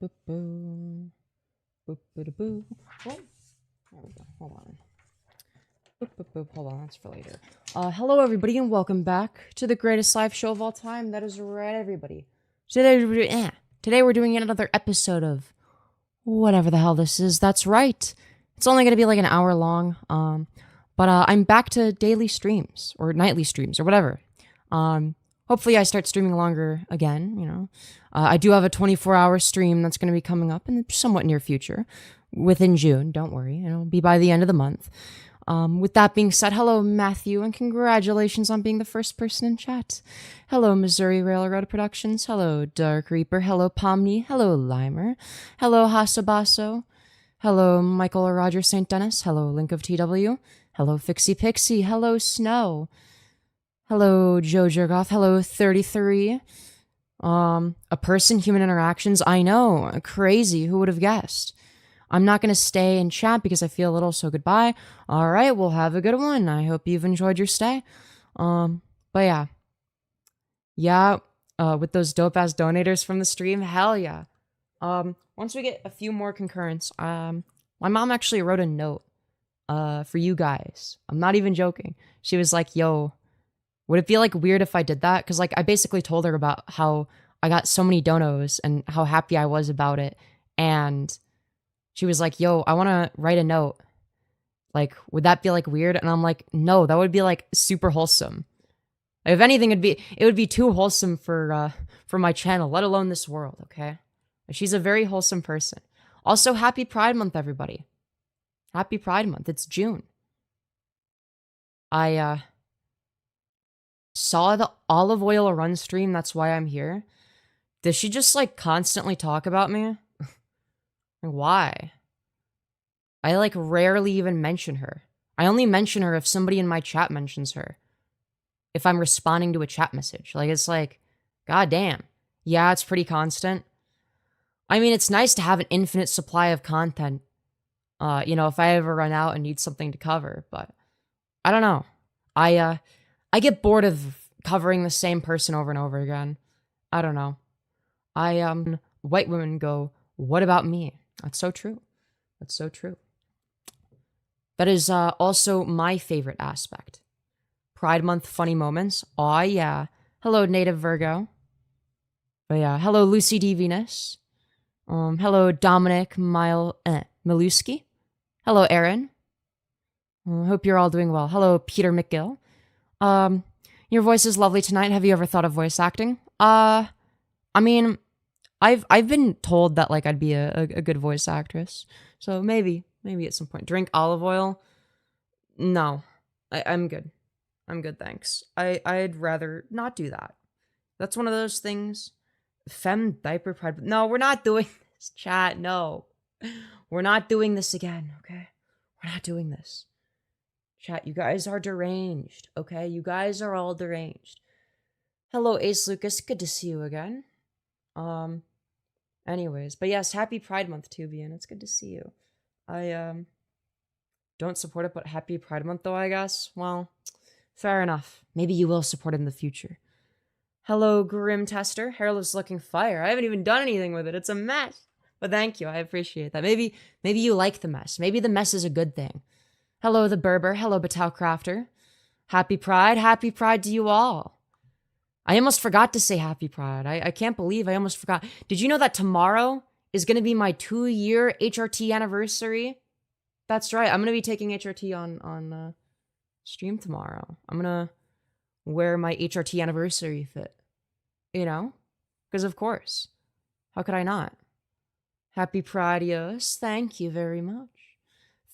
Boo. Boop, boop, boop. Oh, there we go. Hold on. Boop, boop, boop. Hold on, that's for later. Hello everybody and welcome back to the greatest live show of all time. That is right, everybody. Today we're doing another episode of whatever the hell this is. That's right. It's only going to be like an hour long. But I'm back to daily streams or nightly streams or whatever. Hopefully I start streaming longer again, you know. I do have a 24-hour stream that's going to be coming up in the somewhat near future, within June. Don't worry, it'll be by the end of the month. With that being said, hello Matthew, and congratulations on being the first person in chat. Hello Missouri Railroad Productions. Hello Dark Reaper. Hello Pomni. Hello Limer. Hello Hasabaso. Hello Michael or Roger St. Dennis. Hello Link of TW. Hello Fixie Pixie. Hello Snow. Hello Joe Jergoff. Hello 33. A person, human interactions. I know, crazy. Who would have guessed? I'm not going to stay and chat because I feel a little, so goodbye. All right, we'll have a good one. I hope you've enjoyed your stay. But yeah. Yeah, with those dope-ass donators from the stream, hell yeah. Once we get a few more concurrents, my mom actually wrote a note, for you guys. I'm not even joking. She was like, yo, would it be like weird if I did that? Because like I basically told her about how I got so many donos and how happy I was about it. And she was like, yo, I want to write a note. Like, would that be like weird? And I'm like, no, that would be like super wholesome. If anything, it would be too wholesome for my channel, let alone this world, okay? She's a very wholesome person. Also, happy Pride Month, everybody. Happy Pride Month. It's June. I saw the olive oil run stream, that's why I'm here. Does she just like constantly talk about me? Why? I like rarely even mention her. I only mention her if somebody in my chat mentions her. If I'm responding to a chat message. Like, it's like, goddamn. Yeah, it's pretty constant. I mean, it's nice to have an infinite supply of content. You know, if I ever run out and need something to cover, but I don't know. I get bored of covering the same person over and over again. I don't know. White women go, what about me? That's so true. That's so true. That is also my favorite aspect. Pride Month funny moments. Aw, yeah. Hello, Native Virgo. But yeah, hello, Lucy D. Venus. Hello, Dominic Miluski. Hello, Aaron. Hope you're all doing well. Hello, Peter McGill. Your voice is lovely tonight. Have you ever thought of voice acting? I mean, I've been told that like I'd be a good voice actress. So maybe at some point. Drink olive oil? No. I'm good. I'm good, thanks. I'd rather not do that. That's one of those things. Femme diaper pride. No, we're not doing this, chat. No. We're not doing this again, okay? We're not doing this. Chat, you guys are deranged, okay? You guys are all deranged. Hello, Ace Lucas. Good to see you again. Anyways, but yes, happy Pride Month, Tubian. It's good to see you. I, don't support it, but happy Pride Month, though, I guess. Well, fair enough. Maybe you will support it in the future. Hello, Grim Tester. Hairless looking fire. I haven't even done anything with it. It's a mess. But thank you. I appreciate that. Maybe you like the mess. Maybe the mess is a good thing. Hello, the Berber. Hello, Batal Crafter. Happy Pride. Happy Pride to you all. I almost forgot to say Happy Pride. I can't believe I almost forgot. Did you know that tomorrow is going to be my 2-year HRT anniversary? That's right. I'm going to be taking HRT on stream tomorrow. I'm going to wear my HRT anniversary fit. You know? Because of course. How could I not? Happy Pride, yes. Thank you very much.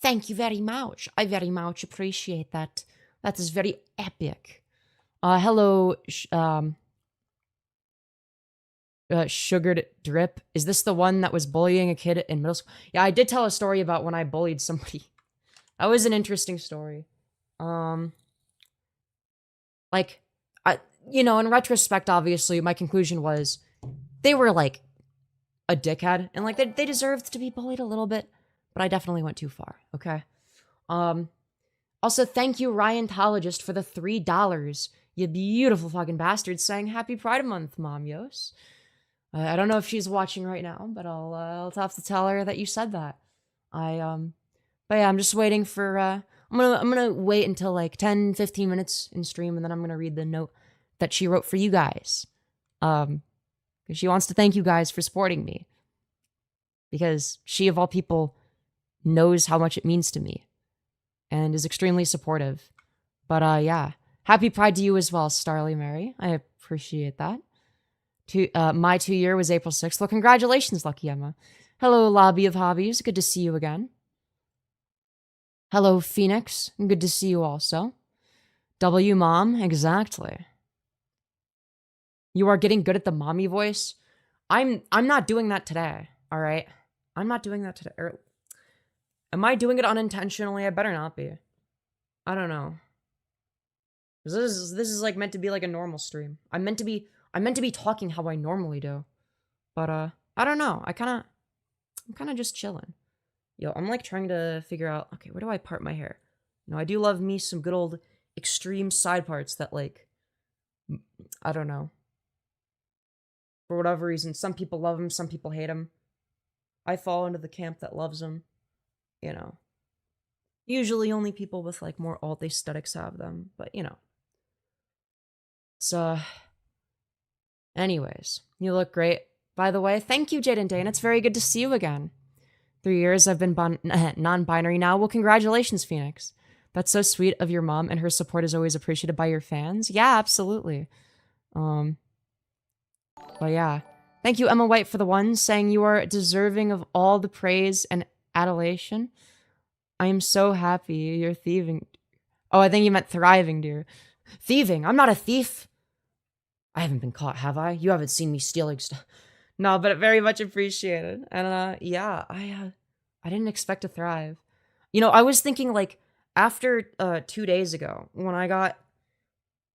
Thank you very much. I very much appreciate that. That is very epic. Hello, Sugared Drip. Is this the one that was bullying a kid in middle school? Yeah, I did tell a story about when I bullied somebody. That was an interesting story. Like, you know, in retrospect, obviously, my conclusion was they were like a dickhead and like they deserved to be bullied a little bit, but I definitely went too far. Okay. Also, thank you, Ryanologist, for the $3. You beautiful fucking bastard, saying Happy Pride Month, Femyoz. I don't know if she's watching right now, but I'll have to tell her that you said that. But yeah, I'm just waiting for, I'm gonna wait until like 10, 15 minutes in stream, and then I'm gonna read the note that she wrote for you guys. Because she wants to thank you guys for supporting me. Because she, of all people, knows how much it means to me. And is extremely supportive. But yeah. Happy Pride to you as well, Starly Mary. I appreciate that. My 2-year was April 6th. Well, congratulations, Lucky Emma. Hello, Lobby of Hobbies. Good to see you again. Hello, Phoenix. Good to see you also. W Mom, exactly. You are getting good at the mommy voice. I'm not doing that today, all right? I'm not doing that today. Am I doing it unintentionally? I better not be. I don't know. This is like meant to be like a normal stream. I'm meant to be talking how I normally do. But I don't know. I'm kind of just chilling. Yo, I'm like trying to figure out, okay, where do I part my hair? You know, I do love me some good old extreme side parts that like, I don't know. For whatever reason, some people love them, some people hate them. I fall into the camp that loves them. You know. Usually only people with like more alt aesthetics have them, but you know. It's anyways, you look great. By the way, thank you, Jaden Day, and it's very good to see you again. 3 years I've been non-binary now. Well, congratulations, Phoenix. That's so sweet of your mom, and her support is always appreciated by your fans. Yeah, absolutely. But yeah. Thank you, Emma White, for the one saying you are deserving of all the praise and adulation. I am so happy you're thieving. Oh, I think you meant thriving, dear. Thieving? I'm not a thief. I haven't been caught, have I? You haven't seen me stealing stuff. No, but very much appreciated. And yeah, I didn't expect to thrive. You know, I was thinking like after 2 days ago when I got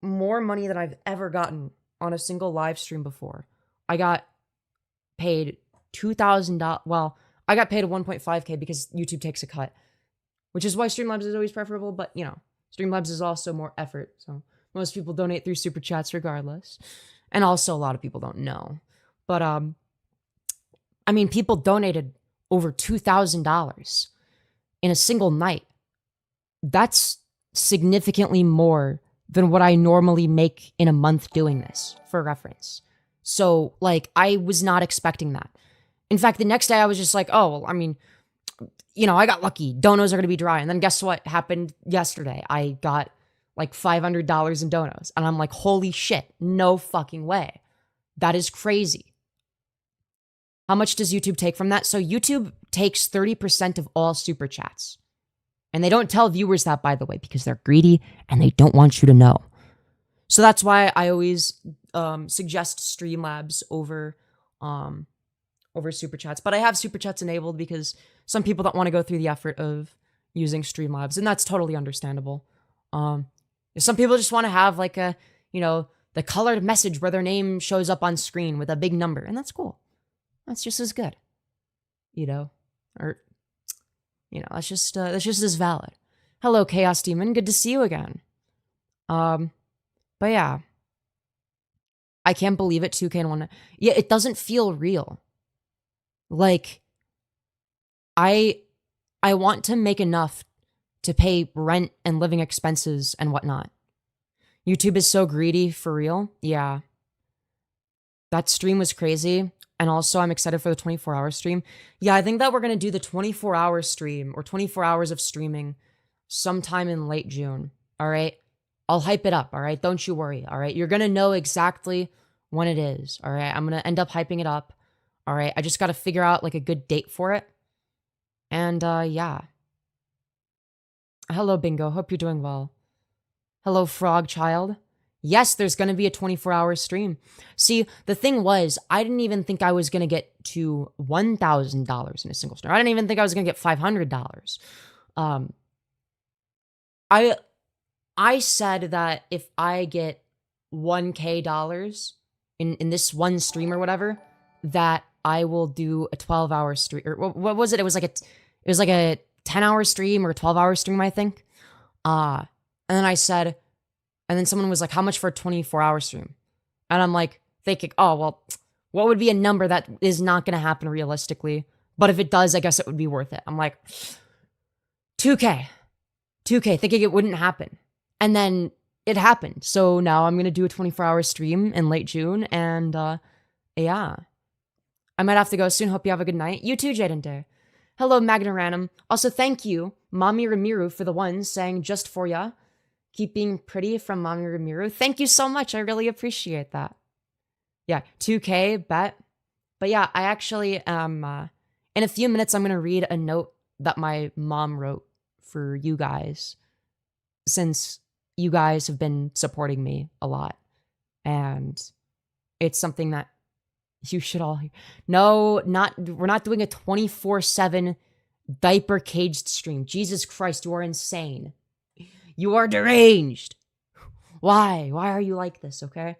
more money than I've ever gotten on a single live stream before. I got paid $2,000. Well, I got paid 1.5K because YouTube takes a cut, which is why Streamlabs is always preferable. But you know, Streamlabs is also more effort, so most people donate through super chats regardless, and also a lot of people don't know. But I mean, people donated over $2,000 in a single night. That's significantly more than what I normally make in a month doing this, for reference. So, like, I was not expecting that. In fact, the next day I was just like, oh, well, I mean, you know, I got lucky. Donos are going to be dry. And then guess what happened yesterday? I got like $500 in donos. And I'm like, holy shit, no fucking way. That is crazy. How much does YouTube take from that? So YouTube takes 30% of all super chats. And they don't tell viewers that, by the way, because they're greedy and they don't want you to know. So that's why I always suggest Streamlabs over super chats. But I have super chats enabled because some people don't want to go through the effort of using Streamlabs, and that's totally understandable. Some people just want to have like a, you know, the colored message where their name shows up on screen with a big number, and that's cool. That's just as good, you know, or you know, that's just as valid. Hello, Chaos Demon. Good to see you again. But yeah, I can't believe it. 2K and 1. Yeah, it doesn't feel real. Like, I want to make enough to pay rent and living expenses and whatnot. YouTube is so greedy, for real. Yeah. That stream was crazy. And also, I'm excited for the 24-hour stream. Yeah, I think that we're going to do the 24-hour stream or 24 hours of streaming sometime in late June. All right? I'll hype it up. All right? Don't you worry. All right? You're going to know exactly when it is. All right? I'm going to end up hyping it up. All right? I just got to figure out like a good date for it. And yeah. Hello, Bingo. Hope you're doing well. Hello, Frog Child. Yes, there's going to be a 24-hour stream. See, the thing was, I didn't even think I was going to get to $1,000 in a single stream. I didn't even think I was going to get $500. I said that if I get $1K in this one stream or whatever, that I will do a 12-hour stream. Or what was it? It was like a 10-hour stream or a 12-hour stream, I think. And then I said, and then someone was like, how much for a 24-hour stream? And I'm like thinking, oh, well, What would be a number that is not going to happen realistically? But if it does, I guess it would be worth it. I'm like, 2K. 2K, thinking it wouldn't happen. And then it happened. So now I'm going to do a 24-hour stream in late June. And yeah. I might have to go soon. Hope you have a good night. You too, Jaden Day. Hello, Magna Random. Also, thank you, Mommy Ramiru, for the ones saying just for ya. Keep being pretty from Mommy Ramiru. Thank you so much. I really appreciate that. Yeah, 2K, bet. But yeah, I actually in a few minutes, I'm going to read a note that my mom wrote for you guys, since you guys have been supporting me a lot. And it's something that you should all... No, we're not doing a 24/7 diaper caged stream. Jesus Christ, you are insane. You are deranged. Why? Why are you like this, okay?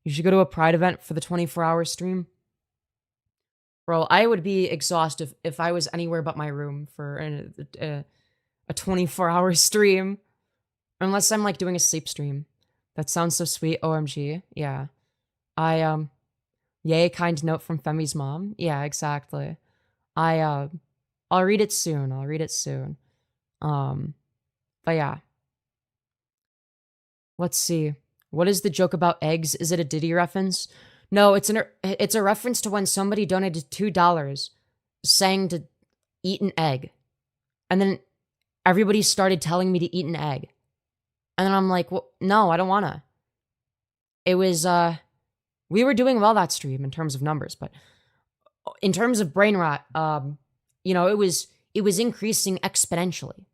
You should go to a Pride event for the 24-hour stream. Bro, I would be exhausted if I was anywhere but my room for a 24-hour stream. Unless I'm, like, doing a sleep stream. That sounds so sweet, OMG. Yeah. Yay, kind note from Femi's mom. Yeah, exactly. I'll read it soon. I'll read it soon. But yeah. Let's see. What is the joke about eggs? Is it a Diddy reference? No, it's a reference to when somebody donated $2 saying to eat an egg. And then everybody started telling me to eat an egg. And then I'm like, well, no, I don't wanna. It was, we were doing well that stream in terms of numbers, but in terms of brain rot, you know, it was increasing exponentially.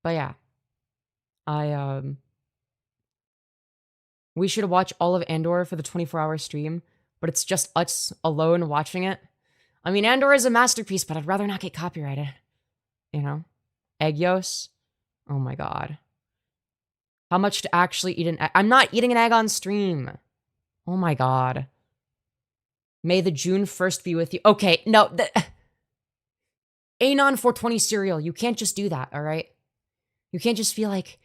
But yeah. We should watch all of Andor for the 24-hour stream, but it's just us alone watching it. I mean, Andor is a masterpiece, but I'd rather not get copyrighted. You know? Egg-yos? Oh my god. How much to actually eat an egg? I'm not eating an egg on stream. Oh my god. May the June 1st be with you. Okay, no. Anon 420 cereal. You can't just do that, alright? You can't just feel like,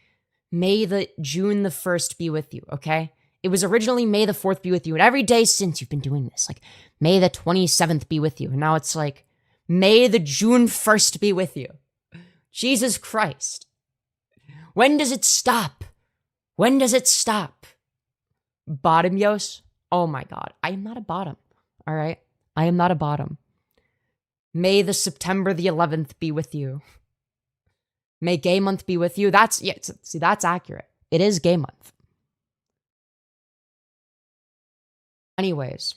May the June the 1st be with you, okay? It was originally May the 4th be with you, and every day since you've been doing this, like, May the 27th be with you, and now it's like, May the June 1st be with you. Jesus Christ. When does it stop? When does it stop? Bottomyos? Oh my god. I am not a bottom, alright? I am not a bottom. May the September the 11th be with you. May gay month be with you. That's, yeah, see, that's accurate. It is gay month. Anyways.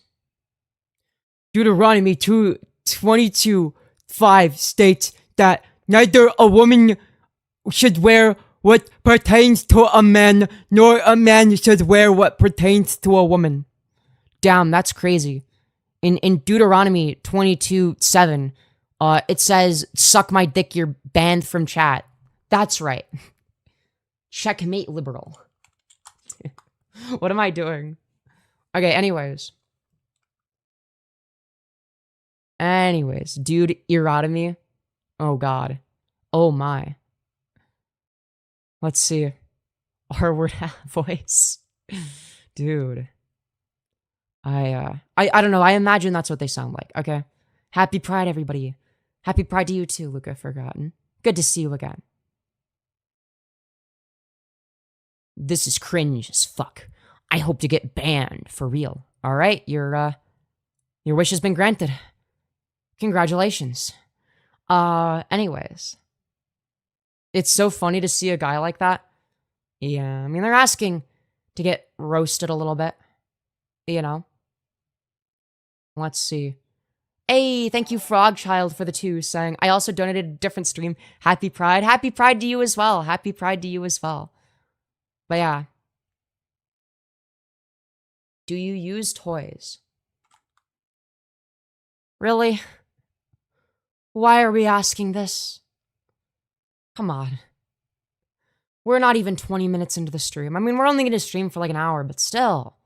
Deuteronomy 2:22:5 states that neither a woman should wear what pertains to a man, nor a man should wear what pertains to a woman. Damn, that's crazy. In Deuteronomy 22:7, it says, suck my dick, you're banned from chat. That's right. Checkmate liberal. What am I doing? Okay, anyways. Dude, erotomy. Oh god. Oh my. Let's see. R-word voice. Dude. I don't know. I imagine that's what they sound like. Okay. Happy Pride, everybody. Happy Pride to you too, Luca Forgotten. Good to see you again. This is cringe as fuck. I hope to get banned for real. All right, your wish has been granted. Congratulations. Anyways, it's so funny to see a guy like that. Yeah, I mean, they're asking to get roasted a little bit. You know. Let's see. Hey, thank you, Frogchild, for the 2, saying, I also donated a different stream. Happy Pride. Happy Pride to you as well. Happy Pride to you as well. But yeah. Do you use toys? Really? Why are we asking this? Come on. We're not even 20 minutes into the stream. I mean, we're only going to stream for like an hour, but still.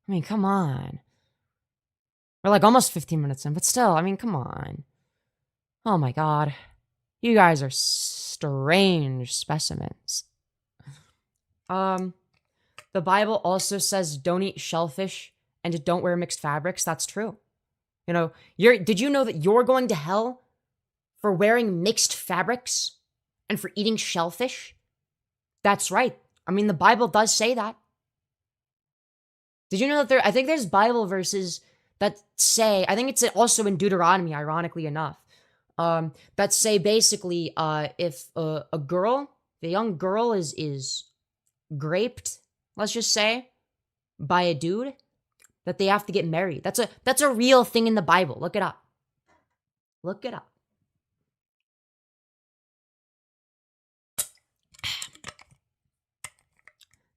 I mean, come on. We're like almost 15 minutes in, but still, I mean, come on. Oh my god. You guys are strange specimens. The Bible also says don't eat shellfish and don't wear mixed fabrics, that's true. You know, did you know that you're going to hell for wearing mixed fabrics and for eating shellfish? That's right. I mean, the Bible does say that. Did you know that I think there's Bible verses that say, I think it's also in Deuteronomy, ironically enough, that say basically, if a young girl is graped, let's just say, by a dude, that they have to get married. That's a real thing in the Bible. Look it up. Look it up.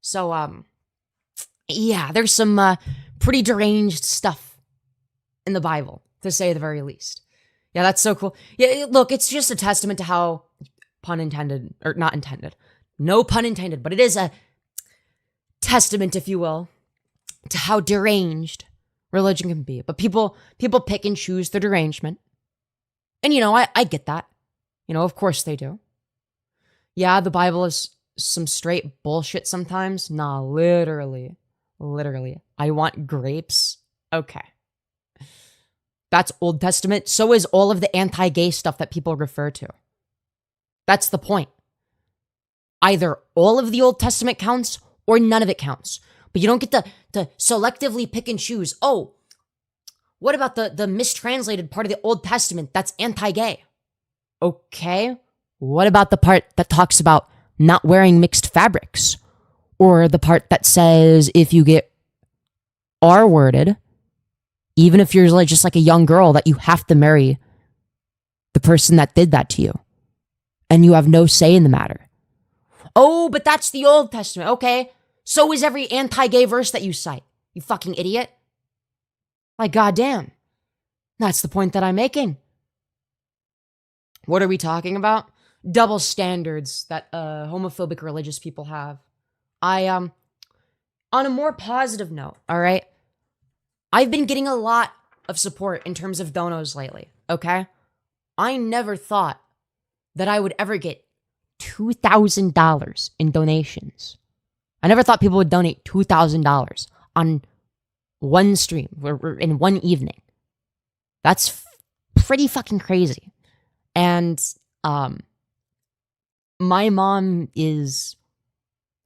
So, yeah, there's some pretty deranged stuff in the Bible, to say the very least. Yeah, that's so cool. Yeah, look, it's just a testament to how, pun intended, or not intended, no pun intended, but it is a testament, if you will, to how deranged religion can be. But people pick and choose their derangement. And, you know, I get that. You know, of course they do. Yeah, the Bible is some straight bullshit sometimes. Nah, literally. I want grapes. Okay. That's Old Testament. So is all of the anti-gay stuff that people refer to. That's the point. Either all of the Old Testament counts or none of it counts. But you don't get to selectively pick and choose. Oh, what about the mistranslated part of the Old Testament that's anti-gay? Okay. What about the part that talks about not wearing mixed fabrics? Or the part that says if you get R-worded, even if you're just like a young girl, that you have to marry the person that did that to you. And you have no say in the matter. Oh, but that's the Old Testament. Okay. So is every anti-gay verse that you cite. You fucking idiot. Like, goddamn. That's the point that I'm making. What are we talking about? Double standards that homophobic religious people have. On a more positive note, all right? I've been getting a lot of support in terms of donos lately, okay? I never thought that I would ever get $2,000 in donations. I never thought people would donate $2,000 on one stream or in one evening. That's pretty fucking crazy. And my mom is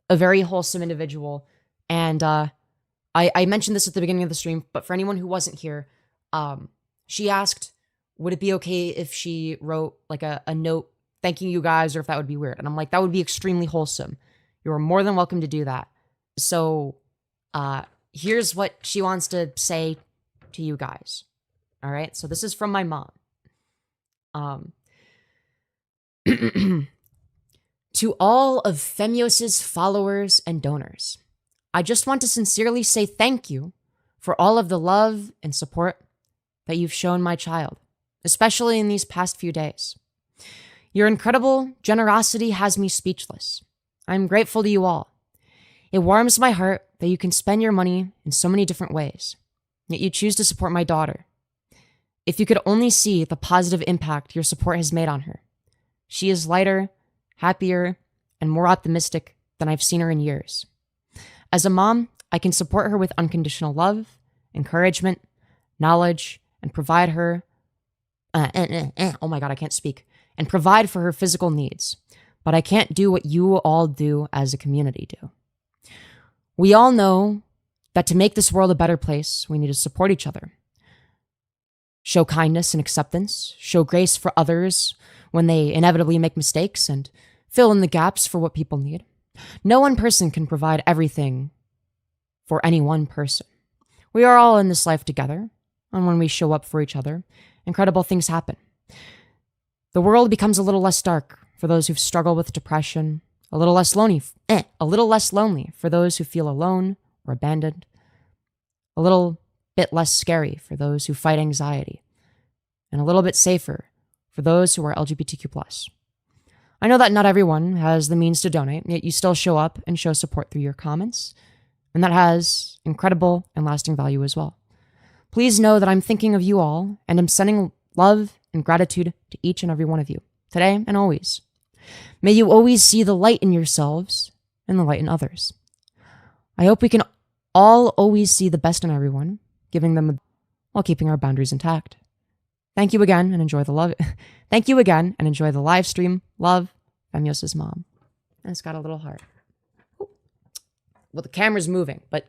a very wholesome individual. And I mentioned this at the beginning of the stream, but for anyone who wasn't here, she asked, would it be okay if she wrote like a note thanking you guys, or if that would be weird? And I'm like, that would be extremely wholesome. You are more than welcome to do that. So here's what she wants to say to you guys. All right. So this is from my mom. To all of Femyoz's followers and donors, I just want to sincerely say thank you for all of the love and support that you've shown my child, especially in these past few days. Your incredible generosity has me speechless. I'm grateful to you all. It warms my heart that you can spend your money in so many different ways, yet you choose to support my daughter. If you could only see the positive impact your support has made on her. She is lighter, happier, and more optimistic than I've seen her in years. As a mom, I can support her with unconditional love, encouragement, knowledge, and provide her, oh my God, I can't speak, and provide for her physical needs. But I can't do what you all do as a community do. We all know that to make this world a better place, we need to support each other. Show kindness and acceptance, show grace for others when they inevitably make mistakes, and fill in the gaps for what people need. No one person can provide everything for any one person. We are all in this life together, and when we show up for each other, incredible things happen. The world becomes a little less dark for those who struggle with depression, a little less lonely for those who feel alone or abandoned, a little bit less scary for those who fight anxiety, and a little bit safer for those who are LGBTQ+. I know that not everyone has the means to donate, yet you still show up and show support through your comments, and that has incredible and lasting value as well. Please know that I'm thinking of you all, and I'm sending love and gratitude to each and every one of you, today and always. May you always see the light in yourselves and the light in others. I hope we can all always see the best in everyone, giving them while keeping our boundaries intact. Thank you again and enjoy the love. Thank you again and enjoy the live stream. Love, Femyoz's mom. And it's got a little heart. Well, the camera's moving, but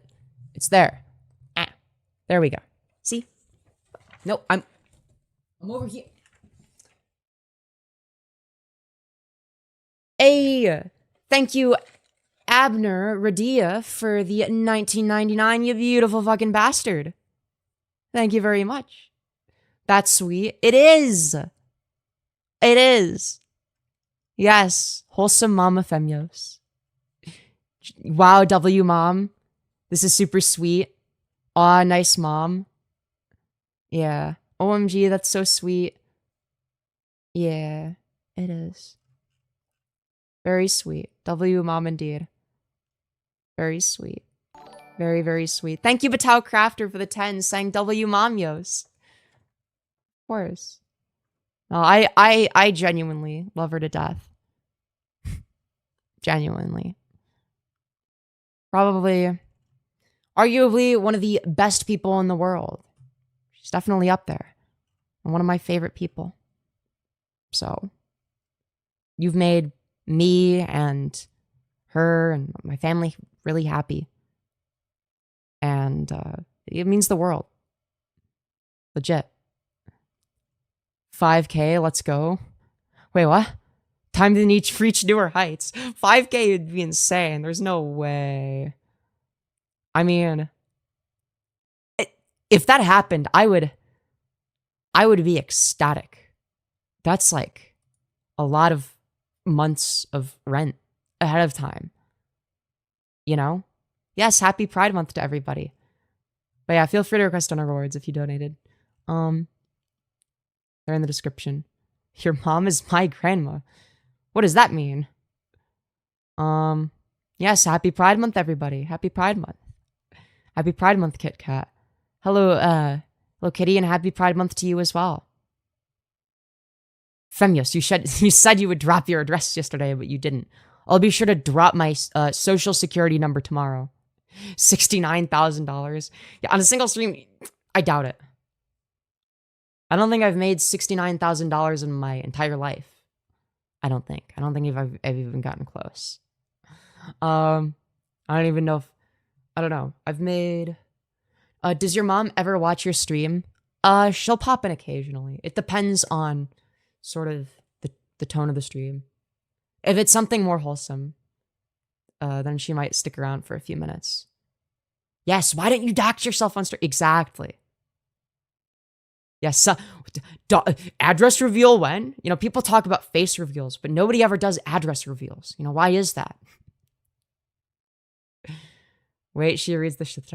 it's there. Ah, there we go. See? No, I'm over here. Hey, thank you, Abner Radia, for the 19.99, you beautiful fucking bastard. Thank you very much. That's sweet. It is. It is. Yes, wholesome mama Femyoz. Wow, W mom. This is super sweet. Aw, nice mom. Yeah. OMG, that's so sweet. Yeah, it is. Very sweet. W mom indeed. Very sweet. Very, very sweet. Thank you, Batal Crafter, for the 10, saying W Momyos. Of course. No, I genuinely love her to death. Genuinely. Probably, arguably, one of the best people in the world. She's definitely up there. And one of my favorite people. So, you've made me and her and my family really happy. And it means the world. Legit. 5K, let's go. Wait, what? Time to reach newer heights. 5K would be insane. There's no way. I mean, if that happened, I would be ecstatic. That's like a lot of months of rent ahead of time. You know? Yes, happy Pride Month to everybody. But yeah, feel free to request donor rewards if you donated. They're in the description. Your mom is my grandma. What does that mean? Yes, happy Pride Month, everybody. Happy Pride Month. Happy Pride Month, Kit Kat. Hello, hello, Kitty, and happy Pride Month to you as well. Femyoz, you said you would drop your address yesterday, but you didn't. I'll be sure to drop my social security number tomorrow. $69,000. Yeah, on a single stream, I doubt it. I don't think I've made $69,000 in my entire life. I don't think I've even gotten close. I don't even know if, I don't know. I've made, does your mom ever watch your stream? She'll pop in occasionally. It depends on sort of the tone of the stream. If it's something more wholesome, then she might stick around for a few minutes. Yes, why don't you dox yourself on stream? Exactly. Yes, address reveal when? You know, people talk about face reveals, but nobody ever does address reveals. You know, why is that? Wait, she reads the shit.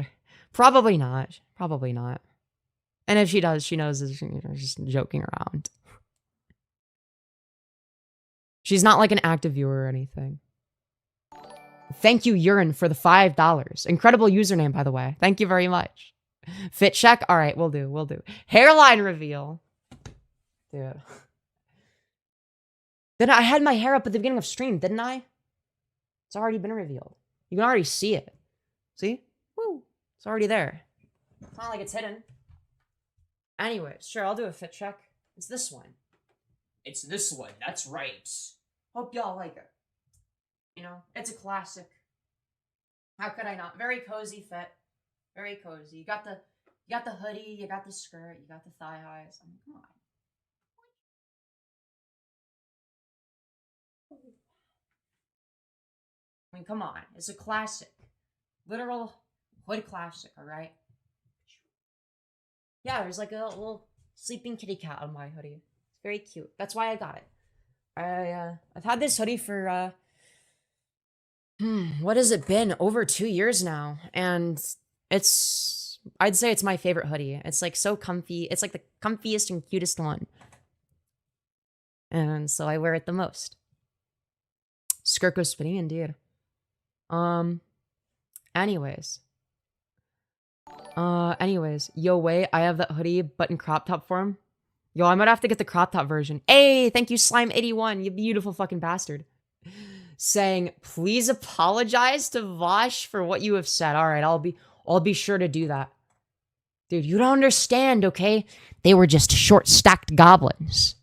Probably not. Probably not. And if she does, she knows that she's just joking around. She's not like an active viewer or anything. Thank you, Urine, for the $5. Incredible username, by the way. Thank you very much. Fit check? All right, we'll do. Hairline reveal. Dude. Then I had my hair up at the beginning of stream, didn't I? It's already been revealed. You can already see it. See? Woo. It's already there. It's not like it's hidden. Anyways, sure, I'll do a fit check. It's this one. It's this one. That's right. Hope y'all like it. You know, it's a classic. How could I not? Very cozy fit. Very cozy. You got the hoodie, you got the skirt, you got the thigh highs. I mean, come on. I mean, come on. It's a classic. Literal hood classic, alright? Yeah, there's like a little sleeping kitty cat on my hoodie. It's very cute. That's why I got it. I've had this hoodie for, what has it been? Over 2 years now. And I'd say it's my favorite hoodie. It's like so comfy. It's like the comfiest and cutest one. And so I wear it the most. Skirt Go Spinny, indeed. Anyways. Yo, wait, I have that hoodie button crop top for him. Yo, I might have to get the crop top version. Hey, thank you, Slime81, you beautiful fucking bastard. Saying, please apologize to Vosh for what you have said. All right, I'll be sure to do that. Dude, you don't understand, okay? They were just short-stacked goblins.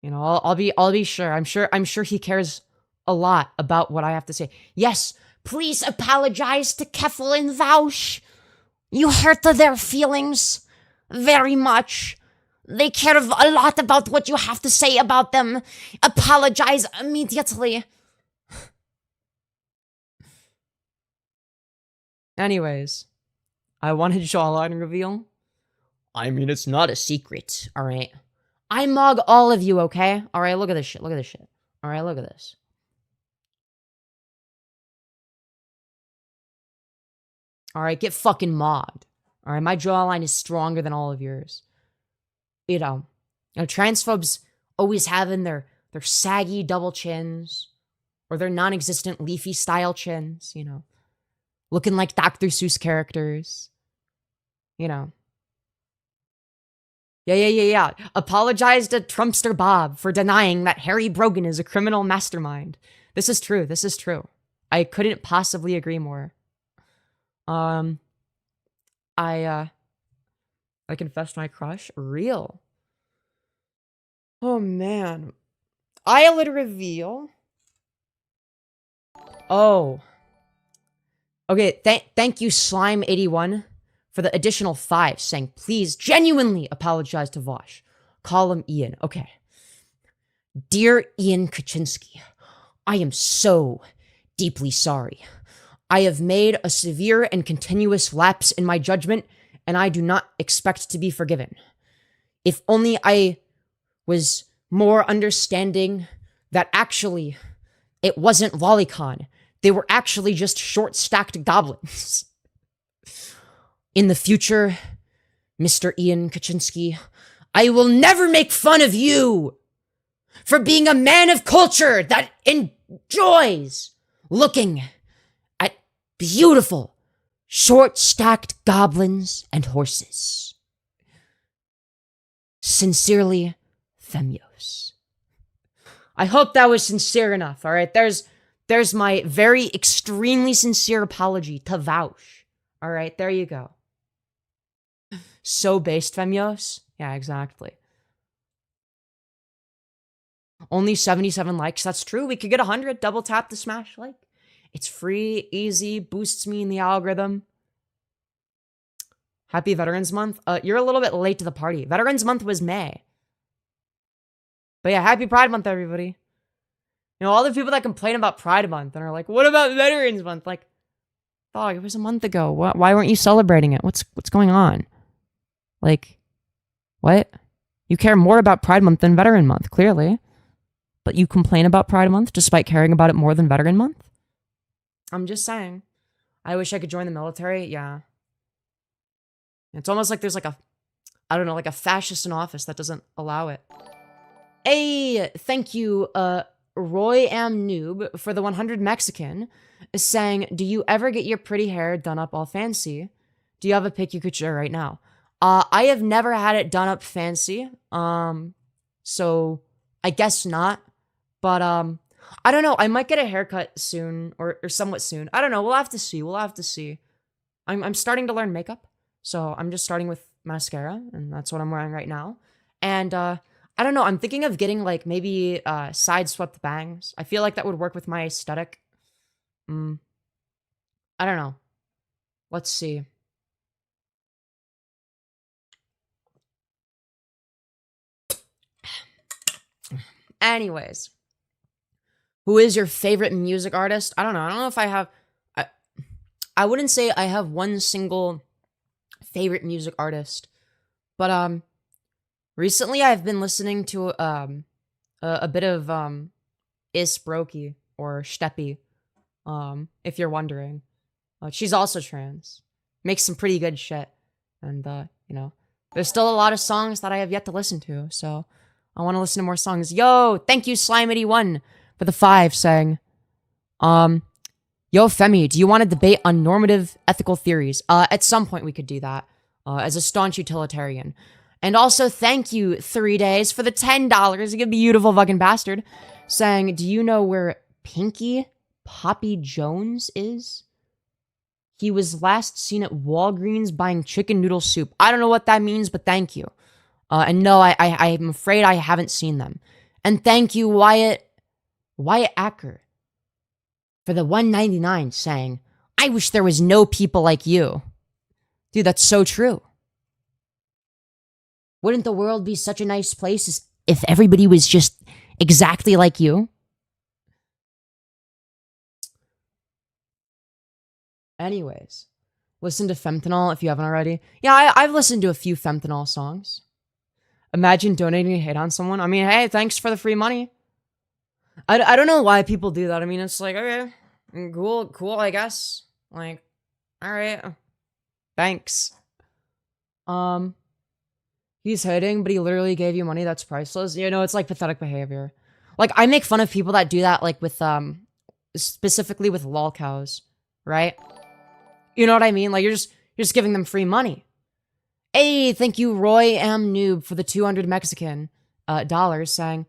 You know, I'll be sure. I'm sure he cares a lot about what I have to say. Yes, please apologize to Keffel and Vaush. You hurt their feelings very much. They care a lot about what you have to say about them. Apologize immediately. Anyways, I wanted jawline reveal. I mean, it's not a secret, alright? I mug all of you, okay? Alright, look at this shit, look at this shit. Alright, look at this. Alright, get fucking mogged. Alright, my jawline is stronger than all of yours. You know, transphobes always having their saggy double chins. Or their non-existent leafy style chins, you know. Looking like Dr. Seuss characters. You know. Yeah. Apologize to Trumpster Bob for denying that Harry Brogan is a criminal mastermind. This is true. This is true. I couldn't possibly agree more. I confessed my crush. Real. Oh, man. Eyelid reveal. Oh. Okay, thank you, Slime81, for the additional 5, saying, please genuinely apologize to Vosh. Call him Ian. Okay. Dear Ian Kaczynski, I am so deeply sorry. I have made a severe and continuous lapse in my judgment, and I do not expect to be forgiven. If only I was more understanding that actually it wasn't Lolicon. They were actually just short-stacked goblins. In the future, Mr. Ian Kaczynski, I will never make fun of you for being a man of culture that enjoys looking at beautiful, short-stacked goblins and horses. Sincerely, Femyoz. I hope that was sincere enough, alright? There's my very extremely sincere apology to Vaush. Alright, there you go. So based, Femyoz? Yeah, exactly. Only 77 likes. That's true. We could get 100. Double tap to smash like. It's free, easy, boosts me in the algorithm. Happy Veterans Month. You're a little bit late to the party. Veterans Month was May. But yeah, happy Pride Month, everybody. You know, all the people that complain about Pride Month and are like, what about Veterans Month? Like, dog, it was a month ago. Why weren't you celebrating it? What's going on? Like, what? You care more about Pride Month than Veteran Month, clearly. But you complain about Pride Month despite caring about it more than Veteran Month? I'm just saying. I wish I could join the military. Yeah. It's almost like there's like I don't know, like a fascist in office that doesn't allow it. Hey, thank you, Roy Am Noob for the 100 Mexican, saying, do you ever get your pretty hair done up all fancy? Do you have a pic you could share right now? I have never had it done up fancy, so I guess not, but, I don't know, I might get a haircut soon, or somewhat soon. I don't know, we'll have to see, I'm starting to learn makeup, so I'm just starting with mascara, and that's what I'm wearing right now, and, I don't know, I'm thinking of getting, like, maybe, side-swept bangs. I feel like that would work with my aesthetic. I don't know. Let's see. Anyways. Who is your favorite music artist? I don't know. I don't know if I have... I wouldn't say I have one single favorite music artist. But, recently I've been listening to, a bit of, Isbroki, or Steppy, if you're wondering. She's also trans. Makes some pretty good shit. And, you know, there's still a lot of songs that I have yet to listen to, so I want to listen to more songs. Yo, thank you, Slime81, for the 5, saying, yo, Femi, do you want to debate on normative ethical theories? At some point we could do that, as a staunch utilitarian. And also, thank you, 3 days, for the $10, you beautiful fucking bastard, saying, do you know where Pinkie Poppy Jones is? He was last seen at Walgreens buying chicken noodle soup. I don't know what that means, but thank you. And no, I'm afraid I haven't seen them. And thank you, Wyatt Acker, for the $1.99 saying, I wish there was no people like you. Dude, that's so true. Wouldn't the world be such a nice place if everybody was just exactly like you? Anyways, listen to Fentanyl if you haven't already. Yeah, I've listened to a few Fentanyl songs. Imagine donating to hate on someone. I mean, hey, thanks for the free money. I don't know why people do that. I mean, it's like, okay, cool, I guess. Like, all right, thanks. He's hating, but he literally gave you money. That's priceless. You know, it's like pathetic behavior. Like, I make fun of people that do that, like with, specifically with lol cows, right? You know what I mean? Like, you're just giving them free money. Hey, thank you, Roy M. Noob, for the 200 Mexican dollars, saying,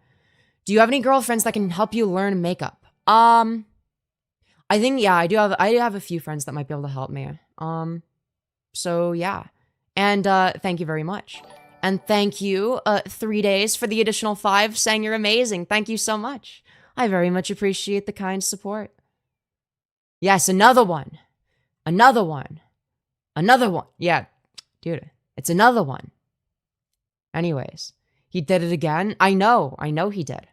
do you have any girlfriends that can help you learn makeup? I think, yeah, I do have a few friends that might be able to help me. So yeah. And thank you very much. And thank you, 3 days for the additional 5, saying you're amazing. Thank you so much. I very much appreciate the kind support. Yes, another one. Another one. Another one. Yeah, dude, it's another one. Anyways, he did it again. I know he did.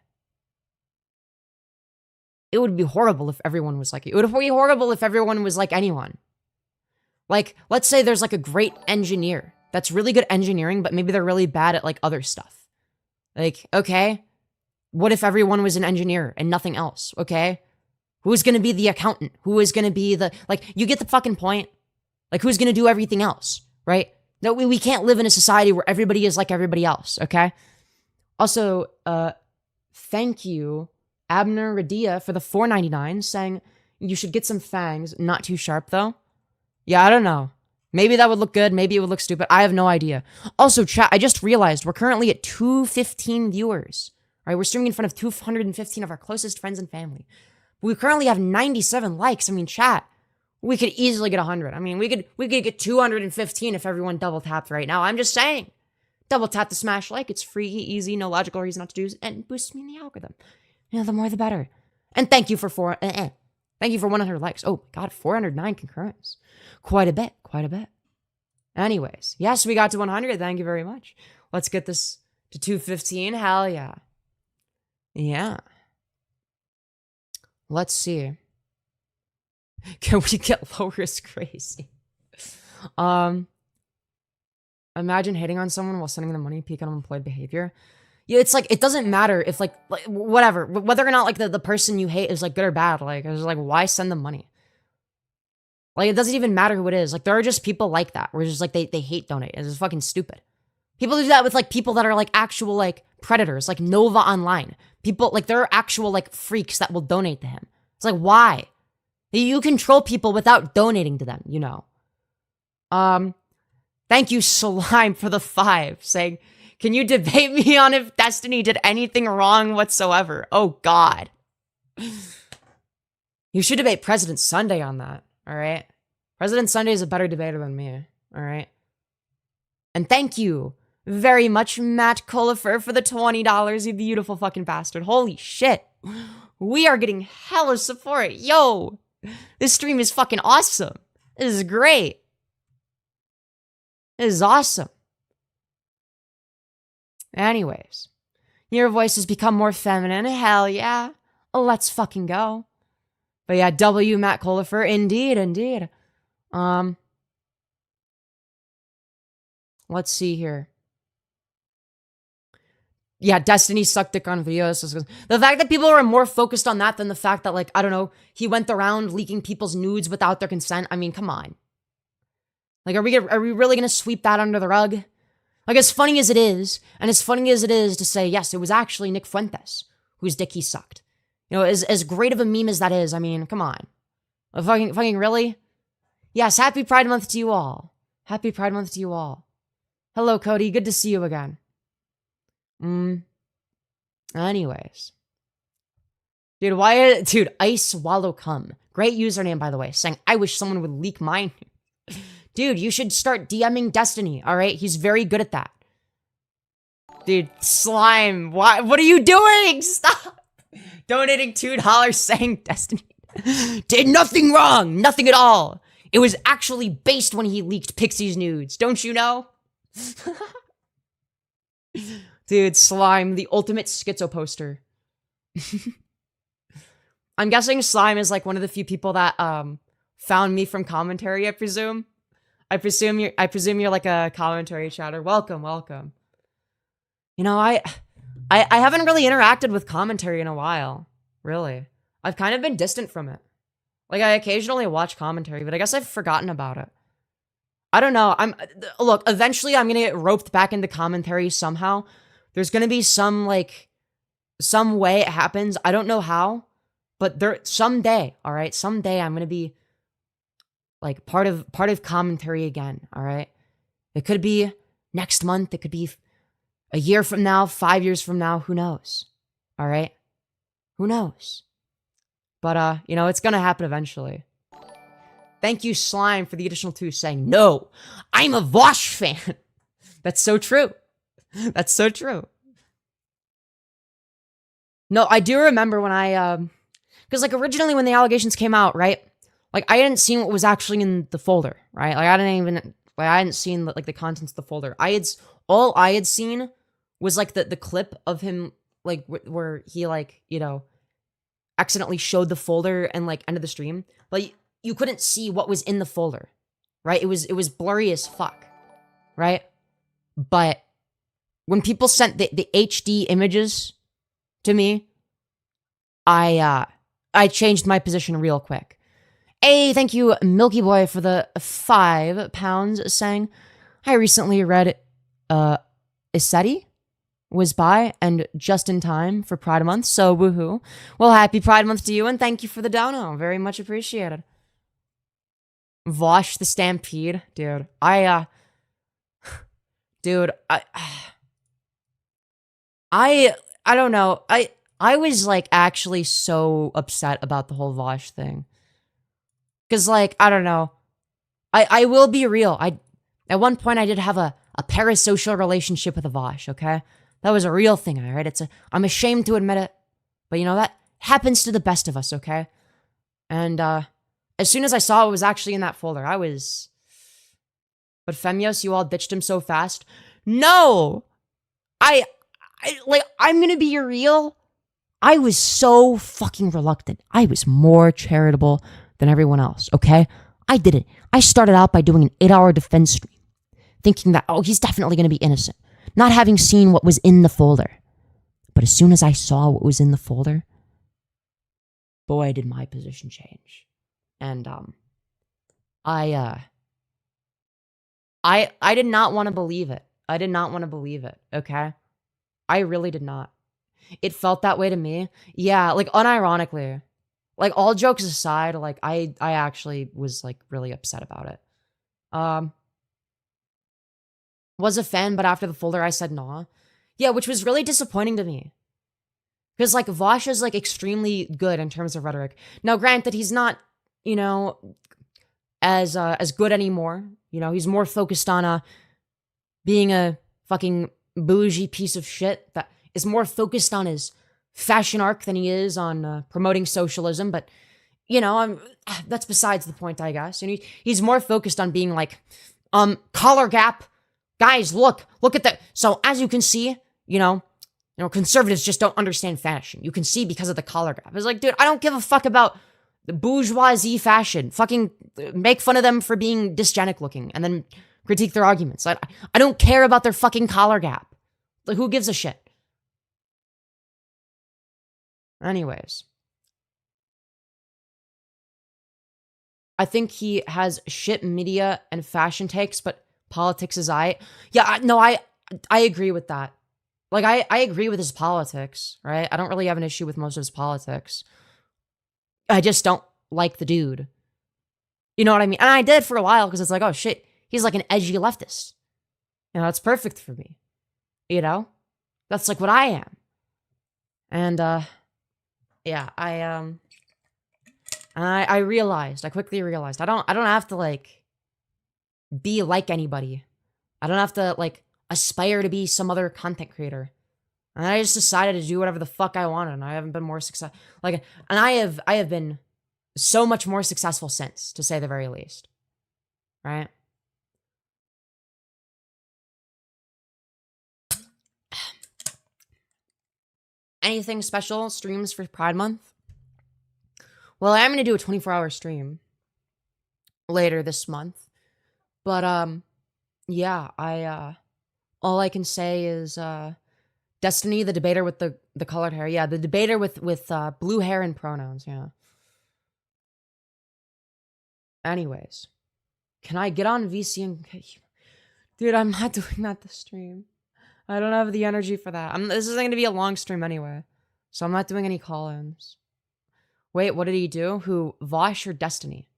It would be horrible if everyone was like you. It would be horrible if everyone was like anyone. Like, let's say there's like a great engineer that's really good at engineering, but maybe they're really bad at like other stuff. Like, okay, what if everyone was an engineer and nothing else? Okay, who's gonna be the accountant? Who is gonna be the, like, you get the fucking point? Like, who's gonna do everything else, right? No, we can't live in a society where everybody is like everybody else, okay? Also, thank you, Abner Radia, for the $4.99, saying you should get some fangs. Not too sharp, though. Yeah, I don't know. Maybe that would look good. Maybe it would look stupid. I have no idea. Also, chat, I just realized we're currently at 215 viewers. All right, we're streaming in front of 215 of our closest friends and family. We currently have 97 likes. I mean, chat, we could easily get 100. I mean, we could get 215 if everyone double tapped right now. I'm just saying. Double tap to smash like. It's free, easy, no logical reason not to do, and boosts me in the algorithm. You know, the more the better. And thank you for thank you for 100 likes. Oh God, 409 concurrents. Quite a bit. Anyways, yes, we got to 100. Thank you very much. Let's get this to 215. Hell yeah. Yeah. Let's see. Can we get lower is crazy? Imagine hitting on someone while sending them money, peak unemployed behavior. Yeah, it's like, it doesn't matter if like whatever, whether or not like the person you hate is like good or bad. Like, it's like, why send them money? Like, it doesn't even matter who it is. Like, there are just people like that where it's just like they hate donate. It's just fucking stupid. People do that with like people that are like actual like predators, like Nova Online. People like, there are actual like freaks that will donate to him. It's like, why? You control people without donating to them, you know. Thank you, Slime, for the 5, saying, can you debate me on if Destiny did anything wrong whatsoever? Oh, God. You should debate President Sunday on that, all right? President Sunday is a better debater than me, all right? And thank you very much, Matt Colifer, for the $20, you beautiful fucking bastard. Holy shit. We are getting hella support. Yo, this stream is fucking awesome. This is great. This is awesome. Anyways, your voice has become more feminine. Hell yeah. Let's fucking go. But yeah, W Matt Colifer. Indeed. Let's see here. Yeah, Destiny sucked dick on videos. The fact that people are more focused on that than the fact that, like, I don't know, he went around leaking people's nudes without their consent. I mean, come on. Like, are we really gonna sweep that under the rug? Like, as funny as it is, and as funny as it is to say, yes, it was actually Nick Fuentes whose dick he sucked. You know, as great of a meme as that is, I mean, come on. Fucking really? Yes, happy Pride Month to you all. Happy Pride Month to you all. Hello, Cody. Good to see you again. Anyways. Dude, why? Dude, Ice Swallow Cum. Great username, by the way. Saying, I wish someone would leak mine. Dude, you should start DMing Destiny, alright? He's very good at that. Dude, Slime, why? What are you doing? Stop! Donating $2 saying Destiny did nothing wrong. Nothing at all. It was actually based when he leaked Pixie's nudes. Don't you know? Dude, Slime, the ultimate schizo poster. I'm guessing Slime is like one of the few people that found me from commentary, I presume. I presume you're like a commentary chatter. Welcome, welcome. You know, I haven't really interacted with commentary in a while. Really. I've kind of been distant from it. Like, I occasionally watch commentary, but I guess I've forgotten about it. I don't know. Look, eventually I'm gonna get roped back into commentary somehow. There's gonna be some way it happens. I don't know how, but someday, all right? Someday I'm gonna be like part of commentary again, all right? It could be next month. It could be a year from now, 5 years from now. Who knows? All right? Who knows? But, you know, it's gonna happen eventually. Thank you, Slime, for the additional 2 saying, no, I'm a Vosh fan. That's so true. That's so true. No, I do remember when because, like, originally when the allegations came out, right? Like, I hadn't seen what was actually in the folder, right? Like, I hadn't seen, like, the contents of the folder. All I had seen was, like, the clip of him, like, where he, like, you know, accidentally showed the folder and, like, ended the stream. But you couldn't see what was in the folder, right? It was blurry as fuck, right? But when people sent the HD images to me, I changed my position real quick. Hey, thank you, Milky Boy, for the £5 saying, I recently read Iseti was by and just in time for Pride Month, so woohoo. Well, happy Pride Month to you, and thank you for the dono. Very much appreciated. Vosh the Stampede, dude. Dude, I don't know. I was, like, actually so upset about the whole Vosh thing. Because, like, I don't know. I will be real. At one point, I did have a parasocial relationship with a Vosh, okay? That was a real thing, all right? I'm ashamed to admit it. But, you know, that happens to the best of us, okay? And, as soon as I saw it was actually in that folder, I was... But Femyoz, you all ditched him so fast. No! I'm gonna be real. I was so fucking reluctant. I was more charitable than everyone else, okay? I did it. I started out by doing an 8-hour defense stream, thinking that, oh, he's definitely gonna be innocent, not having seen what was in the folder. But as soon as I saw what was in the folder, boy, did my position change. And, I did not want to believe it. I did not want to believe it, okay? I really did not. It felt that way to me. Yeah, like, unironically. Like, all jokes aside, like, I actually was, like, really upset about it. Was a fan, but after the folder, I said nah. Yeah, which was really disappointing to me. Because, like, Vosh is, like, extremely good in terms of rhetoric. Now, granted, he's not, you know, as good anymore. You know, he's more focused on, being a fucking bougie piece of shit that is more focused on his fashion arc than he is on promoting socialism. But, you know, that's besides the point, I guess. And he's more focused on being like, collar gap. Guys, look at that. So as you can see, you know, conservatives just don't understand fashion. You can see because of the collar gap. It's like, dude, I don't give a fuck about the bourgeoisie fashion. Fucking make fun of them for being dysgenic looking and then critique their arguments. I don't care about their fucking collar gap. Like, who gives a shit? Anyways. I think he has shit media and fashion takes, but politics is Yeah, I agree with that. Like, I agree with his politics, right? I don't really have an issue with most of his politics. I just don't like the dude. You know what I mean? And I did for a while because it's like, oh shit, he's like an edgy leftist. You know, it's perfect for me. You know? That's like what I am. And, yeah, I realized, I quickly realized, I don't have to, like, be like anybody. I don't have to, like, aspire to be some other content creator. And I just decided to do whatever the fuck I wanted, and I haven't been more successful. Like, and I have been so much more successful since, to say the very least. Right? Anything special? Streams for Pride Month? Well, I am going to do a 24-hour stream later this month. But, yeah, all I can say is, Destiny, the debater with the colored hair. Yeah, the debater with blue hair and pronouns, yeah. Anyways, can I get on VC and... Dude, I'm not doing that this stream. I don't have the energy for that. This isn't going to be a long stream anyway, so I'm not doing any call-ins. Wait, what did he do? Who, Vosh or Destiny?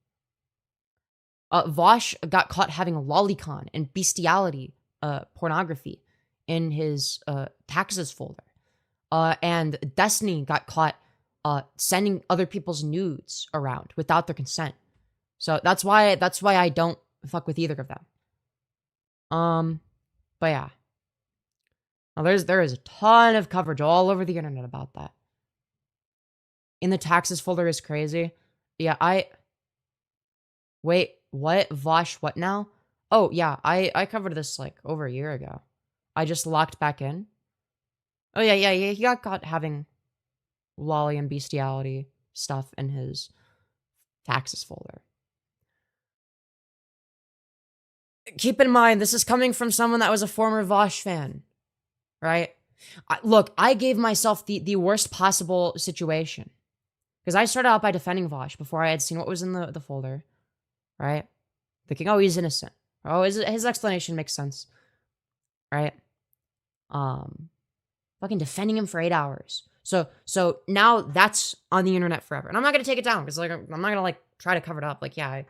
Vosh got caught having lolicon and bestiality pornography in his taxes folder. And Destiny got caught sending other people's nudes around without their consent. So that's why I don't fuck with either of them. But yeah. Now there is a ton of coverage all over the internet about that. In the taxes folder is crazy. Yeah, wait, what? Vosh, what now? Oh, yeah, I covered this, like, over a year ago. I just locked back in. Oh, yeah, he got caught having lolly and bestiality stuff in his taxes folder. Keep in mind, this is coming from someone that was a former Vosh fan, right? Look, I gave myself the worst possible situation. Because I started out by defending Vosh before I had seen what was in the folder, right? Thinking, oh, he's innocent. Oh, his explanation makes sense, right? Fucking defending him for 8 hours. So now that's on the internet forever. And I'm not going to take it down because, like, I'm not going to, like, try to cover it up. Like, yeah,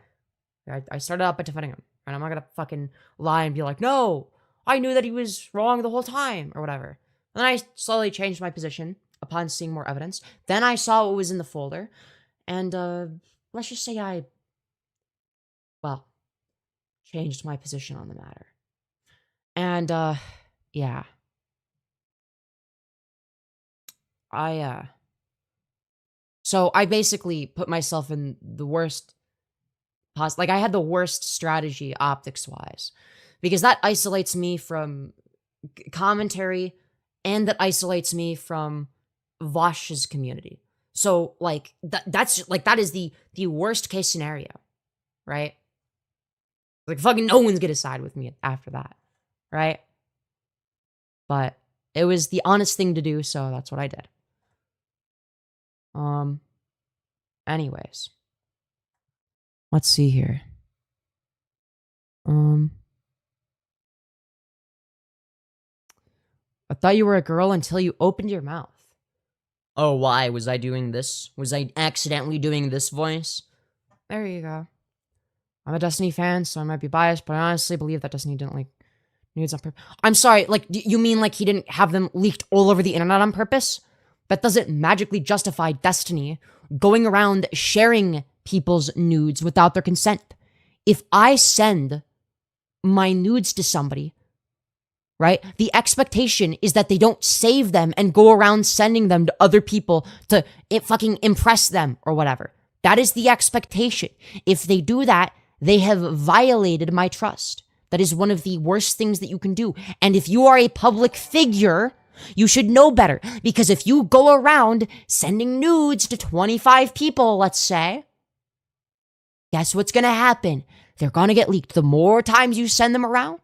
I started out by defending him. And I'm not going to fucking lie and be like, no, I knew that he was wrong the whole time or whatever. And then I slowly changed my position upon seeing more evidence. Then I saw what was in the folder. And let's just say I, well, changed my position on the matter. And yeah. So I basically put myself in the worst like, I had the worst strategy optics-wise. Because that isolates me from commentary, and that isolates me from Vosh's community. So, like, that is the worst case scenario, right? Like, fucking no one's gonna side with me after that, right? But it was the honest thing to do, so that's what I did. Anyways. Let's see here. I thought you were a girl until you opened your mouth. Oh, why? Was I doing this? Was I accidentally doing this voice? There you go. I'm a Destiny fan, so I might be biased, but I honestly believe that Destiny didn't, like, nudes on purpose. I'm sorry, like, you mean, like, he didn't have them leaked all over the internet on purpose? That doesn't magically justify Destiny going around sharing people's nudes without their consent. If I send my nudes to somebody, right, the expectation is that they don't save them and go around sending them to other people to fucking impress them or whatever. That is the expectation. If they do that, they have violated my trust. That is one of the worst things that you can do. And if you are a public figure, you should know better. Because if you go around sending nudes to 25 people, let's say, guess what's going to happen? They're going to get leaked. The more times you send them around,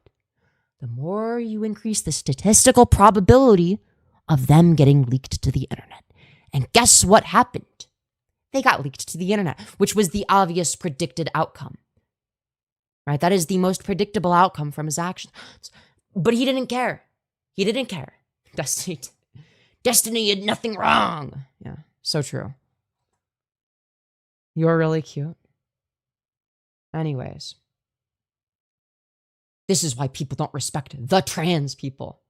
the more you increase the statistical probability of them getting leaked to the internet. And guess what happened? They got leaked to the internet, which was the obvious predicted outcome. Right? That is the most predictable outcome from his actions. But he didn't care. He didn't care. Destiny did nothing wrong. Yeah, so true. You're really cute. Anyways. This is why people don't respect the trans people.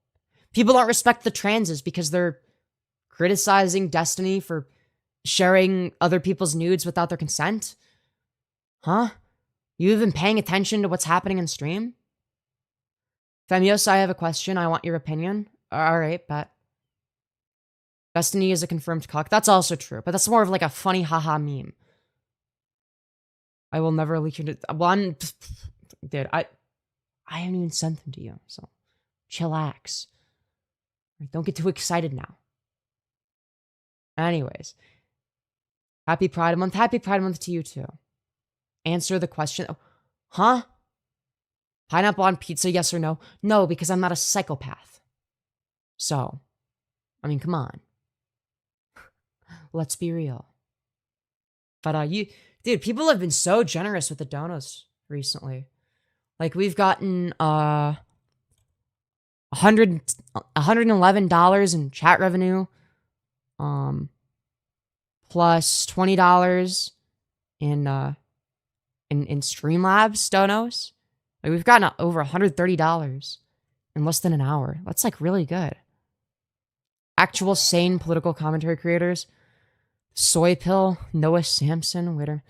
People don't respect the transes because they're criticizing Destiny for sharing other people's nudes without their consent? Huh? You even paying attention to what's happening in stream? Femyoz, I have a question. I want your opinion. All right, bet. Destiny is a confirmed cuck. That's also true, but that's more of like a funny haha meme. I will never leak your... Well, dude, I haven't even sent them to you, so chillax. Don't get too excited now. Anyways. Happy Pride Month. Happy Pride Month to you, too. Answer the question. Huh? Pineapple on pizza, yes or no? No, because I'm not a psychopath. So, I mean, come on. Let's be real. But, dude, people have been so generous with the donos recently. Like, we've gotten, $111 in chat revenue, plus $20 in Streamlabs donos. Like, we've gotten over $130 in less than an hour. That's like really good. Actual sane political commentary creators. Soy Pill, Noah Samson, Witter.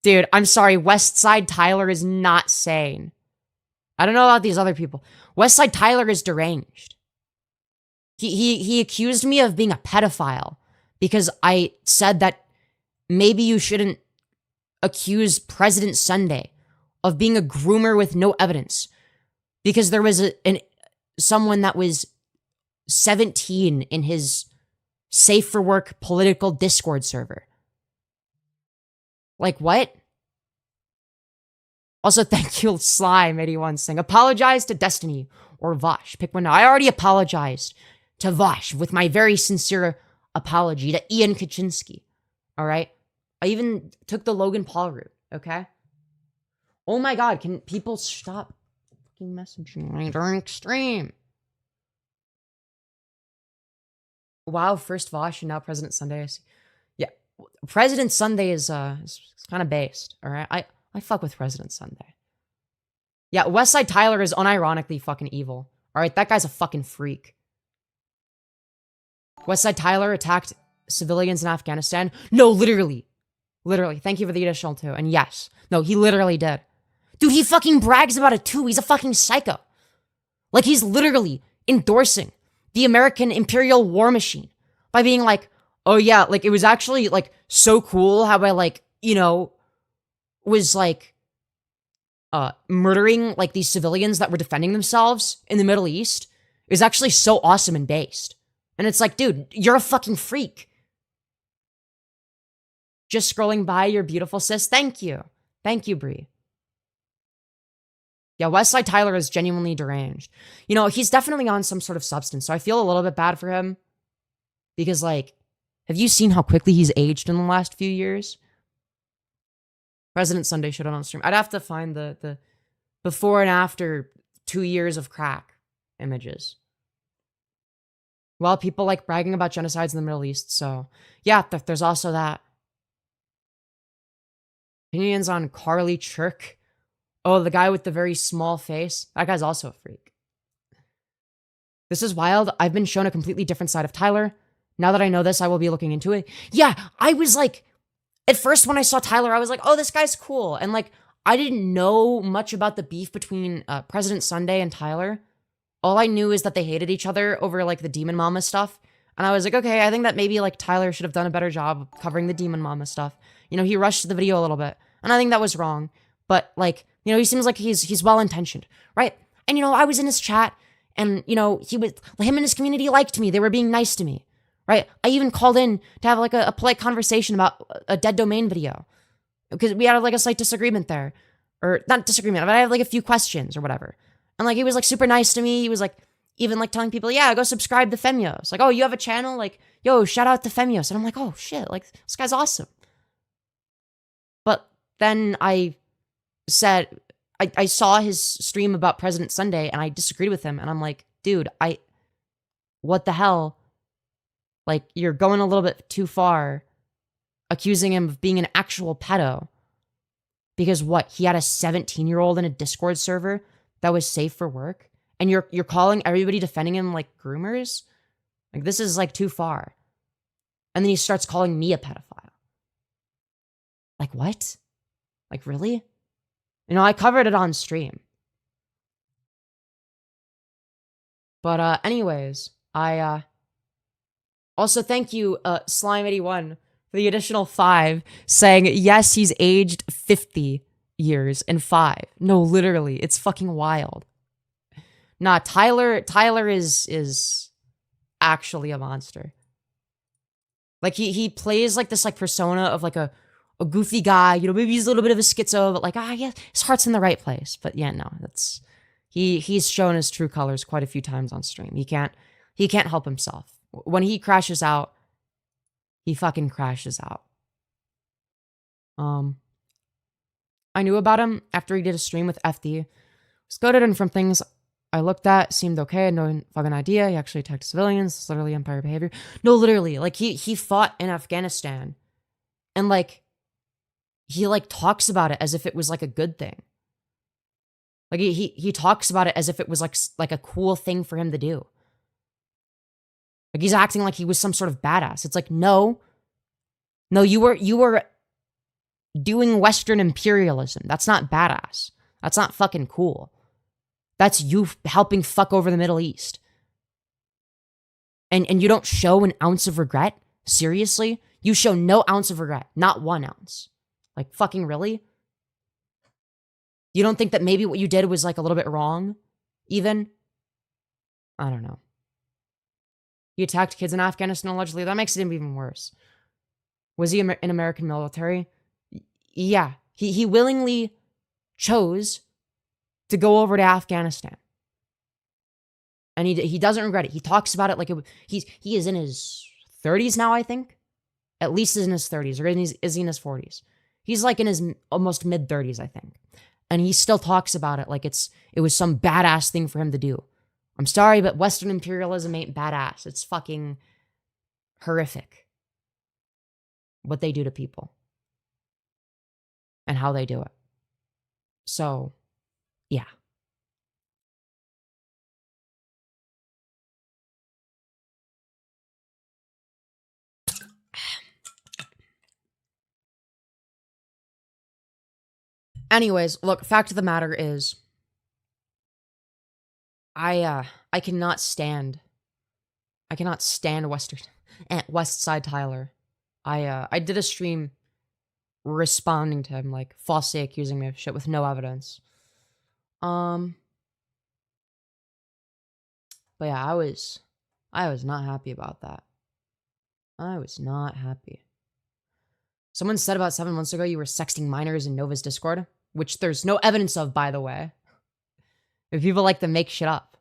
Dude, I'm sorry, Westside Tyler is not sane. I don't know about these other people. Westside Tyler is deranged. He accused me of being a pedophile because I said that maybe you shouldn't accuse President Sunday of being a groomer with no evidence because there was someone that was 17 in his Safe for Work political Discord server. Like, what? Also, thank you, Slime81 saying, apologize to Destiny or Vosh. Pick one now. I already apologized to Vosh with my very sincere apology to Ian Kaczynski. All right? I even took the Logan Paul route, okay? Oh my god, can people stop fucking messaging me during stream? Wow, first Vosh and now President Sunday. Yeah, President Sunday is kind of based, all right? I fuck with President Sunday. Yeah, Westside Tyler is unironically fucking evil. All right, that guy's a fucking freak. Westside Tyler attacked civilians in Afghanistan. No, literally. Literally. Thank you for the additional too. And yes. No, he literally did. Dude, he fucking brags about it too. He's a fucking psycho. Like, he's literally endorsing the American Imperial War Machine by being like, oh yeah, like, it was actually, like, so cool how I, like, you know, was, like, murdering, like, these civilians that were defending themselves in the Middle East. It was actually so awesome and based. And it's like, dude, you're a fucking freak. Just scrolling by, you're beautiful, sis. Thank you. Thank you, Bree. Yeah, Westside Tyler is genuinely deranged. You know, he's definitely on some sort of substance, so I feel a little bit bad for him. Because, like, have you seen how quickly he's aged in the last few years? President Sunday showed it on stream. I'd have to find the before and after 2 years of crack images. Well, people like bragging about genocides in the Middle East, so yeah, there's also that. Opinions on Carly Chirk. Oh, the guy with the very small face. That guy's also a freak. This is wild. I've been shown a completely different side of Tyler. Now that I know this, I will be looking into it. Yeah, I was like, at first when I saw Tyler, I was like, oh, this guy's cool. And like, I didn't know much about the beef between President Sunday and Tyler. All I knew is that they hated each other over like the Demon Mama stuff. And I was like, okay, I think that maybe like Tyler should have done a better job covering the Demon Mama stuff. You know, he rushed the video a little bit. And I think that was wrong. But like, you know, he seems like he's well-intentioned, right? And, you know, I was in his chat and, you know, him and his community liked me. They were being nice to me, right? I even called in to have like a polite conversation about a dead domain video because we had like a slight disagreement there, or not disagreement, but I had like a few questions or whatever. And like, he was like super nice to me. He was like, even like telling people, yeah, go subscribe to Femyoz. Like, oh, you have a channel? Like, yo, shout out to Femyoz. And I'm like, oh shit, like this guy's awesome. But then I said, I saw his stream about President Sunday and I disagreed with him. And I'm like, dude, what the hell? Like, you're going a little bit too far accusing him of being an actual pedo. Because what? He had a 17-year-old in a Discord server that was safe for work? And you're calling everybody defending him like groomers? Like, this is like too far. And then he starts calling me a pedophile. Like, what? Like, really? You know, I covered it on stream. But anyways, I also thank you, Slime81, for the additional 5, saying, yes, he's aged 50 years and 5. No, literally, it's fucking wild. Nah, Tyler is actually a monster. Like, he plays, like, this, like, persona of, like, a goofy guy. You know, maybe he's a little bit of a schizo, but, like, yeah, his heart's in the right place. But, yeah, no, that's... He's shown his true colors quite a few times on stream. He can't help himself. When he crashes out, he fucking crashes out. I knew about him after he did a stream with FD. Scouted him from things I looked at, seemed okay, had no fucking idea. He actually attacked civilians. It's literally empire behavior. No, literally, like, he fought in Afghanistan. And, like, he, like, talks about it as if it was, like, a good thing. Like, he talks about it as if it was, like a cool thing for him to do. Like, he's acting like he was some sort of badass. It's like, no, you were doing Western imperialism. That's not badass. That's not fucking cool. That's you helping fuck over the Middle East. And you don't show an ounce of regret? Seriously? You show no ounce of regret. Not 1 ounce. Like, fucking really? You don't think that maybe what you did was, like, a little bit wrong? Even? I don't know. He attacked kids in Afghanistan, allegedly. That makes it even worse. Was he in American military? Yeah. He willingly chose to go over to Afghanistan. And he doesn't regret it. He talks about it like he is in his 30s now, I think. At least is in his 30s. Or is he in his 40s? He's, like, in his almost mid-30s, I think. And he still talks about it like it was some badass thing for him to do. I'm sorry, but Western imperialism ain't badass. It's fucking horrific. What they do to people. And how they do it. So, yeah. Anyways, look, fact of the matter is, I cannot stand West Side Tyler. I did a stream responding to him, like, falsely accusing me of shit with no evidence. But yeah, I was not happy about that. I was not happy. Someone said about 7 months ago you were sexting minors in Nova's Discord, which there's no evidence of, by the way. If people like to make shit up.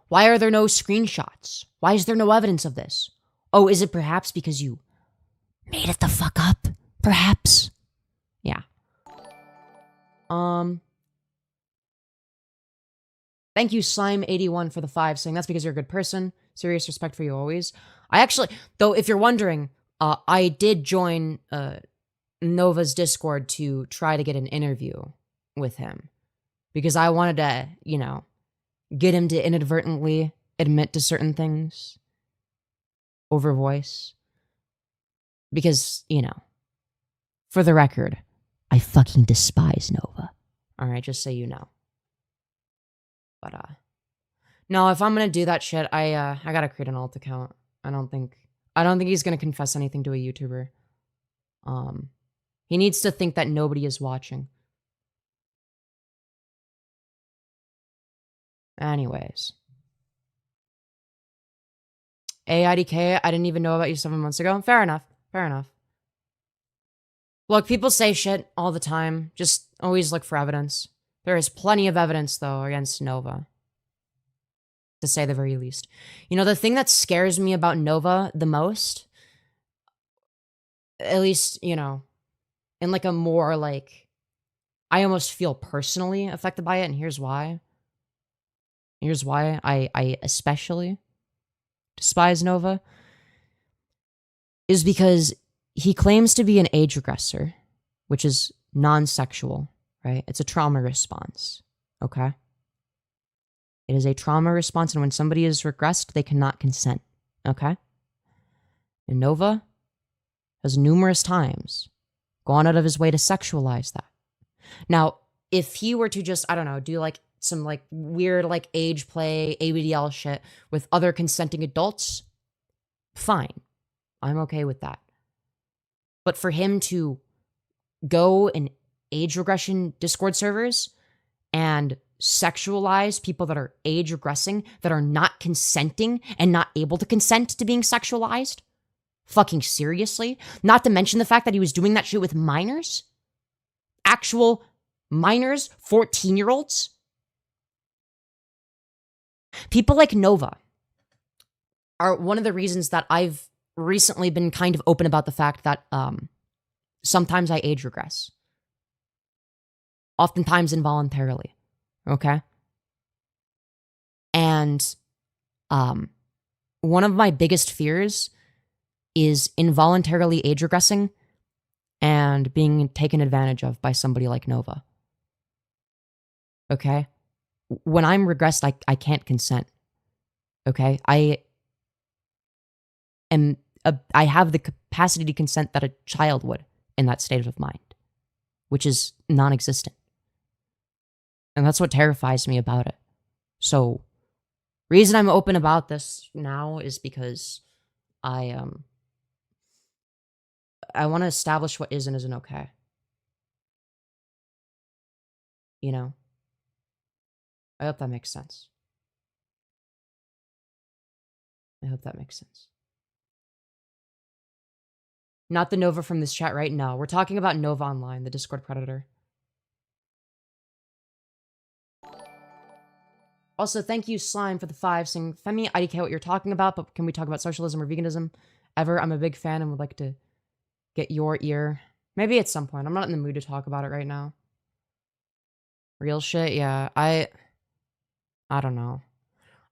Why are there no screenshots? Why is there no evidence of this? Oh, is it perhaps because you made it the fuck up? Perhaps? Yeah. Thank you, Slime81, for the 5, saying that's because you're a good person. Serious respect for you always. I actually, though, if you're wondering, I did join Nova's Discord to try to get an interview with him. Because I wanted to, you know, get him to inadvertently admit to certain things over voice. Because, you know, for the record, I fucking despise Nova. Alright, just so you know. But, no, if I'm gonna do that shit, I gotta create an alt account. I don't think he's gonna confess anything to a YouTuber. He needs to think that nobody is watching. Anyways. AIDK, I didn't even know about you 7 months ago. Fair enough. Fair enough. Look, people say shit all the time. Just always look for evidence. There is plenty of evidence, though, against Nova. To say the very least. You know, the thing that scares me about Nova the most, at least, you know, in like a more like, I almost feel personally affected by it, and here's why. Here's why I especially despise Nova. Is because he claims to be an age regressor, which is non-sexual, right? It's a trauma response, okay? It is a trauma response, and when somebody is regressed, they cannot consent, okay? And Nova has numerous times gone out of his way to sexualize that. Now, if he were to just, I don't know, do like some like weird like age play, ABDL shit with other consenting adults, fine. I'm okay with that. But for him to go in age regression Discord servers and sexualize people that are age regressing, that are not consenting and not able to consent to being sexualized, fucking seriously? Not to mention the fact that he was doing that shit with minors? Actual minors, 14-year-olds? People like Nova are one of the reasons that I've recently been kind of open about the fact that sometimes I age regress. Oftentimes involuntarily. Okay? And one of my biggest fears is involuntarily age regressing and being taken advantage of by somebody like Nova. Okay? When I'm regressed, I can't consent. Okay? I have the capacity to consent that a child would in that state of mind, which is non-existent. And that's what terrifies me about it. So, reason I'm open about this now is because I want to establish what is and isn't okay. You know? I hope that makes sense. I hope that makes sense. Not the Nova from this chat right now. We're talking about Nova Online, the Discord predator. Also, thank you, Slime, for the 5, saying, Femi, I don't care what you're talking about, but can we talk about socialism or veganism? Ever, I'm a big fan and would like to get your ear. Maybe at some point. I'm not in the mood to talk about it right now. Real shit, yeah. I don't know.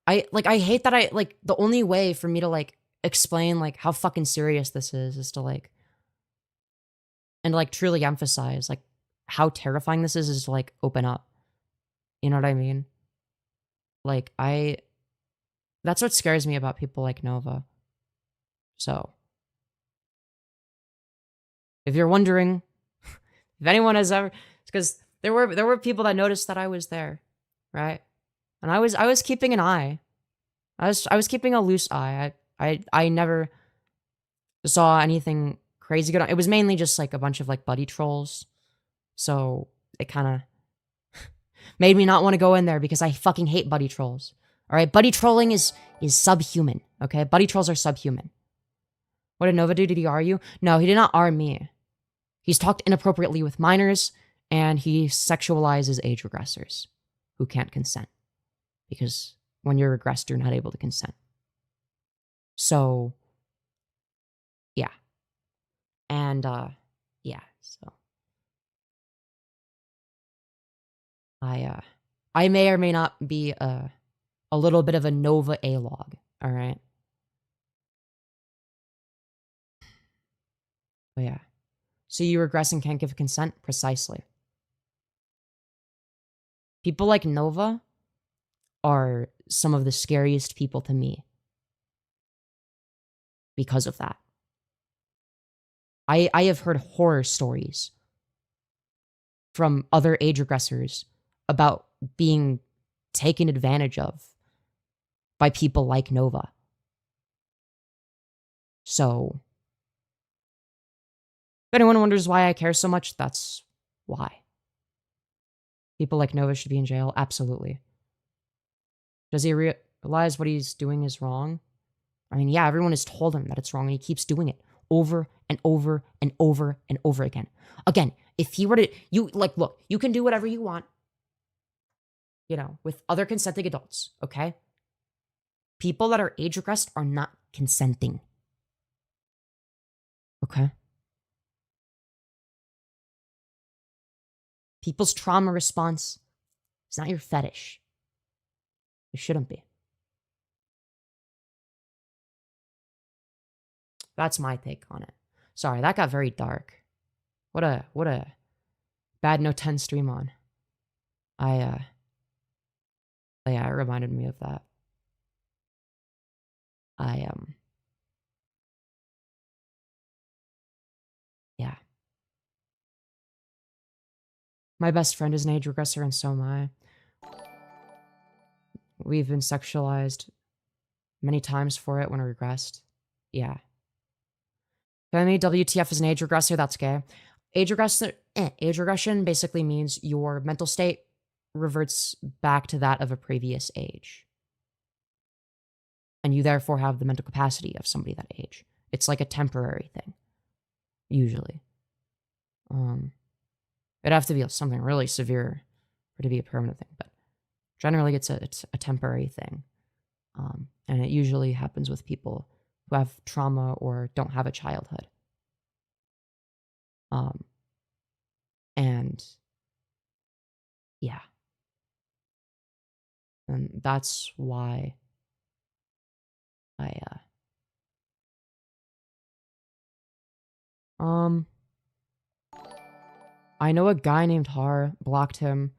I hate that the only way for me to, like, explain, like, how fucking serious this is to, like, and, like, truly emphasize, like, how terrifying this is to, like, open up. You know what I mean? Like, that's what scares me about people like Nova. So, if you're wondering, if anyone has ever, because there were people that noticed that I was there, right? And I was keeping an eye. I was keeping a loose eye. I never saw anything crazy good. It was mainly just like a bunch of like buddy trolls. So it kind of made me not want to go in there because I fucking hate buddy trolls. All right, buddy trolling is subhuman. Okay, buddy trolls are subhuman. What did Nova do? Did he R you? No, he did not R me. He's talked inappropriately with minors, and he sexualizes age regressors who can't consent. Because when you're regressed, you're not able to consent. So, yeah. And, yeah, so. I may or may not be a little bit of a Nova A-log, all right? But yeah. So you regress and can't give consent? Precisely. People like Nova are some of the scariest people to me because of that. I have heard horror stories from other age regressors about being taken advantage of by people like Nova. So, if anyone wonders why I care so much, that's why. People like Nova should be in jail? Absolutely. Does he realize what he's doing is wrong? I mean, yeah, everyone has told him that it's wrong, and he keeps doing it over and over and over and over again. Again, if he were to, look, you can do whatever you want, you know, with other consenting adults, okay? People that are age regressed are not consenting. Okay? People's trauma response is not your fetish. It shouldn't be. That's my take on it. Sorry, that got very dark. What a bad No 10 stream on. Yeah, it reminded me of that. My best friend is an age regressor, and so am I. We've been sexualized many times for it when we regressed. Yeah. Femi, WTF is an age regressor, that's gay. Age regression basically means your mental state reverts back to that of a previous age. And you therefore have the mental capacity of somebody that age. It's like a temporary thing, usually. It'd have to be something really severe for it to be a permanent thing, but generally it's a temporary thing. And it usually happens with people who have trauma or don't have a childhood. And yeah. And that's why I know a guy named Har, blocked him.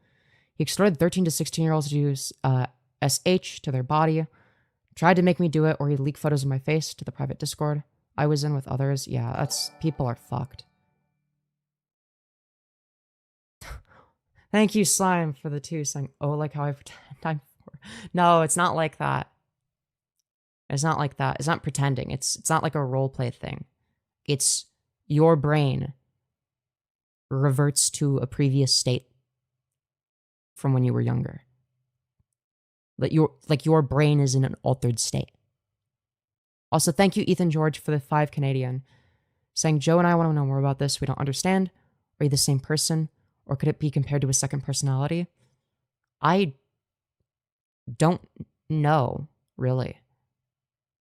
He extorted 13 to 16-year-olds to use SH to their body. Tried to make me do it, or he'd leak photos of my face to the private Discord I was in with others. Yeah, people are fucked. Thank you, Slime, for the 2 saying, oh, like how I pretend I'm 4. No, it's not like that. It's not like that. It's not pretending. It's not like a roleplay thing. It's your brain reverts to a previous state from when you were younger. Your brain is in an altered state. Also, thank you, Ethan George, for the 5 Canadian, saying, Joe and I want to know more about this. We don't understand. Are you the same person? Or could it be compared to a second personality? I don't know, really.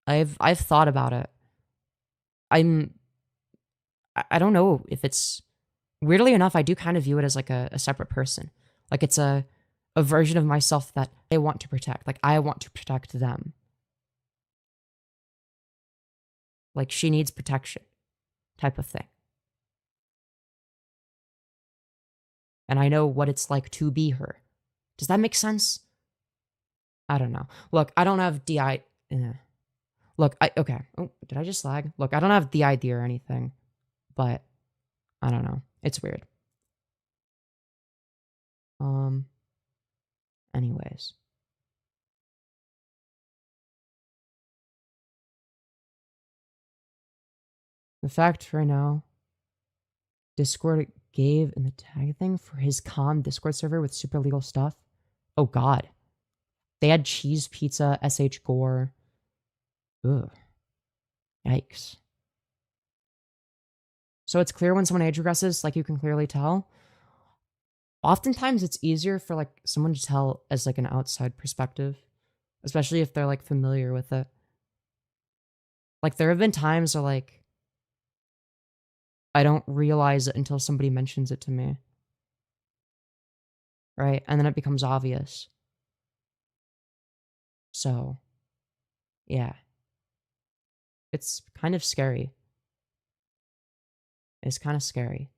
I've thought about it. I don't know if it's... Weirdly enough, I do kind of view it as like a separate person. Like it's a version of myself that I want to protect. Like I want to protect them. Like she needs protection type of thing. And I know what it's like to be her. Does that make sense? I don't know. Look, I don't have DI... Look, okay. Oh, did I just lag? Look, I don't have the idea or anything. But, I don't know. It's weird. Anyways. The fact right now, Discord gave in the tag thing for his calm Discord server with super legal stuff. Oh god. They had cheese pizza, SH gore. Ugh. Yikes. So it's clear when someone age regresses, like you can clearly tell. Oftentimes it's easier for like someone to tell as like an outside perspective, especially if they're like familiar with it. Like there have been times where like I don't realize it until somebody mentions it to me. Right? And then it becomes obvious. So, yeah. It's kind of scary. It's kind of scary.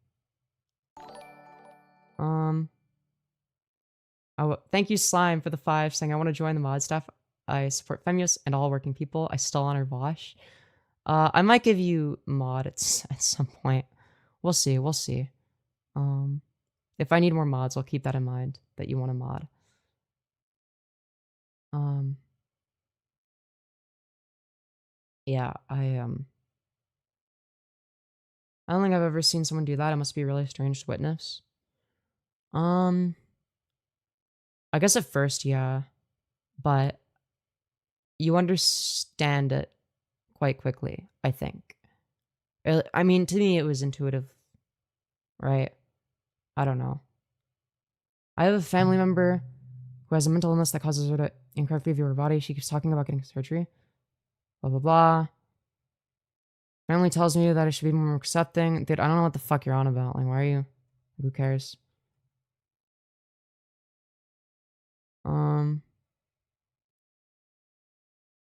Oh, thank you, Slime, for the 5, saying I want to join the mod staff. I support Femyoz and all working people. I still honor Vosh. I might give you mod at some point. We'll see. We'll see. If I need more mods, I'll keep that in mind that you want a mod. Yeah, I don't think I've ever seen someone do that. It must be a really strange to witness. I guess at first, yeah, but you understand it quite quickly, I think. I mean, to me, it was intuitive, right? I don't know. I have a family member who has a mental illness that causes her to incorrectly view her body. She keeps talking about getting surgery. Blah, blah, blah. Family tells me that I should be more accepting. Dude, I don't know what the fuck you're on about. Like, why are you? Who cares?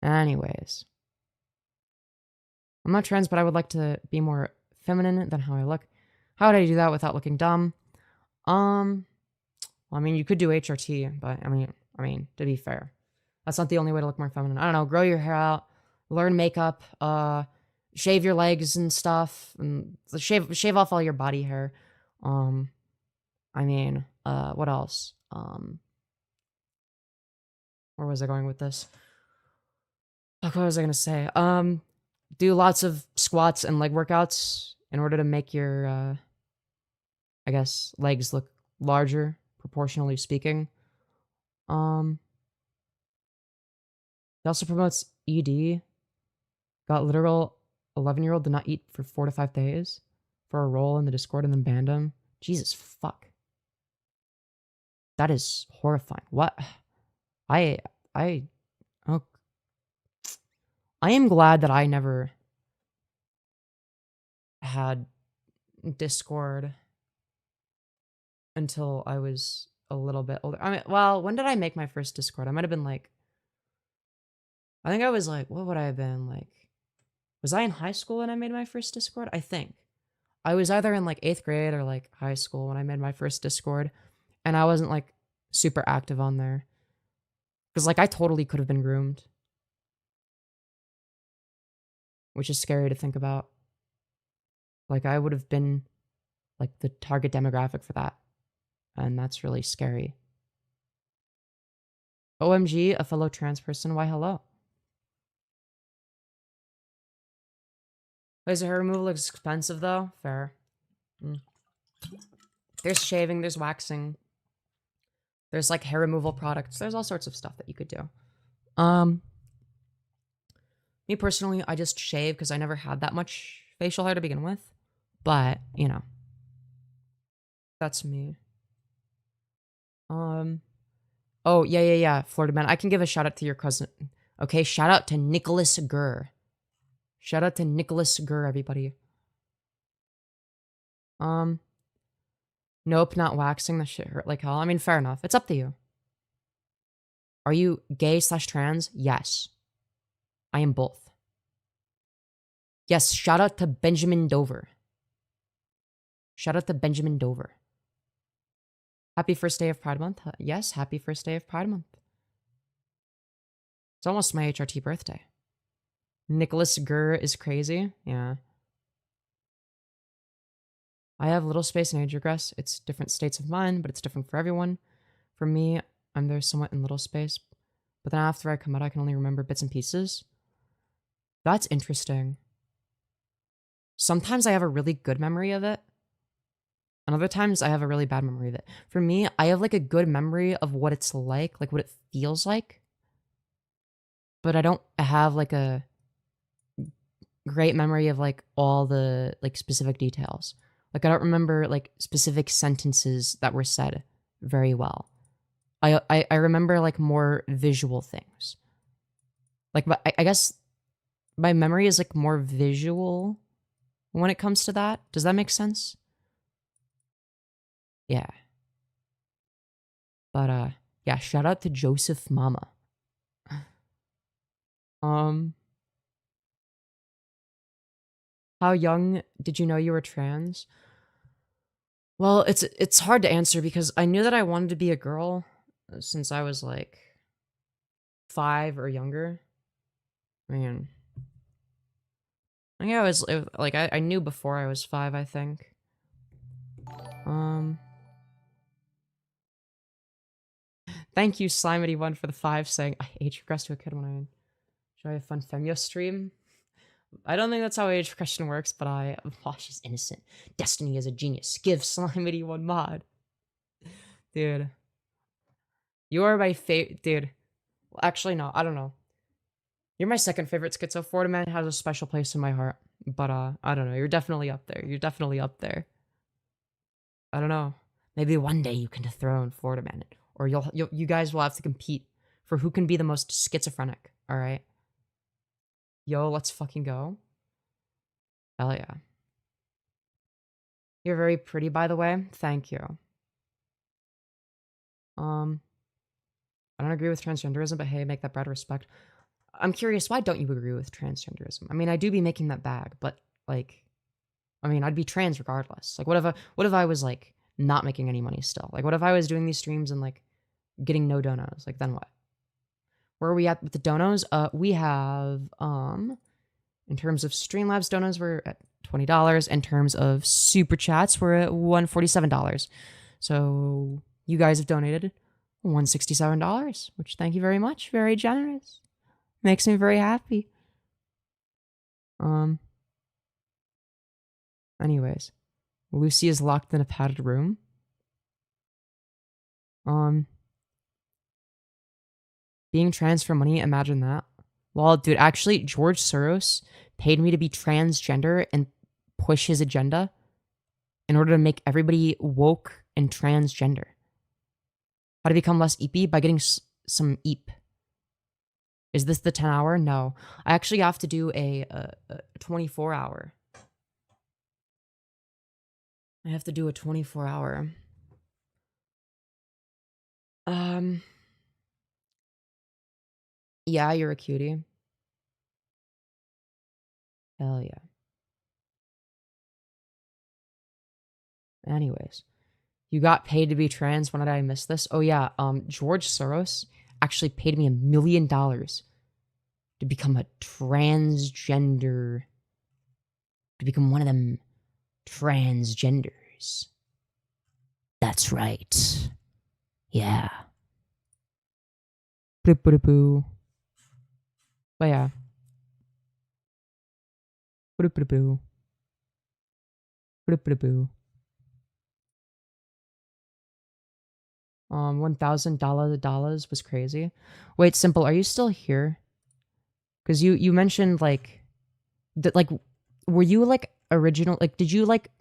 Anyways. I'm not trans, but I would like to be more feminine than how I look. How would I do that without looking dumb? Well, I mean, you could do HRT, but I mean, to be fair, that's not the only way to look more feminine. I don't know, grow your hair out, learn makeup, shave your legs and stuff, and shave off all your body hair. I mean, what else? Where was I going with this? What was I gonna say? Do lots of squats and leg workouts in order to make your, I guess, legs look larger, proportionally speaking. It also promotes ED. Got literal 11-year-old did not eat for 4 to 5 days for a role in the Discord and then banned him. Jesus fuck. That is horrifying. What? I oh, I am glad that I never had Discord until I was a little bit older. I mean, well, when did I make my first Discord? I might have been like, I think I was like, what would I have been like? Was I in high school when I made my first Discord? I think. I was either in like 8th grade or like high school when I made my first Discord, and I wasn't like super active on there. Because like I totally could have been groomed. Which is scary to think about. Like I would have been like the target demographic for that. And that's really scary. OMG, a fellow trans person, why hello? Laser hair removal looks expensive though. Fair. There's shaving, there's waxing. There's like hair removal products. There's all sorts of stuff that you could do. Me personally, I just shave because I never had that much facial hair to begin with. But, you know. That's me. Oh, yeah. Florida man. I can give a shout out to your cousin. Okay, shout out to Nicholas Gurr. Shout out to Nicholas Gurr, everybody. Nope, not waxing. The shit hurt like hell. I mean, fair enough. It's up to you. Are you gay/trans? Yes. I am both. Yes, shout out to Benjamin Dover. Shout out to Benjamin Dover. Happy first day of Pride Month. Yes, happy first day of Pride Month. It's almost my HRT birthday. Nicholas Gurr is crazy. Yeah. I have little space and age regress. It's different states of mind, but it's different for everyone. For me, I'm there somewhat in little space. But then after I come out, I can only remember bits and pieces. That's interesting. Sometimes I have a really good memory of it. And other times I have a really bad memory of it. For me, I have like a good memory of what it's like what it feels like. But I don't have like a great memory of like all the like specific details. Like I don't remember like specific sentences that were said very well. I remember like more visual things. Like I guess my memory is like more visual when it comes to that. Does that make sense? Yeah. But yeah, shout out to Joseph Mama. How young did you know you were trans? Well, it's hard to answer because I knew that I wanted to be a girl since I was like 5 or younger. I mean, I was like I knew before I was 5, I think. Thank you, Slimity1, for the 5 saying I age regressed to a kid when I enjoy a fun Femyoz stream. I don't think that's how age regression works, but oh, she's innocent. Destiny is a genius. Give Slimity1 mod. Dude. You are my favorite, dude. Well, actually, no, I don't know. You're my second favorite schizo. Florida man has a special place in my heart. But, I don't know. You're definitely up there. You're definitely up there. I don't know. Maybe one day you can dethrone Florida man. Or you guys will have to compete for who can be the most schizophrenic. All right? Yo, let's fucking go. Hell yeah. You're very pretty, by the way. Thank you. I don't agree with transgenderism, but hey, make that bread respect. I'm curious, why don't you agree with transgenderism? I mean, I do be making that bag, but like, I mean, I'd be trans regardless. Like, what if I was like not making any money still? Like, what if I was doing these streams and like getting no donos? Like, then what? Where are we at with the donos? We have, in terms of Streamlabs donos, we're at $20. In terms of super chats, we're at $147. So you guys have donated $167, which thank you very much. Very generous. Makes me very happy. Anyways, Lucy is locked in a padded room. Being trans for money, imagine that. Well, dude, actually, George Soros paid me to be transgender and push his agenda in order to make everybody woke and transgender. How to become less eepy? By getting some eep. Is this the 10-hour? No. I actually have to do a 24-hour. I have to do a 24-hour. Yeah, you're a cutie. Hell yeah. Anyways, you got paid to be trans. When did I miss this? Oh yeah, George Soros actually paid me $1 million to become a transgender, to become one of them transgenders. That's right. Yeah. Boo. But yeah. Boo. $1,000 was crazy. Wait, Simple, are you still here? Because you mentioned like that, like, were you like original, like, did you like,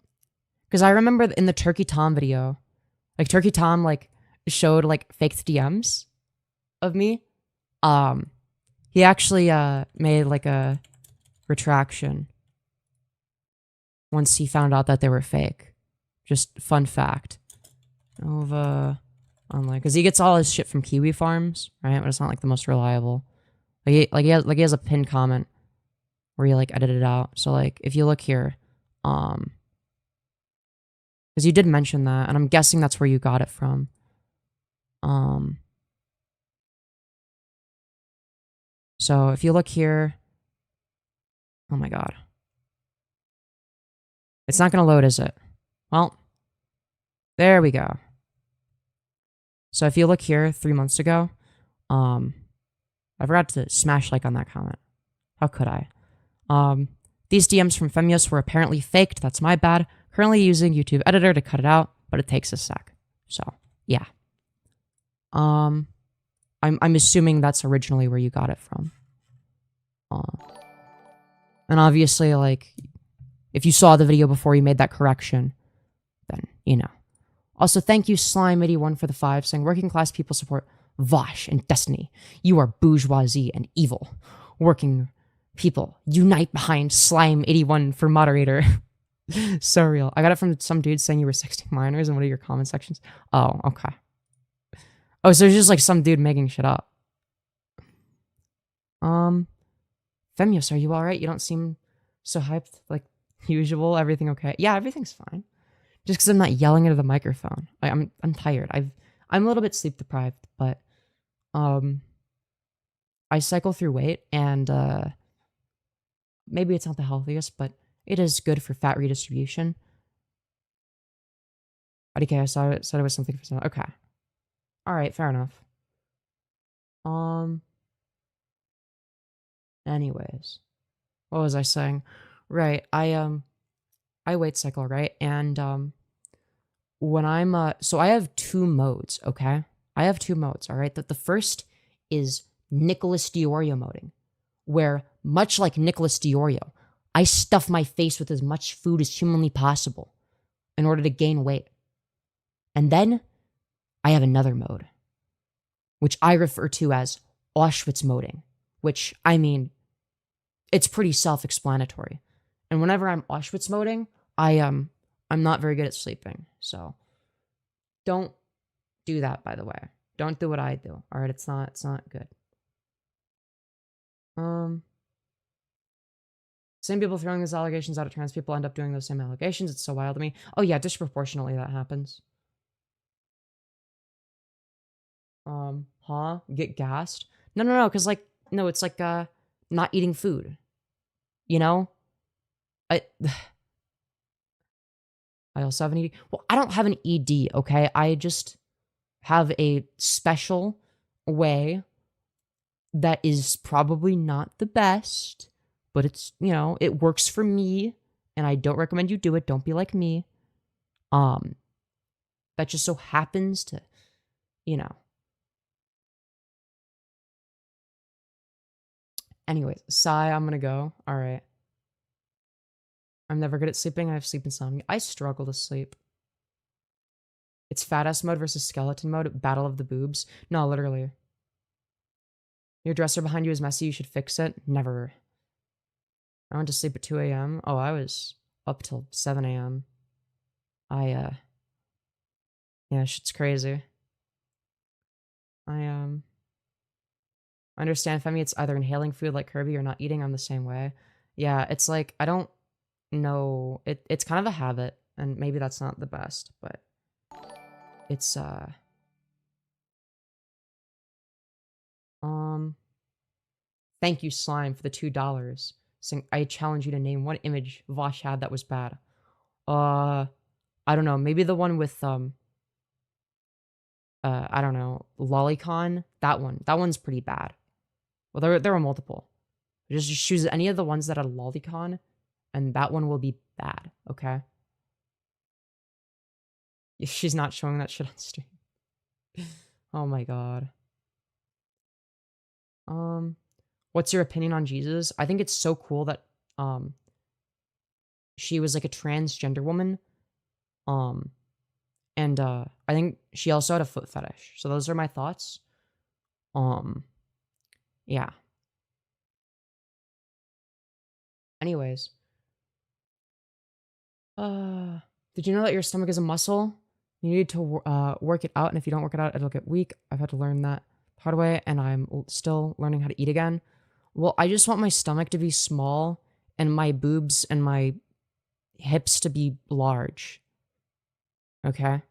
because I remember in the Turkey Tom video, like Turkey Tom like showed like faked DMs of me. He actually made like a retraction once he found out that they were fake. Just fun fact. Over online, because he gets all his shit from Kiwi Farms, right? But it's not like the most reliable. He has a pinned comment where he like edited it out. So like if you look here, because you did mention that, and I'm guessing that's where you got it from. So if you look here, oh my god, it's not gonna load, is it? Well, there we go. So if you look here 3 months ago, I forgot to smash like on that comment. How could I? These DMs from Femyoz were apparently faked. That's my bad. Currently using YouTube editor to cut it out, but it takes a sec. So yeah. I'm assuming that's originally where you got it from. And obviously, like, if you saw the video before you made that correction, then you know. Also, thank you, Slime81, for the 5, saying working class people support Vosh and Destiny. You are bourgeoisie and evil. Working people unite behind Slime81 for moderator. So real. I got it from some dude saying you were sexting minors in one of your comment sections. Oh, okay. Oh, so it's just like some dude making shit up. Femyoz, are you alright? You don't seem so hyped like usual. Everything okay? Yeah, everything's fine. Just because I'm not yelling into the microphone. I'm tired. I'm a little bit sleep deprived, but I cycle through weight, and maybe it's not the healthiest, but it is good for fat redistribution. Okay, I said it was something for some. Okay. Alright, fair enough. Anyways. What was I saying? Right, I weight cycle, right? And when I'm so I have 2 modes, okay? I have 2 modes, all right? The first is Nicholas Diorio moding, where much like Nicholas Diorio, I stuff my face with as much food as humanly possible in order to gain weight. And then I have another mode, which I refer to as Auschwitz moding, which, I mean, it's pretty self-explanatory. And whenever I'm Auschwitz moding, I'm not very good at sleeping. So don't do that, by the way. Don't do what I do. All right, it's not good. Same people throwing these allegations out at trans people end up doing those same allegations. It's so wild to me. Oh yeah, disproportionately that happens. Huh? Get gassed? No, because like, no, it's like not eating food. You know? I also have an ED. Well, I don't have an ED, okay? I just have a special way that is probably not the best, but it's, you know, it works for me, and I don't recommend you do it. Don't be like me. That just so happens to, you know. Anyways, sigh, I'm gonna go. All right. I'm never good at sleeping. I have sleep insomnia. I struggle to sleep. It's fat ass mode versus skeleton mode. Battle of the boobs. No, literally. Your dresser behind you is messy. You should fix it. Never. I went to sleep at 2 a.m. Oh, I was up till 7 a.m. Yeah, shit's crazy. I understand, Femi, it's either inhaling food like Kirby or not eating. I'm the same way. Yeah, it's like, I don't know. It's kind of a habit, and maybe that's not the best, but it's, thank you, Slime, for the $2. Saying, I challenge you to name one image Vosh had that was bad. I don't know. Maybe the one with, I don't know, Lolicon. That one. That one's pretty bad. Well, there were multiple. Just choose any of the ones that had Lolicon, and that one will be bad, okay? She's not showing that shit on stream. Oh my god. What's your opinion on Jesus? I think it's so cool that, she was like a transgender woman. And I think she also had a foot fetish. So those are my thoughts. Yeah. Anyways. Did you know that your stomach is a muscle? You need to work it out, and if you don't work it out, it'll get weak. I've had to learn that the hard way, and I'm still learning how to eat again. Well, I just want my stomach to be small, and my boobs and my hips to be large. Okay?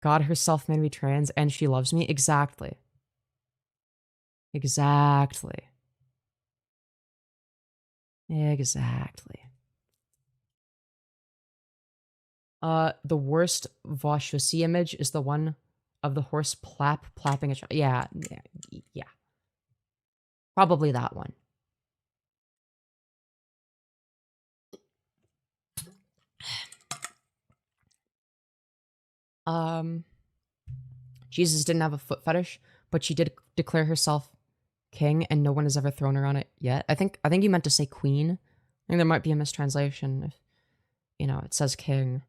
God herself made me trans, and she loves me? Exactly. Exactly. Exactly. The worst Voshusi image is the one of the horse plapping a child. Yeah. Probably that one. Jesus didn't have a foot fetish, but she did declare herself king, and no one has ever thrown her on it yet. I think you meant to say queen. I think there might be a mistranslation if, you know, it says king.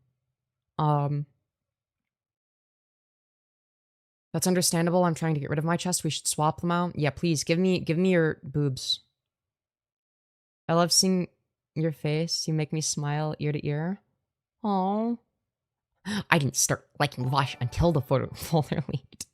That's understandable. I'm trying to get rid of my chest. We should swap them out. Yeah, please give me your boobs. I love seeing your face. You make me smile ear to ear. Oh, I didn't start liking Vosh until the photo folder leaked.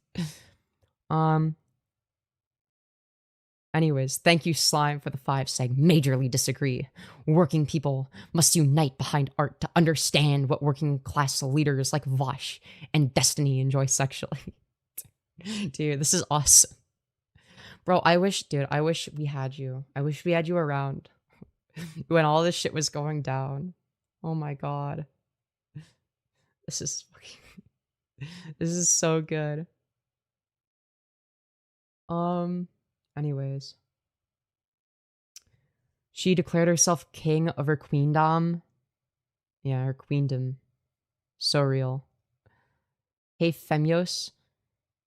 Anyways, thank you, Slime, for the 5 saying majorly disagree. Working people must unite behind art to understand what working class leaders like Vosh and Destiny enjoy sexually. Dude, this is awesome. Bro, I wish we had you. I wish we had you around when all this shit was going down. Oh my god. This is fucking... This is so good. Anyways. She declared herself king of her queendom. Yeah, her queendom. So real. Hey, Femyoz.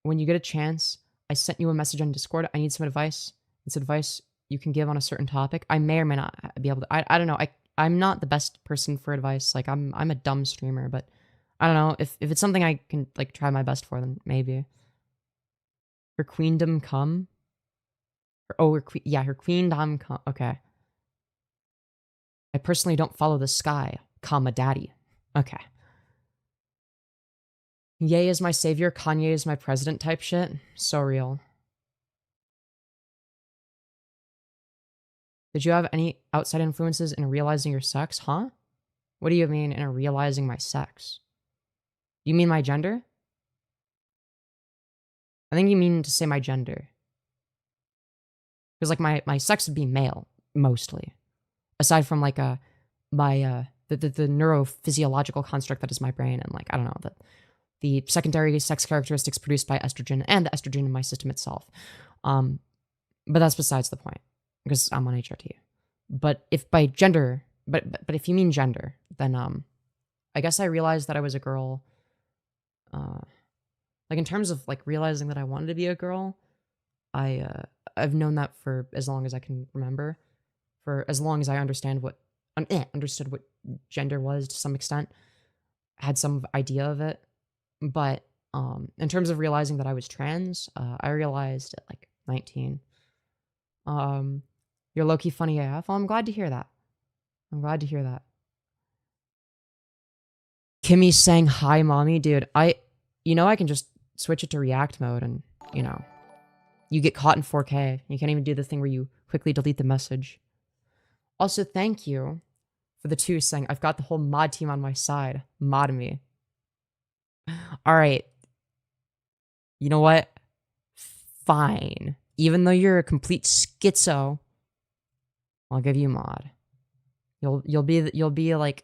When you get a chance, I sent you a message on Discord. I need some advice. It's advice you can give on a certain topic. I may or may not be able to. I don't know. I'm not the best person for advice. Like, I'm a dumb streamer, but I don't know. If it's something I can, like, try my best for, then maybe. Her queendom come? Her queendom come. Okay. I personally don't follow the sky, comma daddy. Okay. Ye is my savior, Kanye is my president type shit. So real. Did you have any outside influences in realizing your sex? Huh? What do you mean in realizing my sex? You mean my gender? I think you mean to say my gender. Because, like, my sex would be male, mostly. aside from like the neurophysiological construct that is my brain, and like I don't know, the secondary sex characteristics produced by estrogen and the estrogen in my system itself. But that's besides the point because I'm on HRT. But if by gender, but if you mean gender, then I guess I realized that I was a girl. Like in terms of like realizing that I wanted to be a girl, I've known that for as long as I can remember, for as long as I understood what gender was to some extent, had some idea of it. But in terms of realizing that I was trans, I realized at like 19. You're low-key funny AF. Well, I'm glad to hear that. I'm glad to hear that. Kimmy saying hi, mommy, dude. I can just switch it to react mode, and you get caught in 4K. You can't even do the thing where you quickly delete the message. Also, thank you for the 2 saying I've got the whole mod team on my side. Mod me. All right. You know what? Fine. Even though you're a complete schizo, I'll give you mod. You'll be like,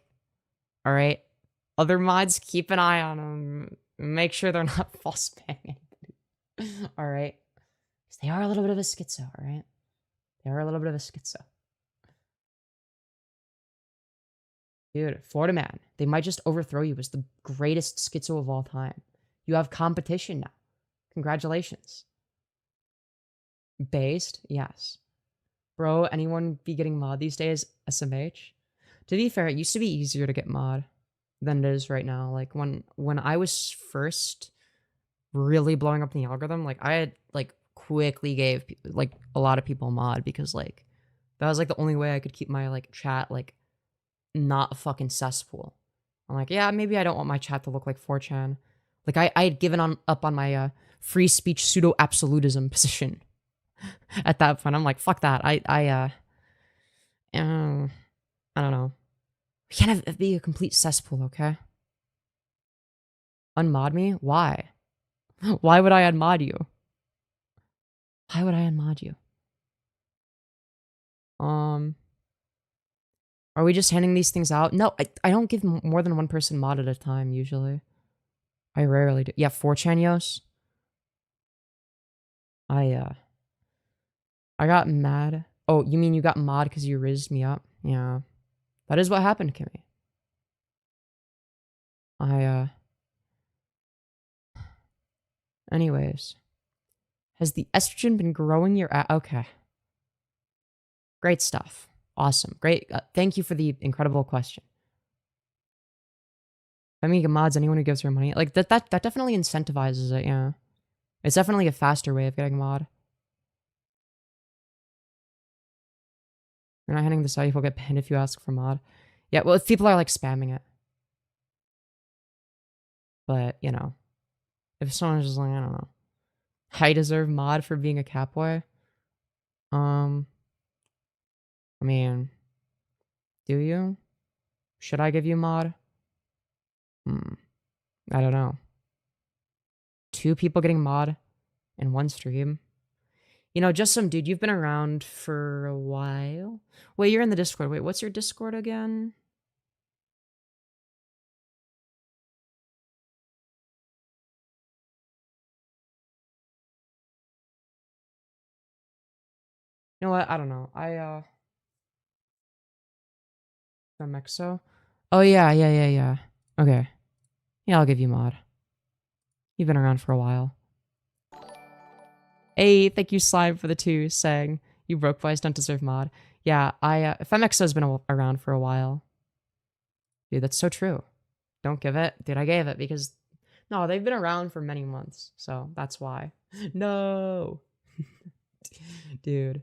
all right. Other mods, keep an eye on them. Make sure they're not false spamming anybody. All right. Because they are a little bit of a schizo, all right? They are a little bit of a schizo. Dude, Florida man, they might just overthrow you as the greatest schizo of all time. You have competition now. Congratulations. Based? Yes. Bro, anyone be getting mod these days? SMH? To be fair, it used to be easier to get mod than it is right now. Like when I was first really blowing up in the algorithm, like I had like quickly gave like a lot of people mod because like that was like the only way I could keep my like chat like not a fucking cesspool. I'm like, yeah, maybe I don't want my chat to look like 4chan. Like I had given up on my free speech pseudo absolutism position at that point. I'm like, fuck that. I don't know. We can't be a complete cesspool, okay? Unmod me? Why? Why would I unmod you? Why would I unmod you? Are we just handing these things out? No, I don't give more than 1 person mod at a time, usually. I rarely do. Yeah, 4chan Yos. I got mad. Oh, you mean you got mod because you rizzed me up? Yeah. That is what happened, Kimmy. Anyways. Has the estrogen been growing your okay. Great stuff. Awesome. Great. Thank you for the incredible question. I mean, mods anyone who gives her money. Like, that definitely incentivizes it, yeah. It's definitely a faster way of getting mod. You're not handing this out, you'll get banned if you ask for mod. Yeah, well, if people are, like, spamming it. But, if someone's just like, I don't know. I deserve mod for being a catboy? I mean, do you? Should I give you mod? I don't know. 2 people getting mod in 1 stream? Just some dude, you've been around for a while. Wait, you're in the Discord. Wait, what's your Discord again? You know what? I don't know. Femexo? Oh, yeah. Okay. Yeah, I'll give you mod. You've been around for a while. Hey, thank you, Slime, for the 2 saying you broke boys don't deserve mod. Yeah, Femexo's been around for a while. Dude, that's so true. Don't give it. Dude, I gave it because... No, they've been around for many months, so that's why. No! Dude.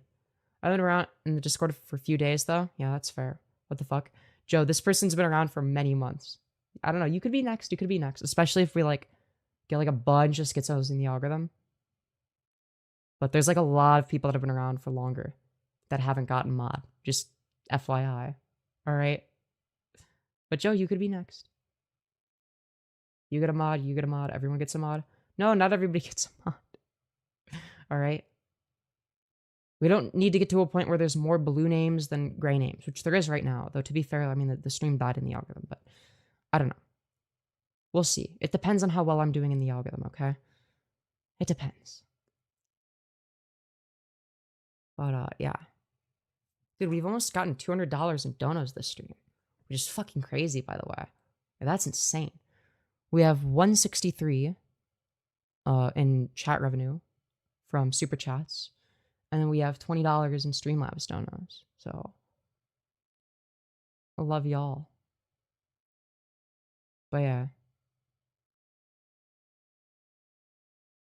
I've been around in the Discord for a few days, though. Yeah, that's fair. What the fuck? Joe, this person's been around for many months. I don't know. You could be next. You could be next. Especially if we, like, get, like, a bunch of schizos in the algorithm. But there's, like, a lot of people that have been around for longer that haven't gotten mod. Just FYI. Alright? But, Joe, you could be next. You get a mod. You get a mod. Everyone gets a mod. No, not everybody gets a mod. Alright? We don't need to get to a point where there's more blue names than gray names, which there is right now. Though, to be fair, I mean, the stream died in the algorithm, but I don't know. We'll see. It depends on how well I'm doing in the algorithm, okay? It depends. But, yeah. Dude, we've almost gotten $200 in donos this stream, which is fucking crazy, by the way. That's insane. We have 163 in chat revenue from super chats, and then we have $20 in Streamlabs donos. So, I love y'all. But yeah.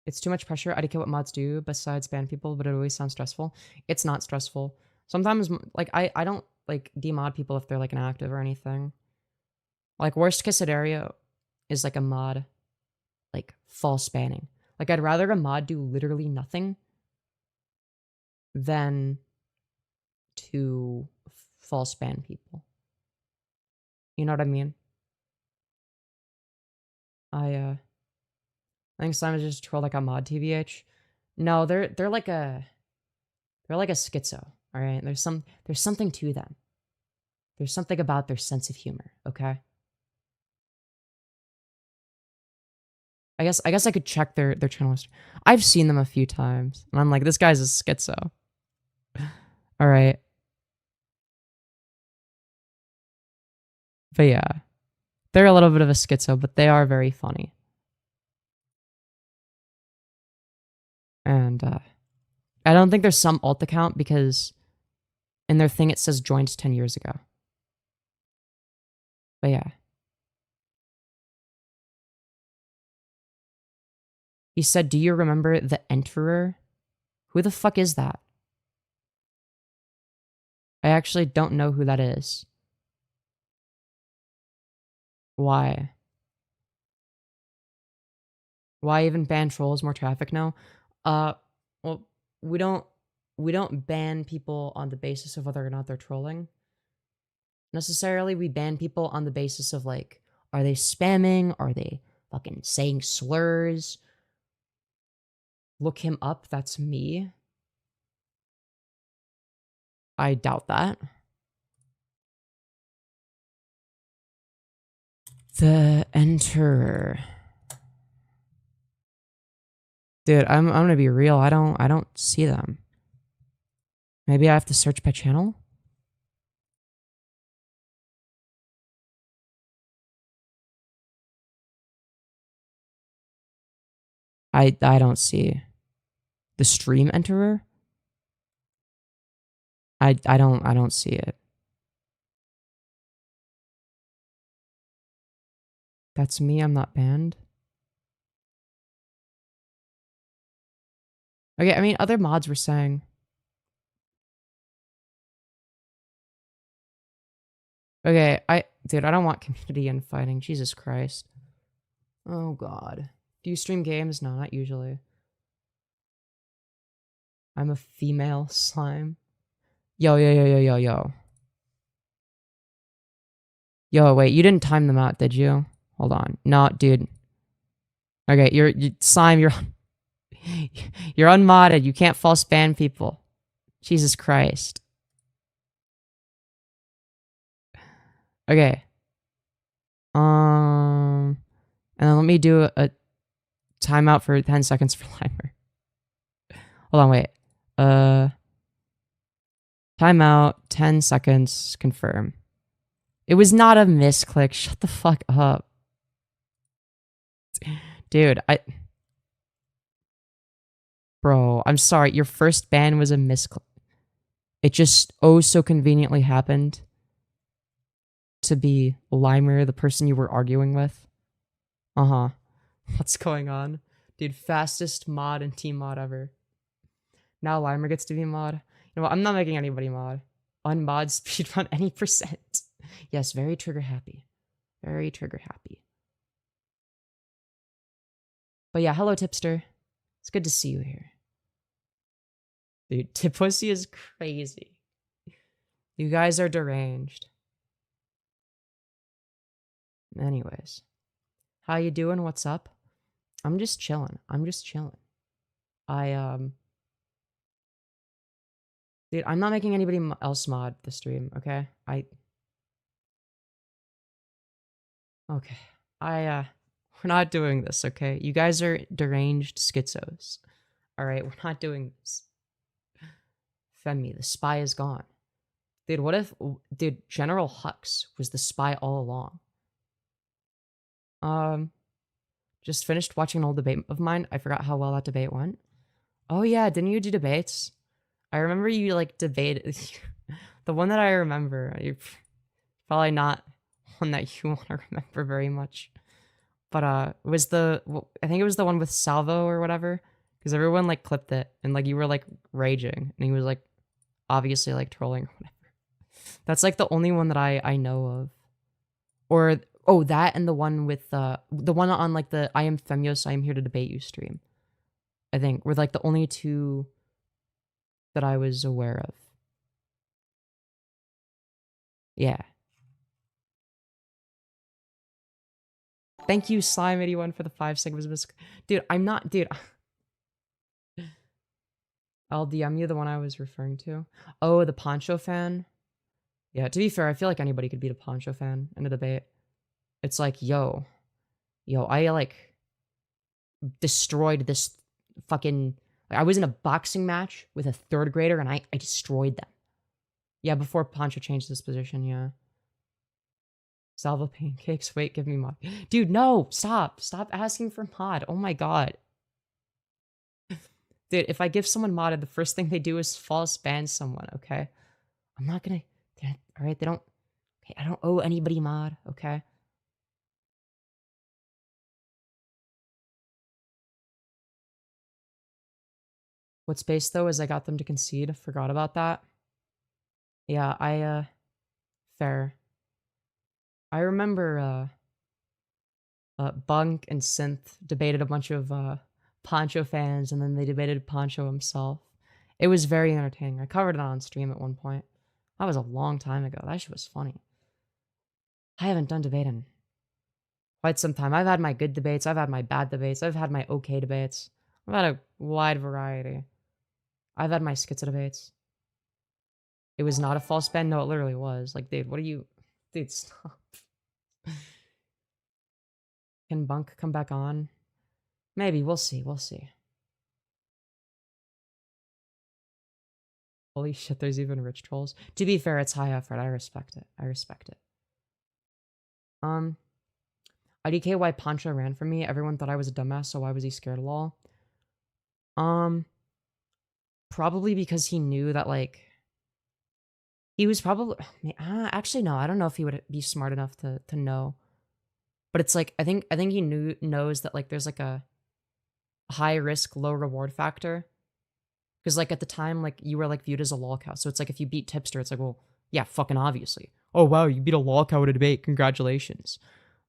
It's too much pressure. I don't care what mods do besides ban people, but it always sounds stressful. It's not stressful. Sometimes, like, I don't, like, demod people if they're, like, inactive or anything. Like, worst case scenario is, like, a mod, like, false banning. Like, I'd rather a mod do literally nothing than to false ban people. You know what I mean? I think Simon's just troll like a mod, TBH. No, they're like a schizo, all right? There's something to them. There's something about their sense of humor, okay? I guess I could check their channel history. I've seen them a few times, and I'm like, this guy's a schizo. All right. But yeah, they're a little bit of a schizo, but they are very funny. And I don't think there's some alt account because in their thing it says joined 10 years ago. But yeah. He said, do you remember the Enterer? Who the fuck is that? I actually don't know who that is. Why? Why even ban trolls? More traffic now? Well, we don't ban people on the basis of whether or not they're trolling. Necessarily, we ban people on the basis of, like, are they spamming? Are they fucking saying slurs? Look him up, that's me. I doubt that. The Enterer. Dude, I'm gonna be real. I don't see them. Maybe I have to search by channel? I don't see the stream Enterer. I don't see it. That's me, I'm not banned. Okay, I mean, other mods were saying. Okay, dude, I don't want community infighting. Jesus Christ. Oh God. Do you stream games? No, not usually. I'm a female slime. Yo. Yo, wait, you didn't time them out, did you? Hold on. No, dude. Okay, slime, you're unmodded. You can't false ban people. Jesus Christ. Okay. And then let me do a timeout for 10 seconds for Limer. Hold on, wait. Timeout, 10 seconds, confirm. It was not a misclick. Shut the fuck up. Dude, Bro, I'm sorry. Your first ban was a misclick. It just oh so conveniently happened to be Limer, the person you were arguing with. Uh-huh. What's going on? Dude, fastest mod and team mod ever. Now Limer gets to be mod. You know what? I'm not making anybody mod. Unmod speedrun any percent. Yes, very trigger happy. Very trigger happy. But yeah, hello Tipster. It's good to see you here. Dude, Tipussy is crazy. You guys are deranged. Anyways. How you doing? What's up? I'm just chilling. I Dude, I'm not making anybody else mod the stream, okay? Okay. We're not doing this, okay? You guys are deranged schizos. Alright, we're not doing this. Femi, the spy is gone. Dude, what if, dude, General Hux was the spy all along? Just finished watching an old debate of mine. I forgot how well that debate went. Oh yeah, didn't you do debates? I remember you, like, debated. The one that I remember, you're probably not one that you want to remember very much. But, it was I think it was the one with Salvo or whatever. Because everyone, like, clipped it. And, like, you were, like, raging. And he was, like, obviously, like, trolling or whatever. That's, like, the only one that I know of. Or, oh, that and the one with, the one on, like, the I am Femyoz, I am here to debate you stream. I think were, like, the only two that I was aware of. Yeah. Thank you, Slime81, for the 5 Sigmas. Dude, I'm not, dude. I'll DM you the one I was referring to. Oh, the Poncho fan? Yeah, to be fair, I feel like anybody could beat a Poncho fan in a debate. It's like, yo, I, like, destroyed this fucking... Like, I was in a boxing match with a 3rd grader, and I destroyed them. Yeah, before Poncho changed his position, yeah. Salvo pancakes. Wait, give me mod. Dude, no! Stop! Stop asking for mod. Oh my god. Dude, if I give someone modded, the first thing they do is false ban someone, okay? I'm not gonna... Alright, they don't... Okay, I don't owe anybody mod, okay? What's based, though, is I got them to concede. Forgot about that. Yeah, fair. I remember, Bunk and Synth debated a bunch of, Poncho fans, and then they debated Poncho himself. It was very entertaining. I covered it on stream at one point. That was a long time ago. That shit was funny. I haven't done debate in quite some time. I've had my good debates. I've had my bad debates. I've had my okay debates. I've had a wide variety. I've had my schizo debates. It was not a false ban. No, it literally was. Like, dude, what are you... Dude, stop. Can Bunk come back on? Maybe. We'll see. We'll see. Holy shit, there's even rich trolls. To be fair, it's high effort. I respect it. I respect it. IDK why Poncho ran from me. Everyone thought I was a dumbass, so why was he scared of lol? Probably because he knew that, like... He was probably... actually, no. I don't know if he would be smart enough to know. But it's like, I think he knows that, like, there's, like, a high risk, low reward factor. Because, like, at the time, like, you were, like, viewed as a lolcow. So it's like, if you beat Tipster, it's like, well, yeah, fucking obviously. Oh, wow, you beat a lolcow at a debate. Congratulations.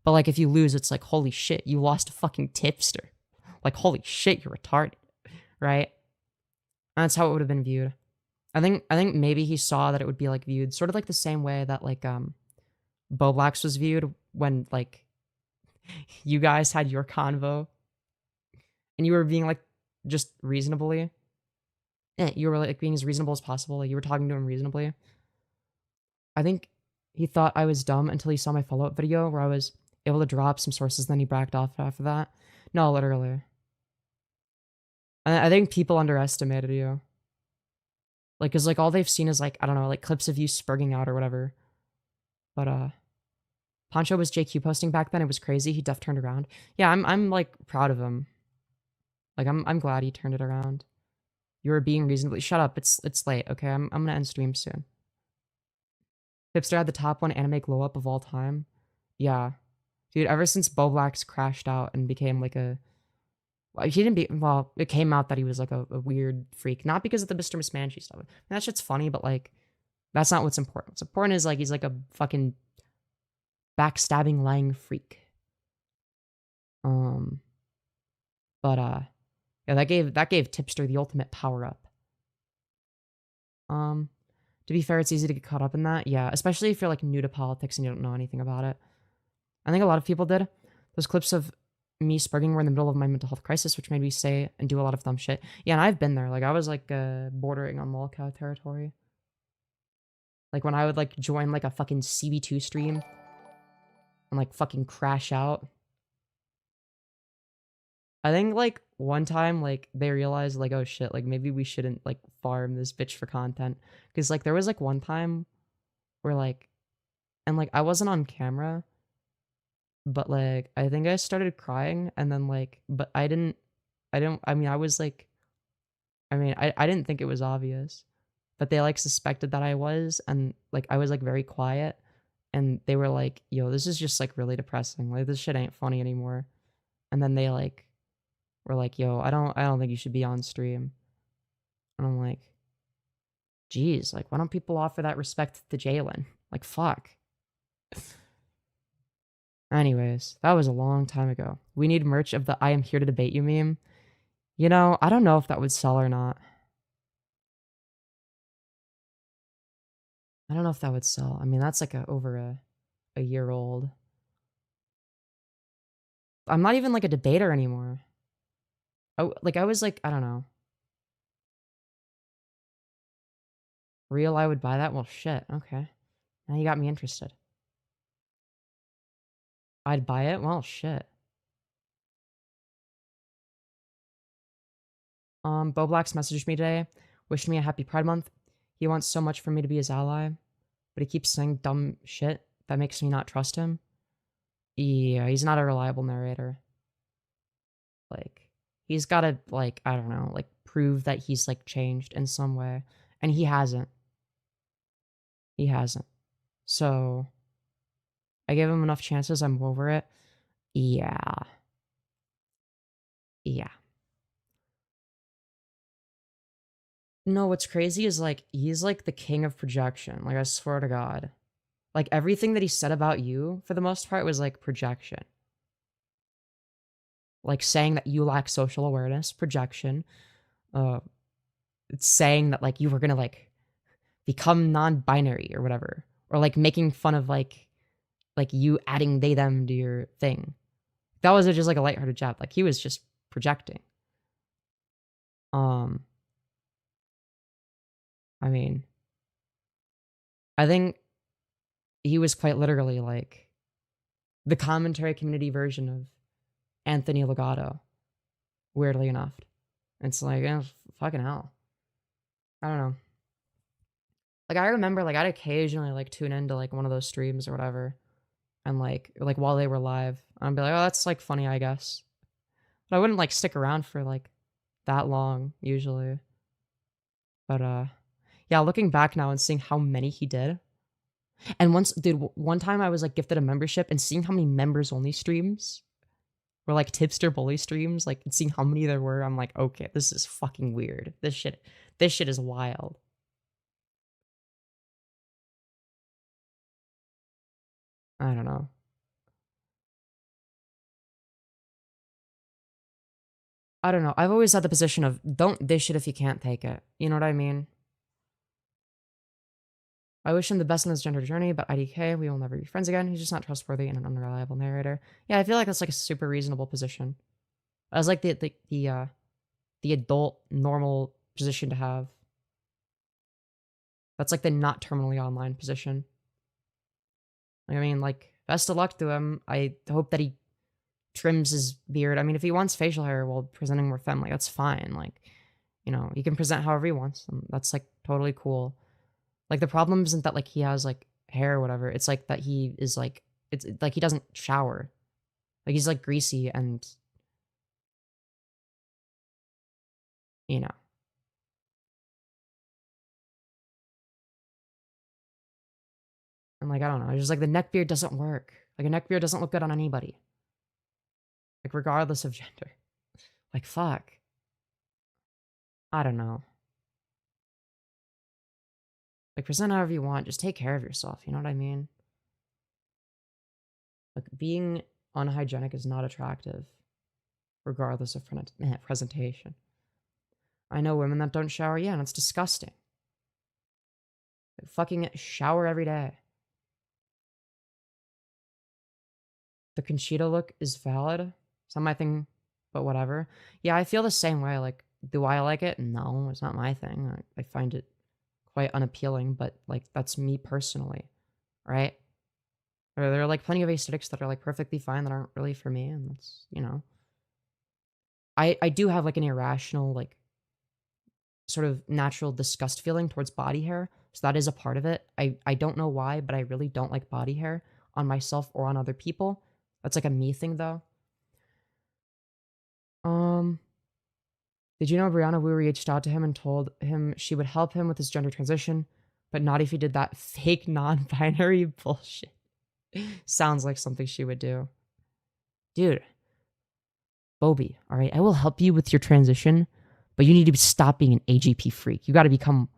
But, like, if you lose, it's like, holy shit, you lost a fucking Tipster. Like, holy shit, you're retarded. Right? And that's how it would have been viewed. I think maybe he saw that it would be, like, viewed sort of like the same way that, like, Boblax was viewed when, like, you guys had your convo. And you were being, like, just reasonably... you were, like, being as reasonable as possible. Like, you were talking to him reasonably. I think he thought I was dumb until he saw my follow-up video where I was able to drop some sources, then he backed off after that. No, literally. I think people underestimated you. Like, cause, like, all they've seen is, like, I don't know, like, clips of you spurging out or whatever. But, Poncho was JQ posting back then. It was crazy. He def turned around. Yeah, I'm, like, proud of him. Like, I'm glad he turned it around. You were being reasonably... Shut up. It's late, okay? I'm gonna end stream soon. Hipster had the top 1 anime glow up of all time. Yeah. Dude, ever since Boblax crashed out and became, like, a... Well, he didn't be... Well, it came out that he was, like, a weird freak. Not because of the Mr. Mismanchi stuff. That shit's funny, but, like, that's not what's important. What's important is, like, he's, like, a fucking backstabbing, lying freak. But, yeah, that gave Tipster the ultimate power-up. To be fair, it's easy to get caught up in that. Yeah, especially if you're, like, new to politics and you don't know anything about it. I think a lot of people did. Those clips of me spurting were in the middle of my mental health crisis, which made me say and do a lot of dumb shit. Yeah, and I've been there. Like, I was, like, bordering on lolcow territory. Like, when I would, like, join, like, a fucking CB2 stream and, like, fucking crash out. I think, like, one time, like, they realized, like, oh shit, like, maybe we shouldn't, like, farm this bitch for content. Because, like, there was, like, one time where, like, and, like, I wasn't on camera, but, like, I think I started crying, and then, like, but I mean, I was, like, I didn't think it was obvious, but they, like, suspected that I was, and, like, I was, like, very quiet, and they were like, yo, this is just, like, really depressing. Like, this shit ain't funny anymore. And then they, like, were like, yo, I don't think you should be on stream. And I'm like, geez, like, why don't people offer that respect to Jalen? Like, fuck. Anyways, that was a long time ago. We need merch of the I am here to debate you meme. You know, I don't know if that would sell or not. I don't know if that would sell. I mean, that's like over a year old. I'm not even like a debater anymore. I was like, I don't know. Real, I would buy that? Well, shit. Okay. Now you got me interested. I'd buy it? Well, shit. Bo Black's messaged me today, wished me a happy Pride Month. He wants so much for me to be his ally, but he keeps saying dumb shit that makes me not trust him. Yeah, he's not a reliable narrator. Like, he's gotta, like, I don't know, like, prove that he's, like, changed in some way. And he hasn't. He hasn't. So, I gave him enough chances, I'm over it. Yeah. Yeah. No, what's crazy is, like, he's, like, the king of projection. Like, I swear to God. Like, everything that he said about you, for the most part, was, like, projection. Like, saying that you lack social awareness, projection. It's saying that, like, you were gonna, like, become non-binary or whatever. Or, like, making fun of, like, you adding they, them to your thing. That was just, like, a lighthearted jab. Like, he was just projecting. I mean, I think he was quite literally, like, the commentary community version of Anthony Legato, weirdly enough. It's like, fucking hell. I don't know. Like, I remember, like, I'd occasionally, like, tune into, like, one of those streams or whatever, and, like, while they were live, I'd be like, oh, that's, like, funny, I guess. But I wouldn't, like, stick around for, like, that long, usually. But, yeah, looking back now and seeing how many he did. And once, dude, one time I was, like, gifted a membership, and seeing how many members-only streams were, like, tipster bully streams, like, and seeing how many there were, I'm like, okay, this is fucking weird. This shit is wild. I don't know. I don't know. I've always had the position of don't dish it if you can't take it. You know what I mean? I wish him the best in his gender journey, but IDK, we will never be friends again. He's just not trustworthy and an unreliable narrator. Yeah, I feel like that's like a super reasonable position. As like the adult normal position to have. That's like the not terminally online position. Like, I mean, like, best of luck to him. I hope that he trims his beard. I mean, if he wants facial hair while presenting more femme, like, that's fine. Like, you know, he can present however he wants. And that's like totally cool. Like, the problem isn't that like he has like hair or whatever. It's like that he is like, it's like he doesn't shower. Like, he's like greasy and, you know. And like, I don't know. It's just like the neck beard doesn't work. Like, a neck beard doesn't look good on anybody. Like, regardless of gender. Like, fuck. I don't know. Like, present however you want. Just take care of yourself. You know what I mean? Like, being unhygienic is not attractive, regardless of presentation. I know women that don't shower. Yeah, and it's disgusting. Like, fucking shower every day. The Conchita look is valid. It's not my thing, but whatever. Yeah, I feel the same way. Like, do I like it? No, it's not my thing. I find it quite unappealing, but like that's me personally, right? There are like plenty of aesthetics that are like perfectly fine that aren't really for me, and that's, you know. I do have like an irrational, like sort of natural disgust feeling towards body hair. So that is a part of it. I don't know why, but I really don't like body hair on myself or on other people. That's like a me thing though. Um, did you know Brianna Wu reached out to him and told him she would help him with his gender transition, but not if he did that fake non-binary bullshit? Sounds like something she would do. Dude, Bobby, all right, I will help you with your transition, but you need to stop being an AGP freak. You got to become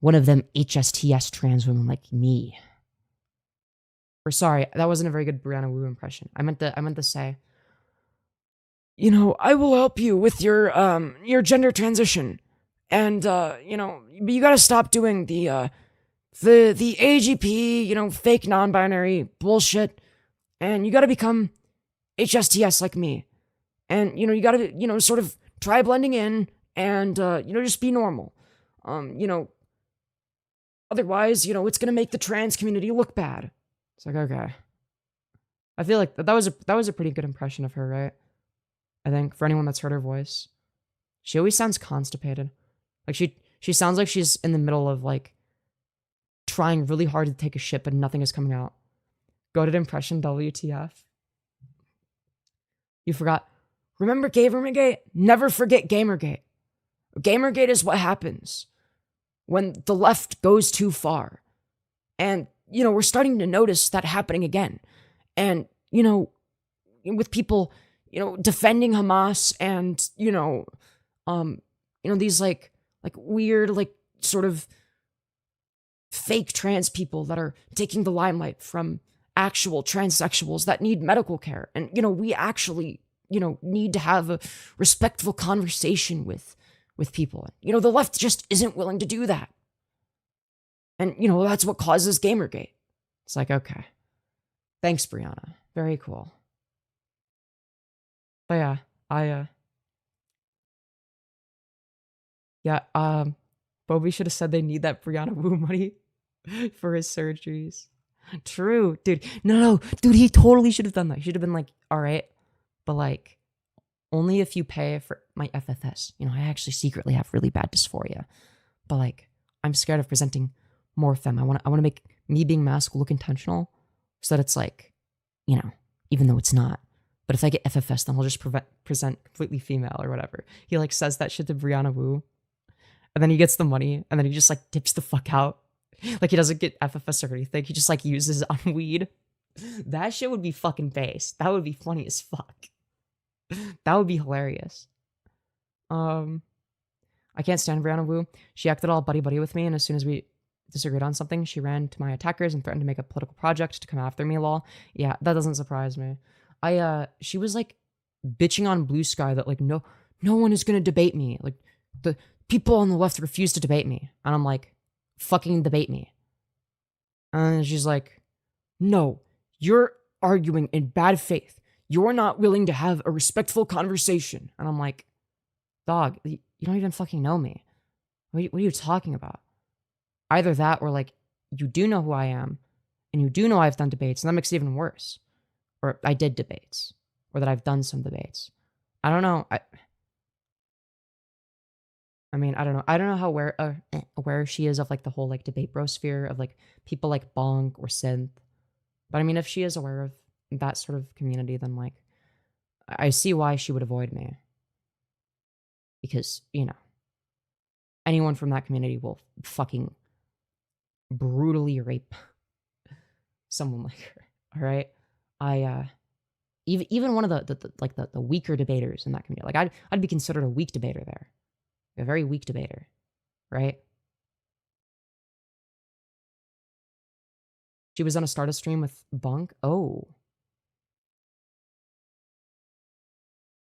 one of them HSTS trans women like me. Or sorry, that wasn't a very good Brianna Wu impression. I meant to say, you know, I will help you with your gender transition, and you know, you got to stop doing the AGP, you know, fake non-binary bullshit, and you got to become HSTS like me, and you know, you got to, you know, sort of try blending in, and you know, just be normal, you know. Otherwise, you know, it's gonna make the trans community look bad. It's like, okay. I feel like that was a pretty good impression of her, right? I think for anyone that's heard her voice, she always sounds constipated. Like she sounds like she's in the middle of like trying really hard to take a shit, but nothing is coming out. Goated impression, WTF. You forgot. Remember Gamergate? Never forget Gamergate. Gamergate is what happens when the left goes too far. And, you know, we're starting to notice that happening again. And, you know, with people, you know, defending Hamas and, these like weird, like sort of fake trans people that are taking the limelight from actual transsexuals that need medical care. And, you know, we actually, you know, need to have a respectful conversation with people. You know, the left just isn't willing to do that. And, you know, that's what causes Gamergate. It's like, okay. Thanks, Brianna. Very cool. But yeah, Bobby should have said they need that Brianna Wu money for his surgeries. True, dude. No, dude, he totally should have done that. He should have been like, all right, but like, only if you pay for my FFS. You know, I actually secretly have really bad dysphoria, but like, I'm scared of presenting more femme. I want to make me being masc look intentional, so that it's like, you know, even though it's not. But if I get FFS, then I'll just present completely female or whatever. He like says that shit to Brianna Wu, and then he gets the money, and then he just like dips the fuck out. Like he doesn't get FFS or anything. He just like uses it on weed. That shit would be fucking base. That would be funny as fuck. That would be hilarious. I can't stand Brianna Wu. She acted all buddy-buddy with me, and as soon as we disagreed on something, she ran to my attackers and threatened to make a political project to come after me, lol. Yeah, that doesn't surprise me. She was like bitching on Blue Sky that like no one is gonna debate me. Like the people on the left refuse to debate me. And I'm like, fucking debate me. And she's like, no, you're arguing in bad faith. You're not willing to have a respectful conversation. And I'm like, dog, you don't even fucking know me. What are you talking about? Either that or like, you do know who I am, and you do know I've done debates, and that makes it even worse. Or I did debates, or that I've done some debates. I don't know. I mean, I don't know. I don't know how aware she is of like the whole like debate bro sphere of like people like Bonk or Synth. But I mean, if she is aware of that sort of community, then like I see why she would avoid me. Because, you know, anyone from that community will fucking brutally rape someone like her. All right? Even one of the weaker debaters in that community. Like I'd be considered a weak debater there. A very weak debater, right? She was on a Stardust stream with Bunk. Oh.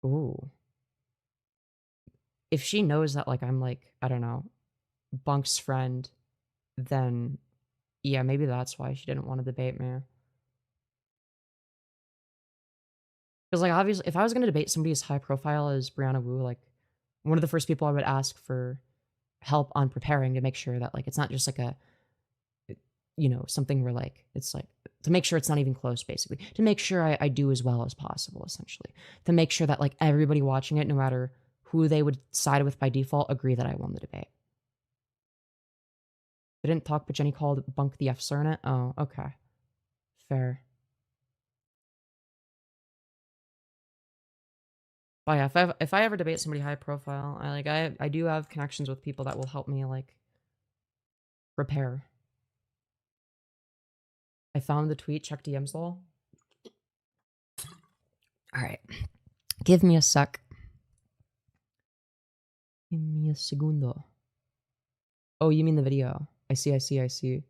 Ooh. If she knows that, like, I'm like, I don't know, Bunk's friend, then yeah, maybe that's why she didn't want to debate me. Because, like, obviously, if I was going to debate somebody as high profile as Brianna Wu, like, one of the first people I would ask for help on preparing to make sure that, like, it's not just like a, you know, something where, like, it's like, to make sure it's not even close, basically. To make sure I do as well as possible, essentially. To make sure that, like, everybody watching it, no matter who they would side with by default, agree that I won the debate. They didn't talk, but Jenny called bunk the F-sir in it? Oh, okay. Fair. But yeah, if I ever debate somebody high profile, I do have connections with people that will help me, like, prepare. I found the tweet, check DMs lol. Alright. Give me a sec. Give me a segundo. Oh, you mean the video. I see.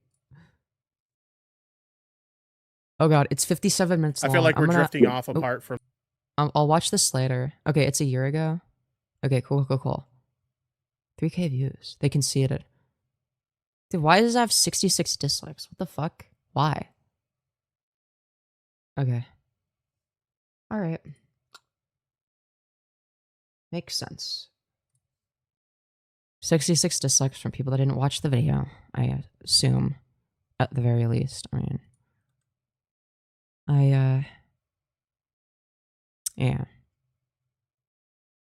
Oh god, it's 57 minutes long. I feel like we're drifting off apart from... I'll watch this later. Okay, it's a year ago. Okay, cool. 3K views. They conceded. Dude, why does it have 66 dislikes? What the fuck? Why? Okay. Alright. Makes sense. 66 dislikes from people that didn't watch the video, I assume. At the very least. I mean... Yeah.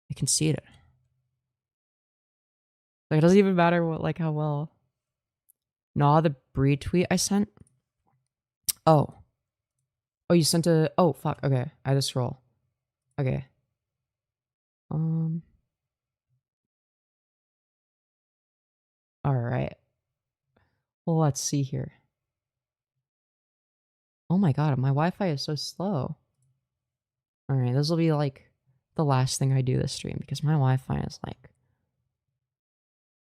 I conceded. Like, it doesn't even matter what, like, how well. Nah, the breed tweet I sent? Oh. Oh, you sent a... Oh, fuck. Okay. I had to scroll. Okay. Alright. Well, let's see here. Oh my god, my Wi-Fi is so slow. Alright, this will be, like, the last thing I do this stream, because my Wi-Fi is, like...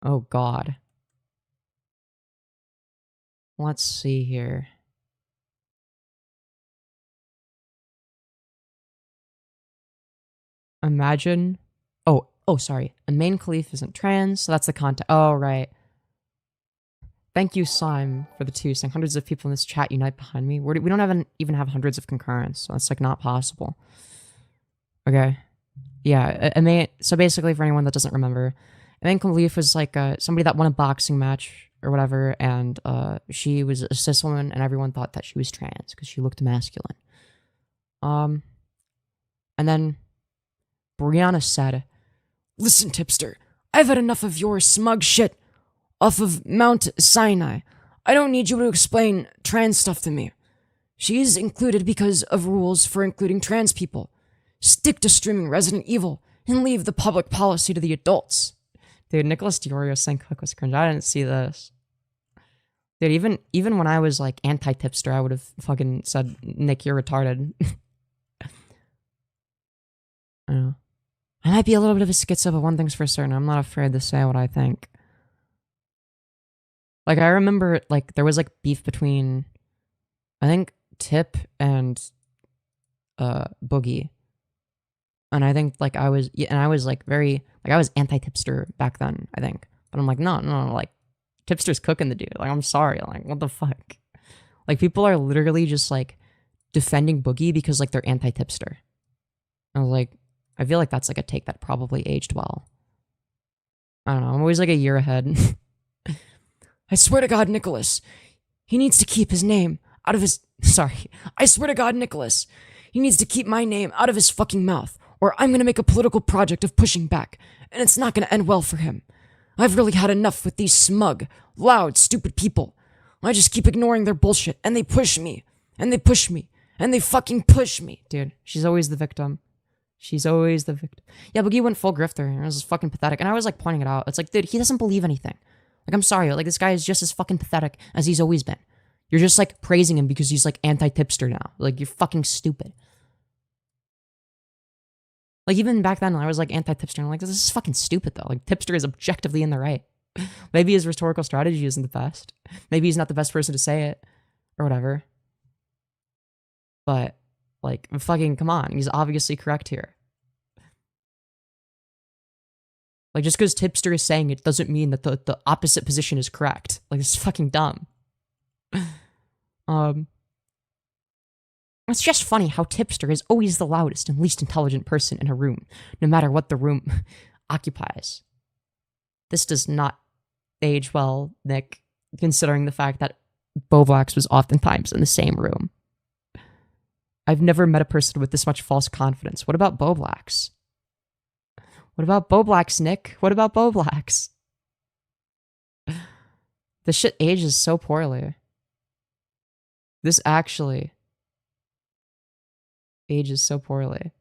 Oh god. Let's see here. Imagine... Oh, sorry. A main Khalif isn't trans, so that's the content. Oh, right. Thank you, Slime, for the 2, saying hundreds of people in this chat unite behind me. We don't even have hundreds of concurrents, so that's, like, not possible. Okay. Yeah, so basically, for anyone that doesn't remember, Aman Khalif was, like, somebody that won a boxing match or whatever, and she was a cis woman, and everyone thought that she was trans, because she looked masculine. And then Brianna said, "Listen, tipster, I've had enough of your smug shit off of Mount Sinai. I don't need you to explain trans stuff to me. She's included because of rules for including trans people. Stick to streaming Resident Evil and leave the public policy to the adults." Dude, Nicholas Diorio saying Cook was cringe. I didn't see this. Dude, even when I was, like, anti-tipster, I would have fucking said, "Nick, you're retarded." I don't know. I might be a little bit of a schizo, but one thing's for certain. I'm not afraid to say what I think. Like, I remember, like, there was, like, beef between, I think, Tip and Boogie. And I think, like, I was, like, very, like, I was anti-tipster back then, I think. But I'm like, no, like, tipster's cooking the dude. Like, I'm sorry. Like, what the fuck? Like, people are literally just, like, defending Boogie because, like, they're anti-tipster. I was like, I feel like that's, like, a take that probably aged well. I don't know. I'm always, like, a year ahead. I swear to God, Nicholas, he needs to keep his name out of his... Sorry. I swear to God, Nicholas, he needs to keep my name out of his fucking mouth, or I'm gonna make a political project of pushing back, and it's not gonna end well for him. I've really had enough with these smug, loud, stupid people. I just keep ignoring their bullshit, and they push me, and they push me, and they fucking push me. Dude, she's always the victim. She's always the victim. Yeah, Boogie went full grifter. It was fucking pathetic. And I was, like, pointing it out. It's like, dude, he doesn't believe anything. Like, I'm sorry. Like, this guy is just as fucking pathetic as he's always been. You're just, like, praising him because he's, like, anti-tipster now. Like, you're fucking stupid. Like, even back then, I was, like, anti-tipster. And I'm like, this is fucking stupid, though. Like, tipster is objectively in the right. Maybe his rhetorical strategy isn't the best. Maybe he's not the best person to say it. Or whatever. But... like, fucking, come on. He's obviously correct here. Like, just because tipster is saying it doesn't mean that the opposite position is correct. Like, it's fucking dumb. It's just funny how Tipster is always the loudest and least intelligent person in a room, no matter what the room occupies. This does not age well, Nick, considering the fact that Bovlax was oftentimes in the same room. I've never met a person with this much false confidence. What about Bovlax? What about Boblax, Nick? What about Boblax? This shit ages so poorly. This actually ages so poorly.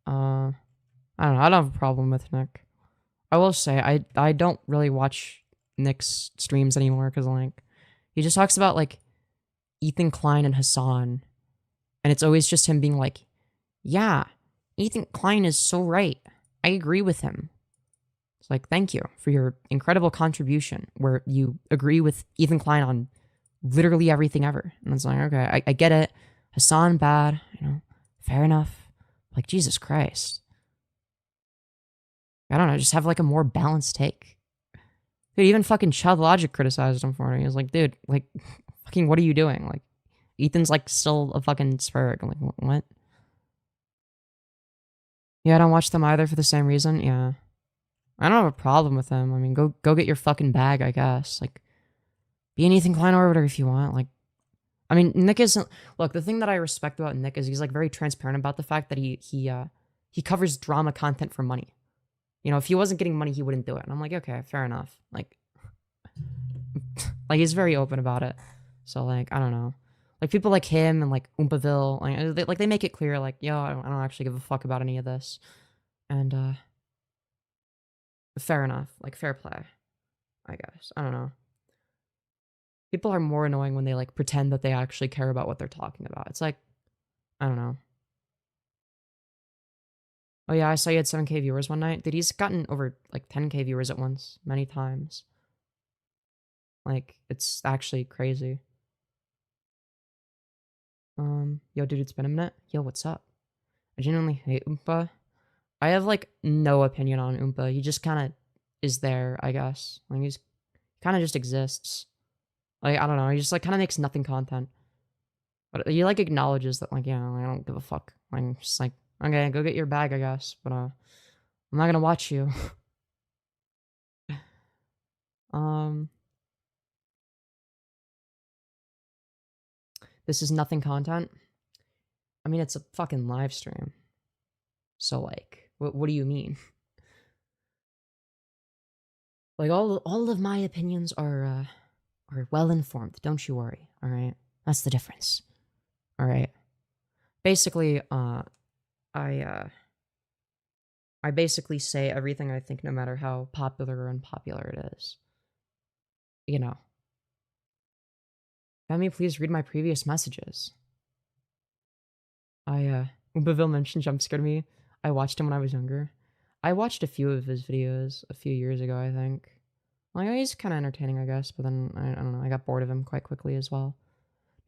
I don't know. I don't have a problem with Nick. I will say I don't really watch Nick's streams anymore because like he just talks about like Ethan Klein and Hassan, and it's always just him being like, "Yeah, Ethan Klein is so right. I agree with him." It's like, thank you for your incredible contribution where you agree with Ethan Klein on literally everything ever. And it's like, okay, I get it. Hassan bad, fair enough. Like, Jesus Christ. I don't know, just have like a more balanced take. Dude, even fucking Chud Logic criticized him for it. He was like, dude, like, fucking what are you doing? Like, Ethan's like still a fucking spurg. I'm like, what? Yeah, I don't watch them either for the same reason. Yeah. I don't have a problem with them. I mean, go get your fucking bag, I guess. Like, be an Ethan Klein orbiter if you want. Like, I mean, Nick isn't... Look, the thing that I respect about Nick is he's, like, very transparent about the fact that he covers drama content for money. If he wasn't getting money, he wouldn't do it. And I'm like, okay, fair enough. Like, he's very open about it. So, like, I don't know. Like, people like him and, like, Oompaville, they make it clear, like, yo, I don't actually give a fuck about any of this. And, fair enough. Like, fair play, I guess. I don't know. People are more annoying when they, like, pretend that they actually care about what they're talking about. It's like, I don't know. Oh, yeah, I saw you had 7K viewers one night. Dude, he's gotten over, like, 10K viewers at once, many times. Like, it's actually crazy. Yo, dude, it's been a minute. Yo, what's up? I genuinely hate Oompa. I have, like, no opinion on Oompa. He just kind of is there, I guess. Like, he kind of just exists. Like, I don't know. He just, like, kind of makes nothing content. But he, like, acknowledges that, like, yeah, I don't give a fuck. Like, just, like, okay, go get your bag, I guess. But, I'm not gonna watch you. This is nothing content. I mean, it's a fucking live stream. So, like, what do you mean? Like, all of my opinions are well informed. Don't you worry. All right, that's the difference. All right. Basically, I basically say everything I think, no matter how popular or unpopular it is. Let me please read my previous messages. Oompaville mentioned jump scared me. I watched him when I was younger. I watched a few of his videos a few years ago, I think. Like, he's kind of entertaining, I guess, but then, I don't know, I got bored of him quite quickly as well.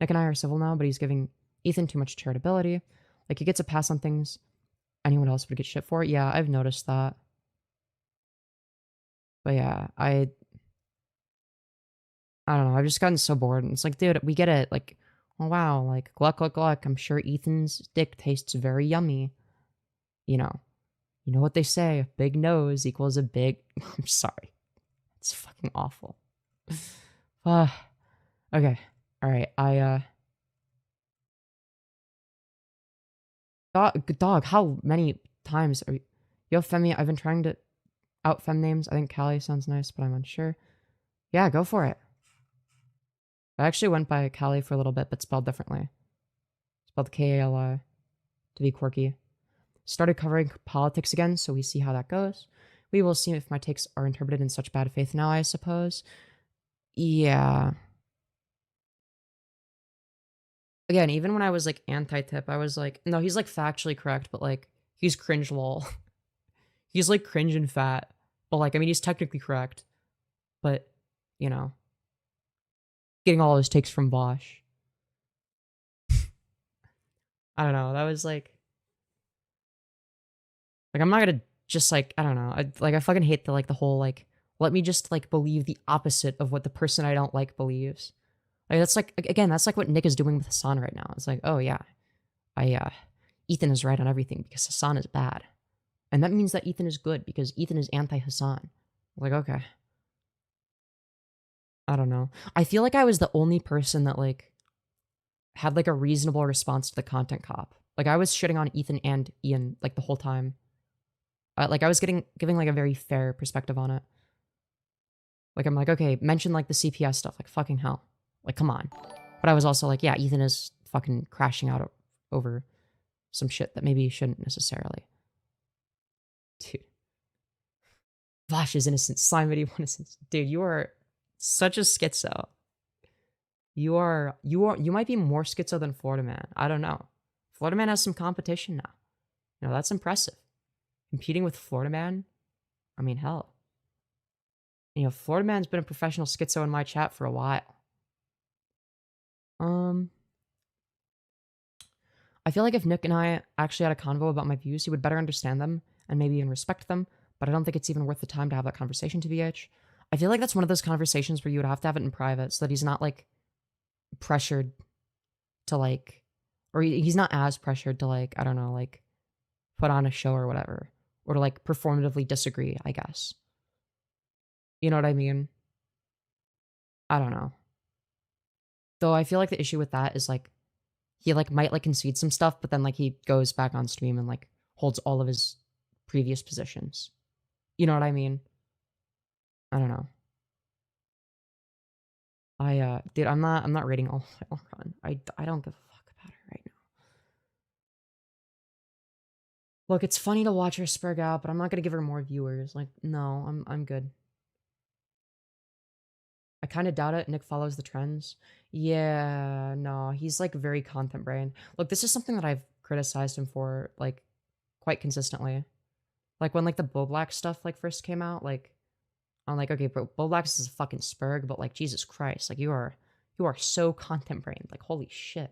Nick and I are civil now, but he's giving Ethan too much charitability. Like, he gets a pass on things anyone else would get shit for. Yeah, I've noticed that. But yeah, I don't know, I've just gotten so bored. And it's like, dude, we get it. Like, oh wow, like, gluck, gluck, gluck. I'm sure Ethan's dick tastes very yummy. You know what they say, a big nose equals a big... I'm sorry. It's fucking awful. Okay. Alright, Dog, how many times are you... Yo, Femi, I've been trying to out-fem names. I think Callie sounds nice, but I'm unsure. Yeah, go for it. I actually went by Callie for a little bit, but spelled differently. Spelled K-A-L-I, to be quirky. Started covering politics again, so we see how that goes. We will see if my takes are interpreted in such bad faith now, I suppose. Yeah. Again, even when I was, like, anti-tip, I was like, no, he's, like, factually correct, but, like, he's cringe lol. He's, like, cringe and fat. But, like, I mean, he's technically correct. But, getting all his takes from Bosch. I don't know, that was, like, I'm not gonna just, like, I don't know, I fucking hate the, like, the whole, like, Let me just like believe the opposite of what the person I don't like believes. Like that's like again, that's like what Nick is doing with Hassan right now. It's like, oh yeah, Ethan is right on everything because Hassan is bad. And that means that Ethan is good because Ethan is anti-Hassan. Like, okay. I don't know. I feel like I was the only person that like had like a reasonable response to the content cop. Like I was shitting on Ethan and Ian like the whole time. Like I was giving like a very fair perspective on it. Like I'm like, okay, mention like the CPS stuff. Like fucking hell. Like come on. But I was also like, yeah, Ethan is fucking crashing out over some shit that maybe he shouldn't necessarily. Dude. Vosh is innocent. Slime 81 innocent. Dude, you are such a schizo. You might be more schizo than Florida Man. I don't know. Florida Man has some competition now. You know, that's impressive. Competing with Florida Man? I mean, hell. You know, Florida Man's been a professional schizo in my chat for a while. I feel like if Nick and I actually had a convo about my views, he would better understand them and maybe even respect them, but I don't think it's even worth the time to have that conversation, TBH. I feel like that's one of those conversations where you would have to have it in private so that he's not, like, pressured to, like, or he's not as pressured to, like, I don't know, like, put on a show or whatever, or to, like, performatively disagree, I guess. You know what I mean? I don't know. Though I feel like the issue with that is, like, he, like, might, like, concede some stuff, but then, like, he goes back on stream and, like, holds all of his previous positions. You know what I mean? I don't know. Dude, I'm not rating all run. I don't give a fuck about her right now. Look, it's funny to watch her spurg out, but I'm not gonna give her more viewers. Like, no, I'm good. I kind of doubt it. Nick follows the trends. Yeah, no, he's like very content brain. Look, this is something that I've criticized him for like quite consistently. Like when like the Bo Black stuff like first came out, like I'm like, okay, bro, Bo Black is a fucking spurg, but like Jesus Christ, like you are so content brained. Like holy shit.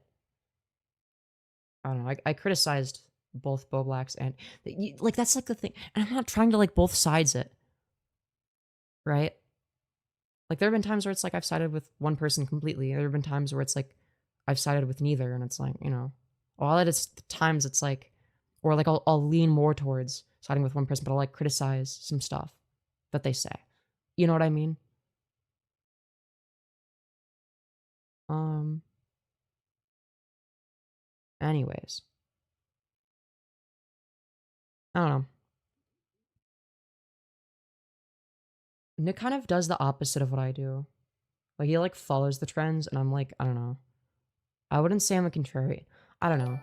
I don't know. I criticized both Bo Blacks and like that's like the thing, and I'm not trying to like both sides it, right? Like, there have been times where it's like I've sided with one person completely. There have been times where it's like I've sided with neither, and it's like, you know, a lot of times it's like, or like I'll lean more towards siding with one person, but I'll like criticize some stuff that they say. You know what I mean? Anyways. I don't know. Nick kind of does the opposite of what I do. Like, he like follows the trends, and I'm like, I don't know. I wouldn't say I'm a contrarian. I don't know.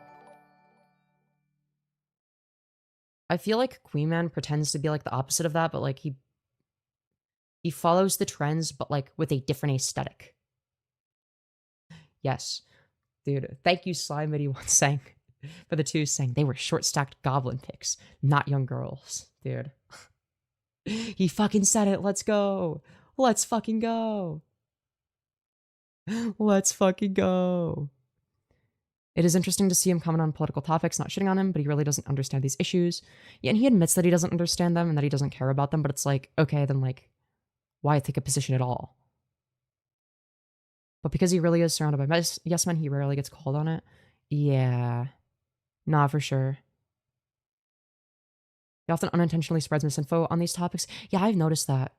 I feel like Queen Man pretends to be like the opposite of that, but like he follows the trends, but like with a different aesthetic. Yes. Dude, thank you, Slime81 saying for the two saying they were short stacked goblin picks, not young girls. Dude. He fucking said it. Let's go. Let's fucking go. Let's fucking go. It is interesting to see him comment on political topics, not shitting on him, but he really doesn't understand these issues. Yeah, and he admits that he doesn't understand them and that he doesn't care about them, but it's like, okay, then like, why take a position at all? But because he really is surrounded by yes men, he rarely gets called on it. Yeah. Nah, for sure. He often unintentionally spreads misinfo on these topics. Yeah, I've noticed that.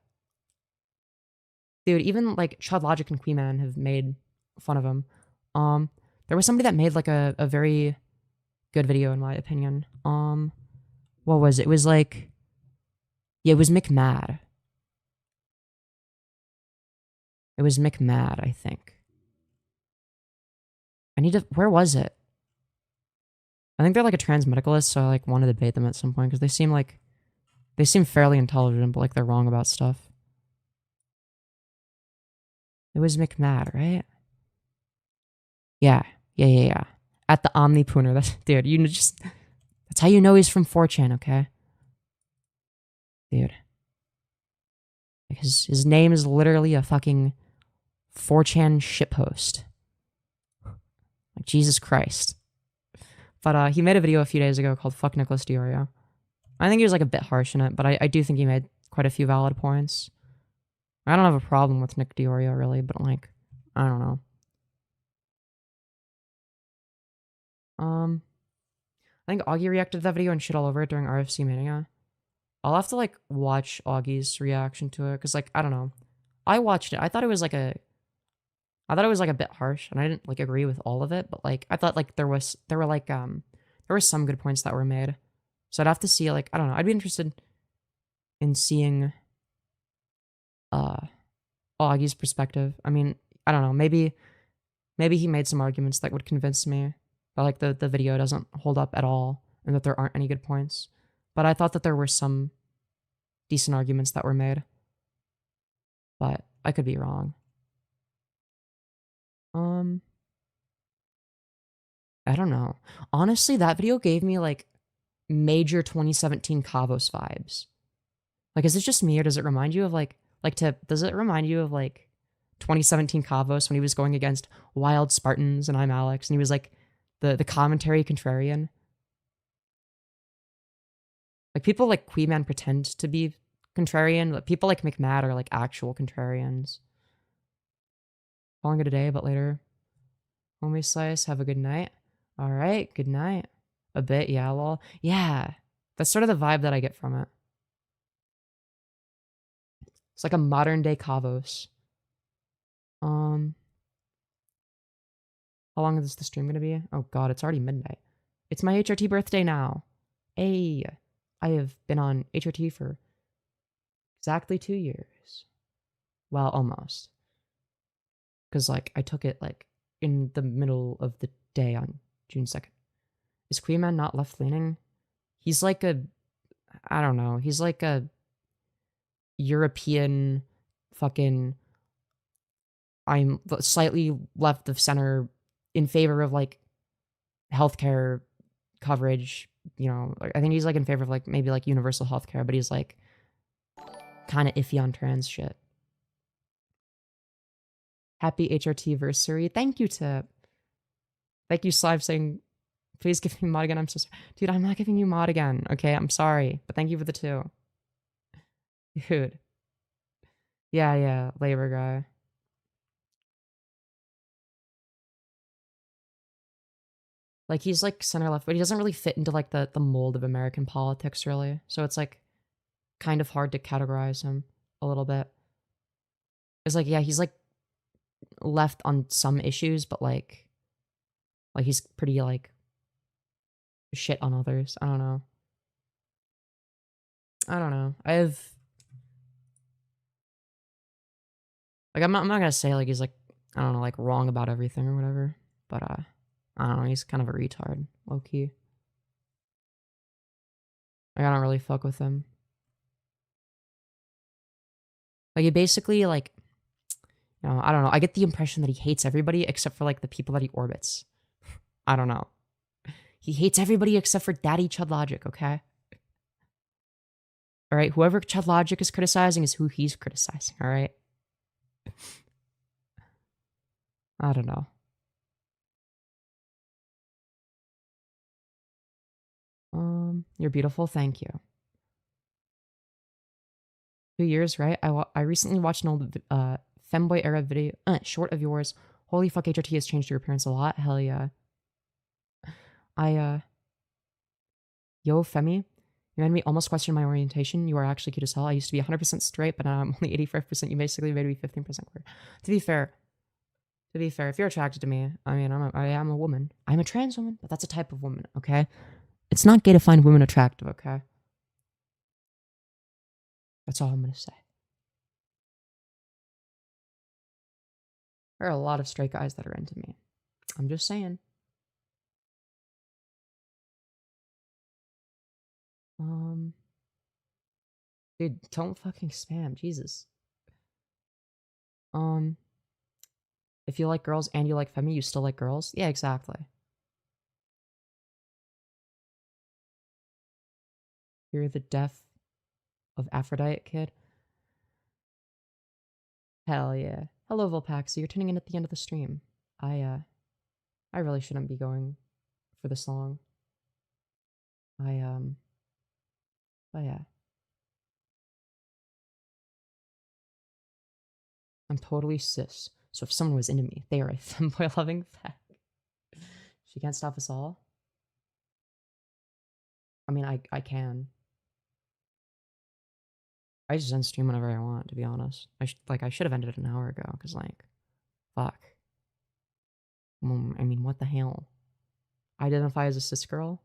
Dude, even like Chud Logic and Queen Man have made fun of him. There was somebody that made like a very good video in my opinion. What was it? It was like, yeah, it was McMad. It was McMad, I think. I need to, where was it? I think they're like a trans medicalist, so I like want to debate them at some point because they seem fairly intelligent, but like they're wrong about stuff. It was McMad, right? Yeah. At the Omnipooner. That's dude, that's how you know he's from 4chan, okay? Dude. His name is literally a fucking 4chan shitpost. Like Jesus Christ. But he made a video a few days ago called Fuck Nicholas Diorio. I think he was like a bit harsh in it, but I do think he made quite a few valid points. I don't have a problem with Nick Diorio, really, but, like, I don't know. I think Augie reacted to that video and shit all over it during RFC Mania. I'll have to, like, watch Augie's reaction to it, because, like, I don't know. I watched it. I thought it was, like, a bit harsh, and I didn't, like, agree with all of it, but, like, I thought, like, there were some good points that were made. So I'd have to see, like, I don't know. I'd be interested in seeing, Augie's perspective. I mean, I don't know. Maybe he made some arguments that would convince me, but, like, the video doesn't hold up at all, and that there aren't any good points. But I thought that there were some decent arguments that were made. But I could be wrong. I don't know. Honestly, that video gave me, like, major 2017 Kavos vibes. Like, is it just me, or does it remind you of, does it remind you of, like, 2017 Kavos when he was going against Wild Spartans and I'm Alex, and he was, like, the commentary contrarian? Like, people like Queeman pretend to be contrarian, but people like McMad are, like, actual contrarians. Calling it a day, but later. Homie Slice, have a good night. All right, good night. A bit, yeah, lol. Yeah, that's sort of the vibe that I get from it. It's like a modern day Kavos. How long is the stream gonna be? Oh god, it's already midnight. It's my HRT birthday now. Hey, I have been on HRT for exactly 2 years. Well, almost. Because, like, I took it, like, in the middle of the day on June 2nd. Is Queeman not left-leaning? He's like a... I don't know. He's like a European fucking... I'm slightly left of center in favor of, like, healthcare coverage. You know, I think he's, like, in favor of, like, maybe, like, universal healthcare, but he's, like, kind of iffy on trans shit. Happy HRT-versary. Thank you, Tip. Thank you, Slive, saying, please give me mod again. I'm so sorry. Dude, I'm not giving you mod again, okay? I'm sorry, but thank you for the 2. Dude. Yeah, labor guy. Like, he's, like, center-left, but he doesn't really fit into, like, the mold of American politics, really. So it's, like, kind of hard to categorize him a little bit. It's like, yeah, he's, like, left on some issues, but, like he's pretty, like, shit on others. I don't know. I have... Like, I'm not gonna say, like, he's, like, I don't know, like, wrong about everything or whatever. But, I don't know, he's kind of a retard, low-key. Like, I don't really fuck with him. Like, he basically, like, you know, I don't know. I get the impression that he hates everybody except for, like, the people that he orbits. I don't know. He hates everybody except for Daddy Chud Logic, okay? Alright, whoever Chud Logic is criticizing is who he's criticizing, alright? I don't know. You're beautiful, thank you. 2 years, right? I recently watched an old femboy era video, short of yours. Holy fuck, HRT has changed your appearance a lot. Hell yeah. Yo, Femi, you made me almost question my orientation. You are actually cute as hell. I used to be 100% straight, but now I'm only 85%. You basically made me 15% queer. To be fair, if you're attracted to me, I mean, I am a woman. I'm a trans woman, but that's a type of woman, okay? It's not gay to find women attractive, okay? That's all I'm gonna say. There are a lot of straight guys that are into me. I'm just saying. Dude, don't fucking spam, Jesus. If you like girls and you like femi, you still like girls? Yeah, exactly. You're the death of Aphrodite, kid. Hell yeah. Hello, Volpaxi. You're tuning in at the end of the stream. I really shouldn't be going for this long. Oh yeah. I'm totally cis. So if someone was into me, they are a femboy-loving fag. She can't stop us all. I mean, I can. I just end stream whenever I want, to be honest. I should have ended it an hour ago, because, like, fuck. I mean, what the hell? I identify as a cis girl.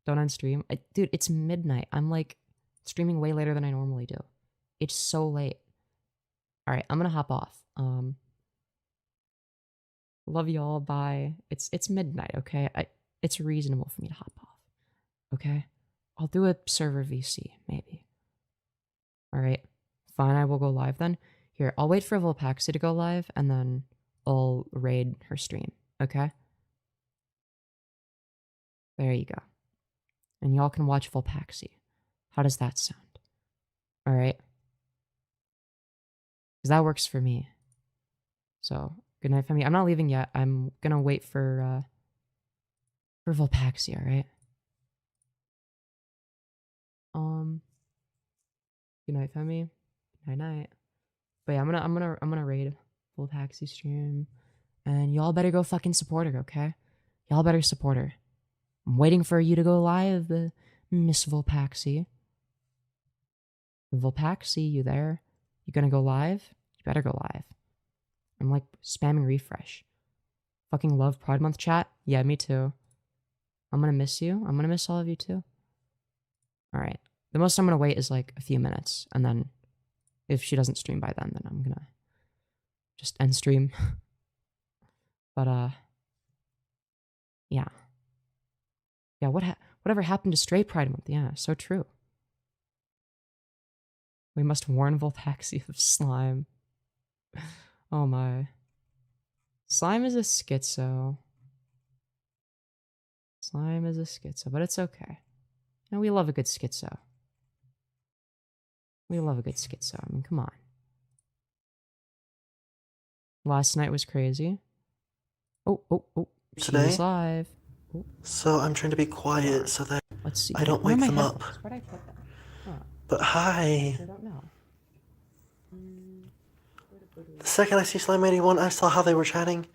Don't end stream. Dude, it's midnight. I'm, like, streaming way later than I normally do. It's so late. Alright, I'm gonna hop off. Love y'all, bye. It's midnight, okay? It's reasonable for me to hop off. Okay? I'll do a server VC, maybe. Alright. Fine, I will go live then. Here, I'll wait for Volpaxi to go live, and then I'll raid her stream, okay? There you go. And y'all can watch Volpaxi. How does that sound? Alright? Because that works for me. So, good night, family. I'm not leaving yet. I'm gonna wait for Volpaxi, alright? Good night, family. Night night. But yeah, I'm gonna raid Volpaxi stream. And y'all better go fucking support her, okay? Y'all better support her. I'm waiting for you to go live, Miss Volpaxi. Volpaxi, you there? You gonna go live? You better go live. I'm like spamming refresh. Fucking love Pride Month chat? Yeah, me too. I'm gonna miss you. I'm gonna miss all of you too. Alright. The most I'm gonna wait is like a few minutes, and then if she doesn't stream by then I'm gonna just end stream. But yeah. Yeah, whatever happened to Straight Pride Month? Yeah, so true. We must warn Volpaxi of slime. Oh my. Slime is a schizo. Slime is a schizo, but it's okay. And we love a good schizo. We love a good schizo. I mean, come on. Last night was crazy. Oh. She's live. Oh. So I'm trying to be quiet so that Let's see. I don't wake them up. Where'd I put them? Huh. But hi. I don't know. The second I see Slime 81, I saw how they were chatting.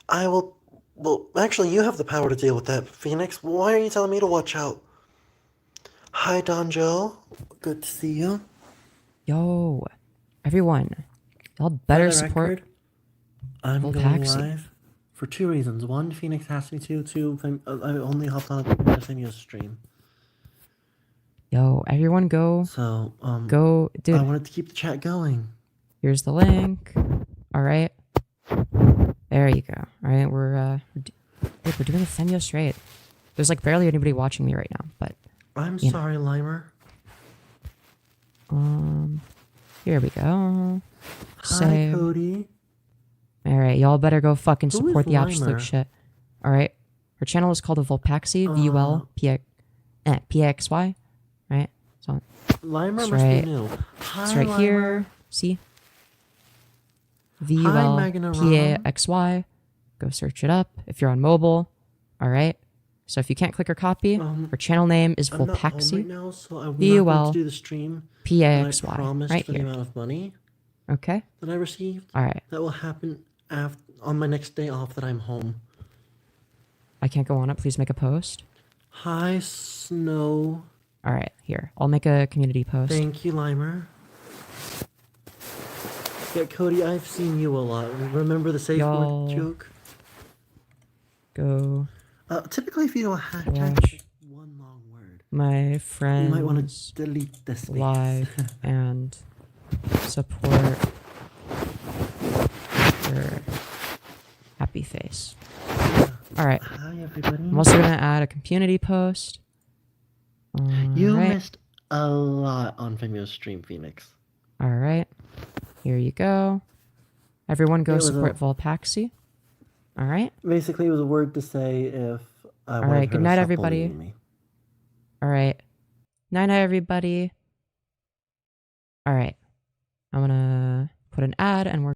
I will... Well, actually, you have the power to deal with that, Phoenix. Why are you telling me to watch out? Hi, Donjo. Good to see you. Yo, everyone. Y'all better support record, I'm Volpaxi. going live for two reasons. One, Phoenix asked me to. Two, I only hopped on the Femyoz stream. Yo, everyone go. So, go. Dude, I wanted to keep the chat going. here's the link. Alright. There you go. Alright, we're doing a Femyoz raid. There's like barely anybody watching me right now, but I'm sorry, Limer. here we go. Hi, Cody. Alright, y'all better go fucking Who support is the absolute Limer? shit. Alright. Her channel is called Volpaxi, VULPXY. Right? So Limer That's must right. be new. Hi, it's right Limer. here. See? Megan and VULPXY. Go search it up if you're on mobile. Alright. So if you can't click or copy, her channel name is I'm not home right Volpaxi. now, so I'm not going to do the stream. And I PAXY. promised Right for the here. amount of money Okay? that I received. Alright. That will happen on my next day off that I'm home. I can't go on it. Please make a post. Hi, Snow. Alright, here. I'll make a community post. Thank you, Limer. Yeah, Cody, I've seen you a lot. Remember the safe Y'all. word joke? Go. Typically, if you do a hashtag, Watch. it's one long word. My friends. You might want to delete this. Live and support your happy face. Alright. Hi, everybody. I'm also gonna add a community post. You Alright. missed a lot on Femyoz stream, Phoenix. Alright. Here you go. Everyone go It was support Volpaxi. Alright. Basically, it was a word to say if I wanted Alright, her good to night, stop everybody. bullying me. Alright. Night night, everybody. Alright. I'm gonna put an ad and we're